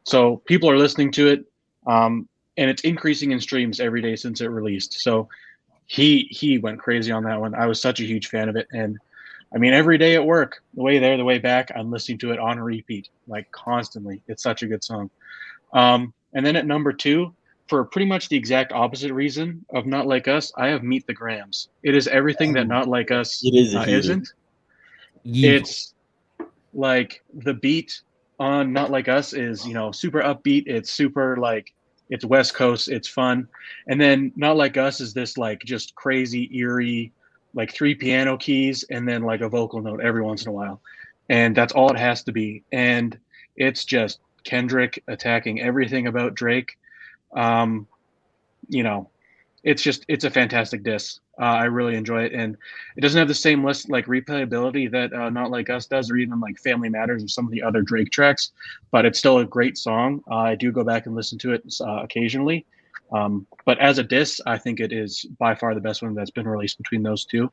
So people are listening to it, and it's increasing in streams every day since it released. So he went crazy on that one. I was such a huge fan of it, and I mean, every day at work, the way there, the way back, I'm listening to it on repeat, like constantly. It's such a good song. And then at number 2, for pretty much the exact opposite reason of Not Like Us, I have Meet the Grams. It is everything that Not Like Us It is a heater. isn't. Evil. It's like the beat on Not Like Us is, super upbeat. It's super like it's West Coast. It's fun. And then Not Like Us is this like just crazy, eerie, like 3 piano keys and then like a vocal note every once in a while. And that's all it has to be. And it's just Kendrick attacking everything about Drake. Um, you know, it's a fantastic diss. I really enjoy it, and it doesn't have the same list like replayability that Not Like Us does, or even like Family Matters or some of the other Drake tracks. But it's still a great song. I do go back and listen to it occasionally. But as a diss, I think it is by far the best one that's been released between those two.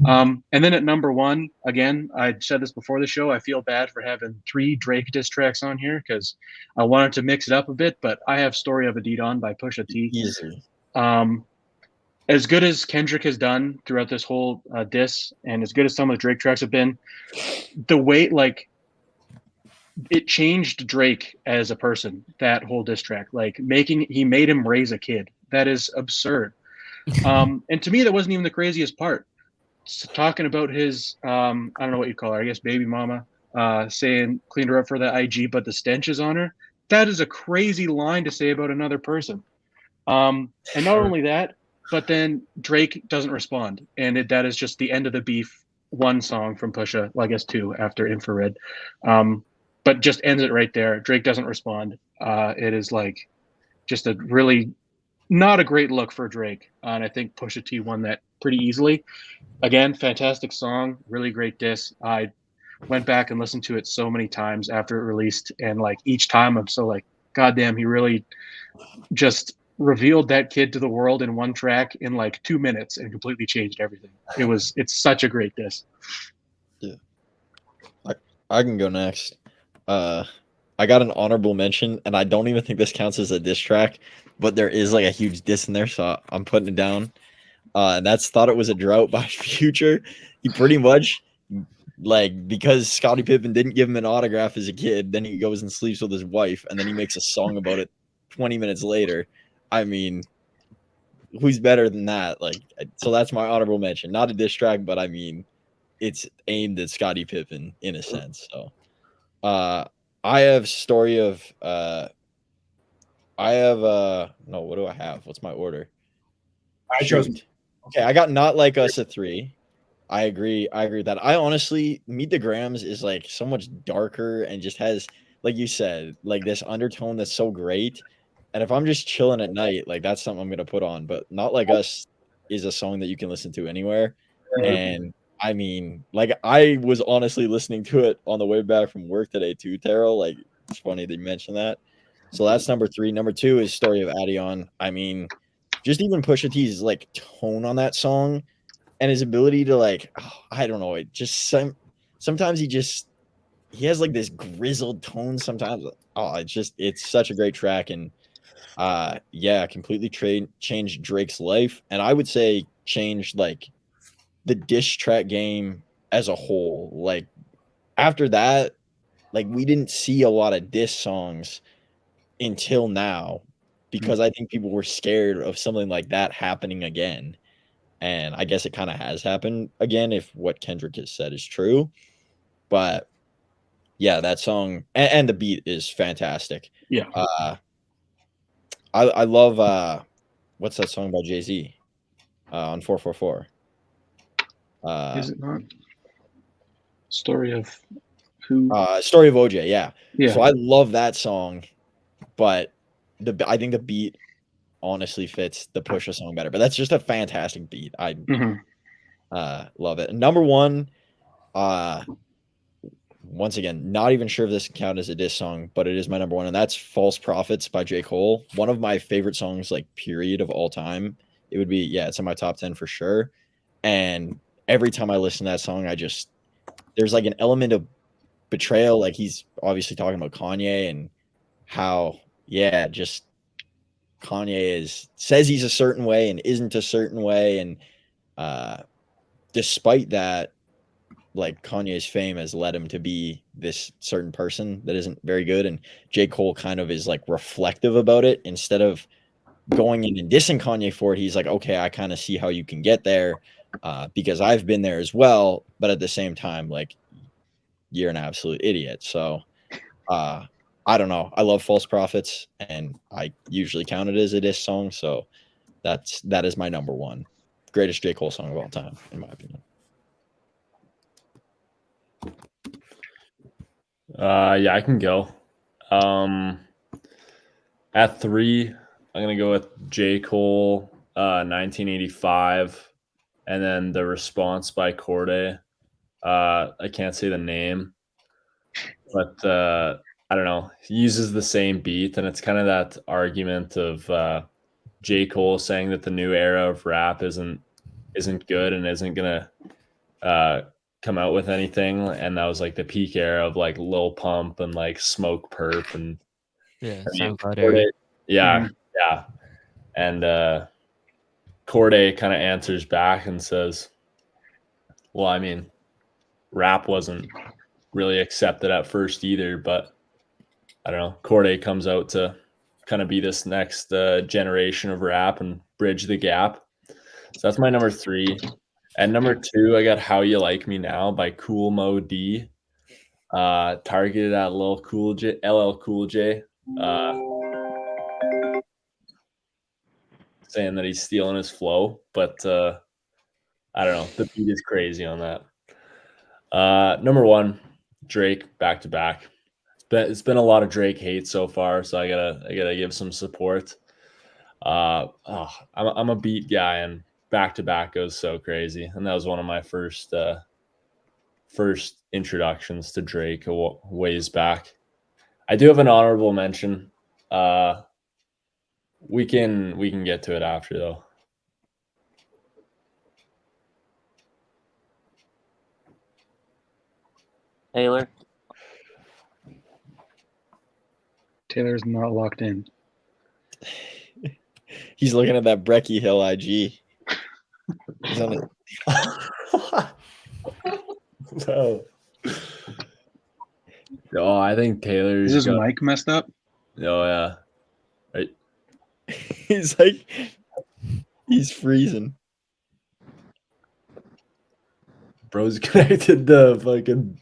And then at number 1, again, I said this before the show, I feel bad for having 3 Drake diss tracks on here because I wanted to mix it up a bit, but I have Story of a D-Don by Pusha T. Easy. As good as Kendrick has done throughout this whole diss, and as good as some of the Drake tracks have been, the way like it changed Drake as a person, that whole diss track, like he made him raise a kid. That is absurd. And to me, that wasn't even the craziest part. Talking about his, I don't know what you call her, I guess baby mama, saying cleaned her up for the IG, but the stench is on her. That is a crazy line to say about another person. And not only that, but then Drake doesn't respond, and that is just the end of the beef. 1 song from Pusha, well, I guess 2 after Infrared, but just ends it right there. Drake doesn't respond. It is like just a really not a great look for Drake, and I think Pusha T won that pretty easily. Again, fantastic song, really great diss. I went back and listened to it so many times after it released, and like each time I'm so like, God damn, he really just revealed that kid to the world in 1 track in like 2 minutes and completely changed everything. It's such a great diss. Yeah. I can go next. I got an honorable mention, and I don't even think this counts as a diss track, but there is like a huge diss in there, so I'm putting it down. And that's Thought It Was a Drought by Future. He pretty much, like, because Scottie Pippen didn't give him an autograph as a kid, then he goes and sleeps with his wife, and then he makes a song about it 20 minutes later. I mean, who's better than that? Like, so that's my honorable mention. Not a diss track, but I mean, it's aimed at Scottie Pippen in a sense. So, I have Story of, no, what do I have? What's my order? I chose. Okay, I got Not Like Us at 3. I agree with that. I honestly, Meet the Grams is like so much darker and just has, like you said, like this undertone that's so great. And if I'm just chilling at night, like that's something I'm gonna put on. But Not Like Us is a song that you can listen to anywhere. And I mean, like I was honestly listening to it on the way back from work today too, Terrell. Like it's funny that you mentioned that. So that's number 3. Number 2 is Story of Adion. I mean, just even Pusha T's like tone on that song and his ability to like, I don't know, it just sometimes he has like this grizzled tone sometimes. It's such a great track, and completely changed Drake's life, and I would say changed like the diss track game as a whole. Like after that, like we didn't see a lot of diss songs until now, because I think people were scared of something like that happening again. And I guess it kind of has happened again if what Kendrick has said is true. But yeah, that song and the beat is fantastic. Yeah. I love what's that song by Jay-Z on 444? Is it not? Story of who? Story of OJ, yeah. Yeah. So I love that song, but I think the beat honestly fits the Pusha song better. But that's just a fantastic beat. I love it. Number 1, once again, not even sure if this can count as a diss song, but it is my number 1, and that's False Prophets by J. Cole. One of my favorite songs, like, period, of all time. It would be, it's in my top 10 for sure. And every time I listen to that song, there's like an element of betrayal. Like he's obviously talking about Kanye and how, just Kanye says he's a certain way and isn't a certain way, and despite that, like Kanye's fame has led him to be this certain person that isn't very good, and J. Cole kind of is like reflective about it instead of going in and dissing Kanye for it. He's like, okay, I kind of see how you can get there because I've been there as well, but at the same time, like, you're an absolute idiot. So I don't know. I love False Prophets, and I usually count it as a diss song, so that is my number one greatest J. Cole song of all time, in my opinion. Yeah, I can go. At 3, I'm gonna go with J. Cole, 1985, and then The Response by Corday. I can't say the name, but I don't know. He uses the same beat, and it's kind of that argument of J. Cole saying that the new era of rap isn't good and isn't gonna come out with anything, and that was like the peak era of like Lil Pump and like Smoke Perp and SoundCloud era. Yeah. And Corday kind of answers back and says, well, I mean, rap wasn't really accepted at first either, but I don't know. Corday comes out to kind of be this next generation of rap and bridge the gap. So that's my number 3. And number 2, I got How You Like Me Now by Cool Mo D. Targeted at LL Cool J. Saying that he's stealing his flow, but I don't know. The beat is crazy on that. Number 1, Drake, Back to Back. It's been a lot of Drake hate so far, so I gotta give some support. I'm a beat guy, and Back to Back goes so crazy, and that was one of my first introductions to Drake a ways back. I do have an honorable mention. We can get to it after though. Taylor's not locked in. He's looking at that Brecky Hill IG. He's on it. So, I think Taylor's Is his mic messed up? Oh yeah. Right. He's like, he's freezing. Bro's connected to fucking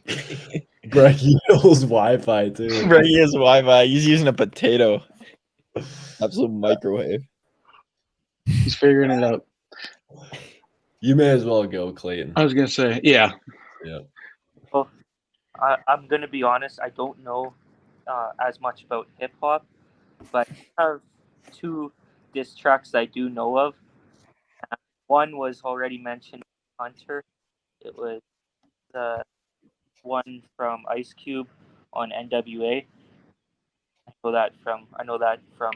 Brecky Hill's Wi-Fi too. Brecky has Wi-Fi. He's using a potato. Absolute microwave. He's figuring it out. You may as well go, Clayton. I was gonna say, yeah. Yeah. Well, I'm gonna be honest. I don't know as much about hip hop, but I have 2 diss tracks I do know of. One was already mentioned, Hunter. It was the one from Ice Cube on NWA. I know that from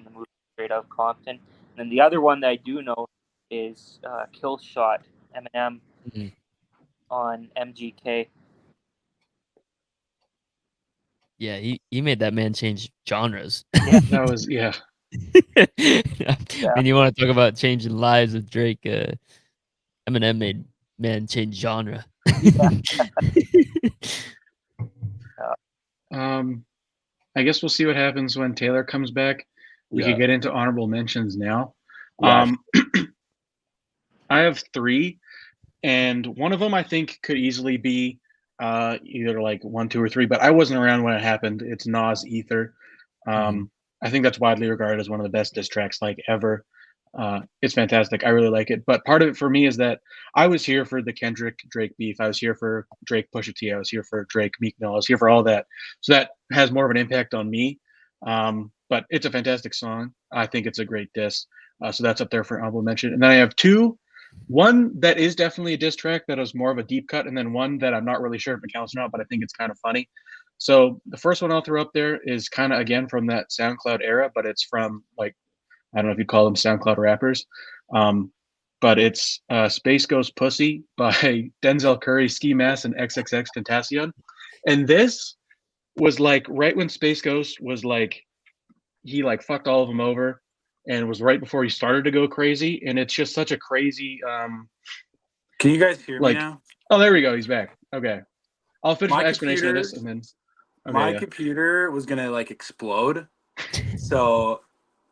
the movie Straight Outta Compton. And then the other one that I do know is Kill Shot, Eminem on MGK. Yeah, he made that man change genres. That was I mean, you want to talk about changing lives with Drake? Eminem made man change genre. I guess we'll see what happens when Taylor comes back. We can get into honorable mentions now. Yeah. I have 3, and one of them I think could easily be either like 1, 2, or 3, but I wasn't around when it happened. It's Nas Ether. I think that's widely regarded as one of the best diss tracks like ever. It's fantastic. I really like it. But part of it for me is that I was here for the Kendrick Drake beef. I was here for Drake Pusha T. I was here for Drake Meek Mill. I was here for all that. So that has more of an impact on me. But it's a fantastic song. I think it's a great diss. So that's up there for honorable mention. And then I have 2. One that is definitely a diss track that is more of a deep cut, and then one that I'm not really sure if it counts or not, but I think it's kind of funny. So the first one I'll throw up there is kind of, again, from that SoundCloud era, but it's from, like, I don't know if you'd call them SoundCloud rappers. But it's Space Ghost Pussy by Denzel Curry, Ski Mask, and XXX Tentacion. And this was like right when Space Ghost was like, he like fucked all of them over. and it was right before he started to go crazy. And it's just such a crazy. Can you guys hear like, me now? Oh, there we go. He's back. Okay, I'll finish my explanation of computer- this and then. Okay, My computer was gonna like explode, so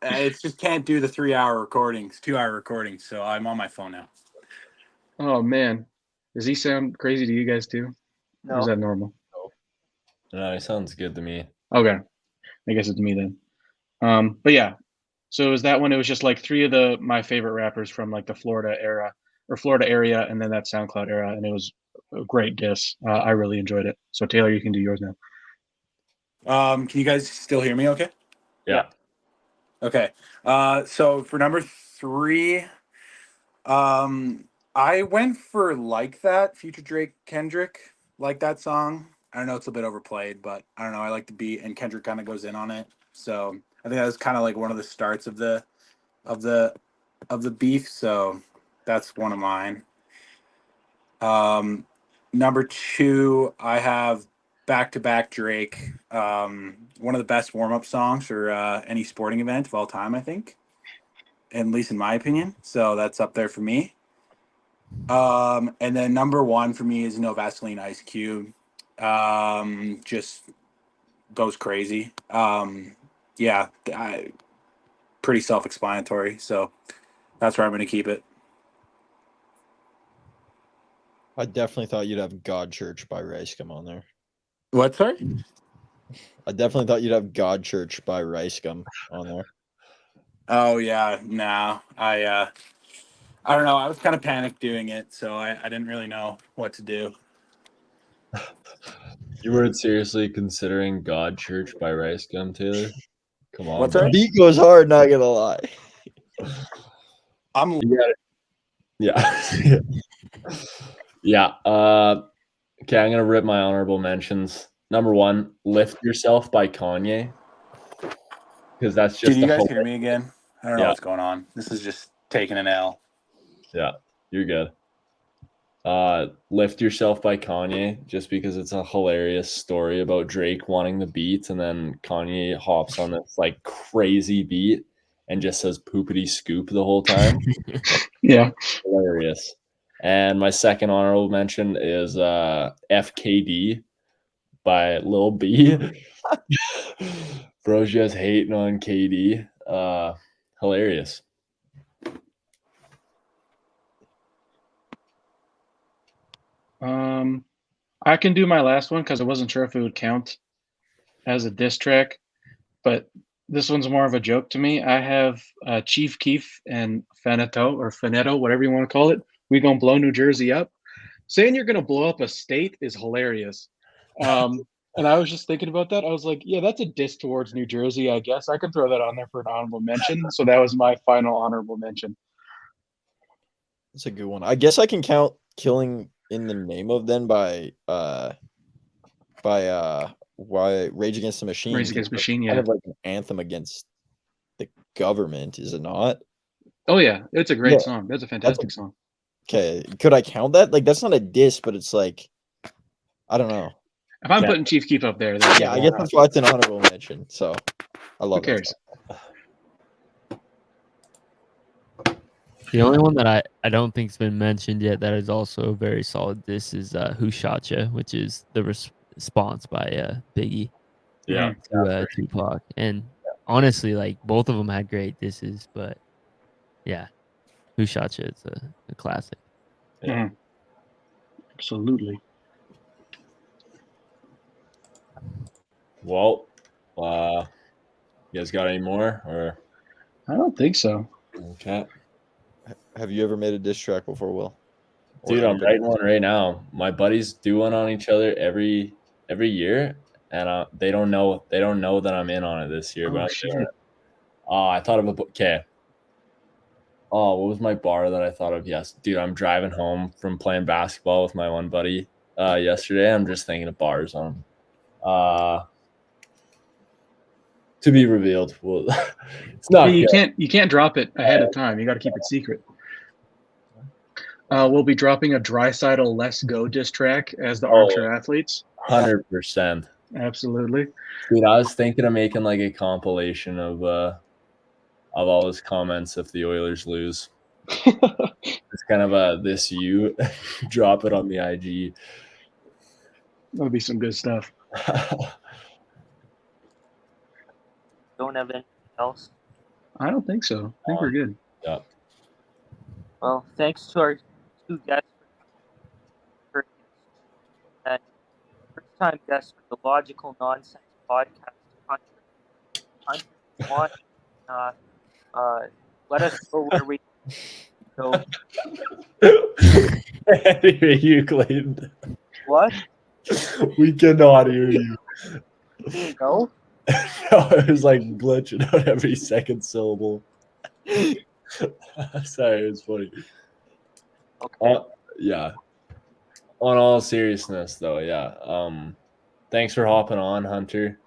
it just can't do the 2-hour recordings. So I'm on my phone now. Oh man, does he sound crazy to you guys too? No. Or is that normal? No, it sounds good to me. Okay, I guess it's me then. But yeah, so it was that one. It was just like three of my favorite rappers from like the Florida era or Florida area, and then that SoundCloud era, and it was a great diss. I really enjoyed it. So Taylor, you can do yours now. Can you guys still hear me? Okay. Yeah. Okay. So for number 3, I went for Like That, Future Drake Kendrick. Like that song. I don't know, it's a bit overplayed, but I don't know. I like the beat, and Kendrick kind of goes in on it. So I think that was kind of like one of the starts of the beef. So that's one of mine. Number 2, I have Back to Back Drake. One of the best warm up songs for any sporting event of all time, I think, at least in my opinion. So that's up there for me. And then number 1 for me is No Vaseline, Ice Cube. Just goes crazy. Yeah, pretty self-explanatory. So that's where I'm going to keep it. I definitely thought you'd have God Church by Rice Gum on there. What, sorry? I definitely thought you'd have God Church by Rice Gum on there. Oh yeah, no. I don't know. I was kind of panicked doing it, so I didn't really know what to do. You weren't seriously considering God Church by Rice Gum, Taylor? Come on. What's bro. that? Beat goes hard, not gonna lie. I'm Yeah. Yeah. Okay, I'm gonna rip my honorable mentions. Number 1, Lift Yourself by Kanye. Because that's just Can you the guys whole- hear me again? I don't know what's going on. This is just taking an L. Yeah, you're good. Lift Yourself by Kanye, just because it's a hilarious story about Drake wanting the beat, and then Kanye hops on this like crazy beat and just says poopity scoop the whole time. Yeah. Hilarious. And my second honorable mention is FKD by Lil B. Bro's just hating on KD. Hilarious. I can do my last one because I wasn't sure if it would count as a diss track, but this one's more of a joke to me. I have Chief Keef and Faneto, whatever you want to call it. We gonna blow New Jersey up. Saying you're gonna blow up a state is hilarious. And I was just thinking about that. I was like, yeah, that's a diss towards New Jersey, I guess. I can throw that on there for an honorable mention. So that was my final honorable mention. That's a good one. I guess I can count Killing in the Name of then by why Rage Against the Machine. Rage Against the Machine, kind yeah. of like an anthem against the government, is it not? Oh yeah, it's a great song. That's a fantastic song. Okay, could I count that? Like that's not a diss, but it's like I don't know. If I'm putting Chief Keef up there, then Yeah, I guess that's why it's an honorable mention. So I love Who cares? The only one that I don't think's been mentioned yet that is also very solid. This is Who Shot Ya, which is the response by Biggie Yeah. to Tupac. And honestly, like both of them had great disses, but yeah, Who Shot Ya is a classic. Yeah. Absolutely. Well, you guys got any more? Or I don't think so. okay. Have you ever made a diss track before, Will? Dude, I'm writing one right now. My buddies do one on each other every year, and they don't know that I'm in on it this year. But I'm doing it. I thought of okay. Oh, what was my bar that I thought of? Yes, dude, I'm driving home from playing basketball with my one buddy yesterday. I'm just thinking of bars on. To be revealed. Well, it's not. You can't drop it ahead of time. You got to keep it secret. We'll be dropping a Drysidle Let's Go diss track as the Armchair Athletes. 100%. Absolutely. Dude, I was thinking of making like a compilation of of all his comments if the Oilers lose. It's kind of a this you drop it on the IG. That would be some good stuff. Don't have anything else. I don't think so. I think we're good. Yeah. Well, thanks to our two guests and first time guest for the Logical Nonsense podcast, Hunter. Let us know where we go. Anyway, you, Clayton. What? We cannot hear you. No? No, it was like glitching out every second syllable. Sorry, it was funny. Okay. Yeah. On all seriousness, though, yeah. Thanks for hopping on, Hunter.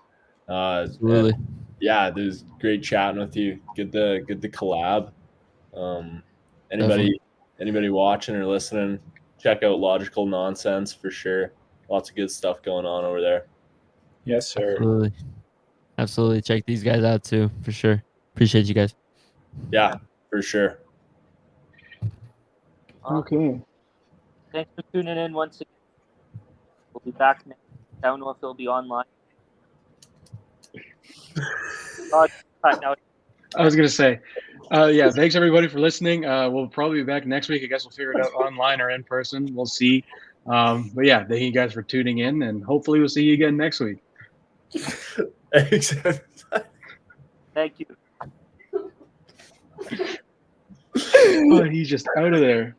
Absolutely. Yeah, it was great chatting with you. Good to collab. Anybody watching or listening, check out Logical Nonsense for sure. Lots of good stuff going on over there. Yes, sir. Absolutely. Check these guys out too, for sure. Appreciate you guys. Yeah, for sure. Okay. Thanks for tuning in once again. We'll be back next. I don't know if it'll be online. I was gonna say, yeah. Thanks everybody for listening. We'll probably be back next week. I guess we'll figure it out online or in person. We'll see. But yeah, thank you guys for tuning in, and hopefully we'll see you again next week. Thanks. Thank you. Oh, he's just out of there.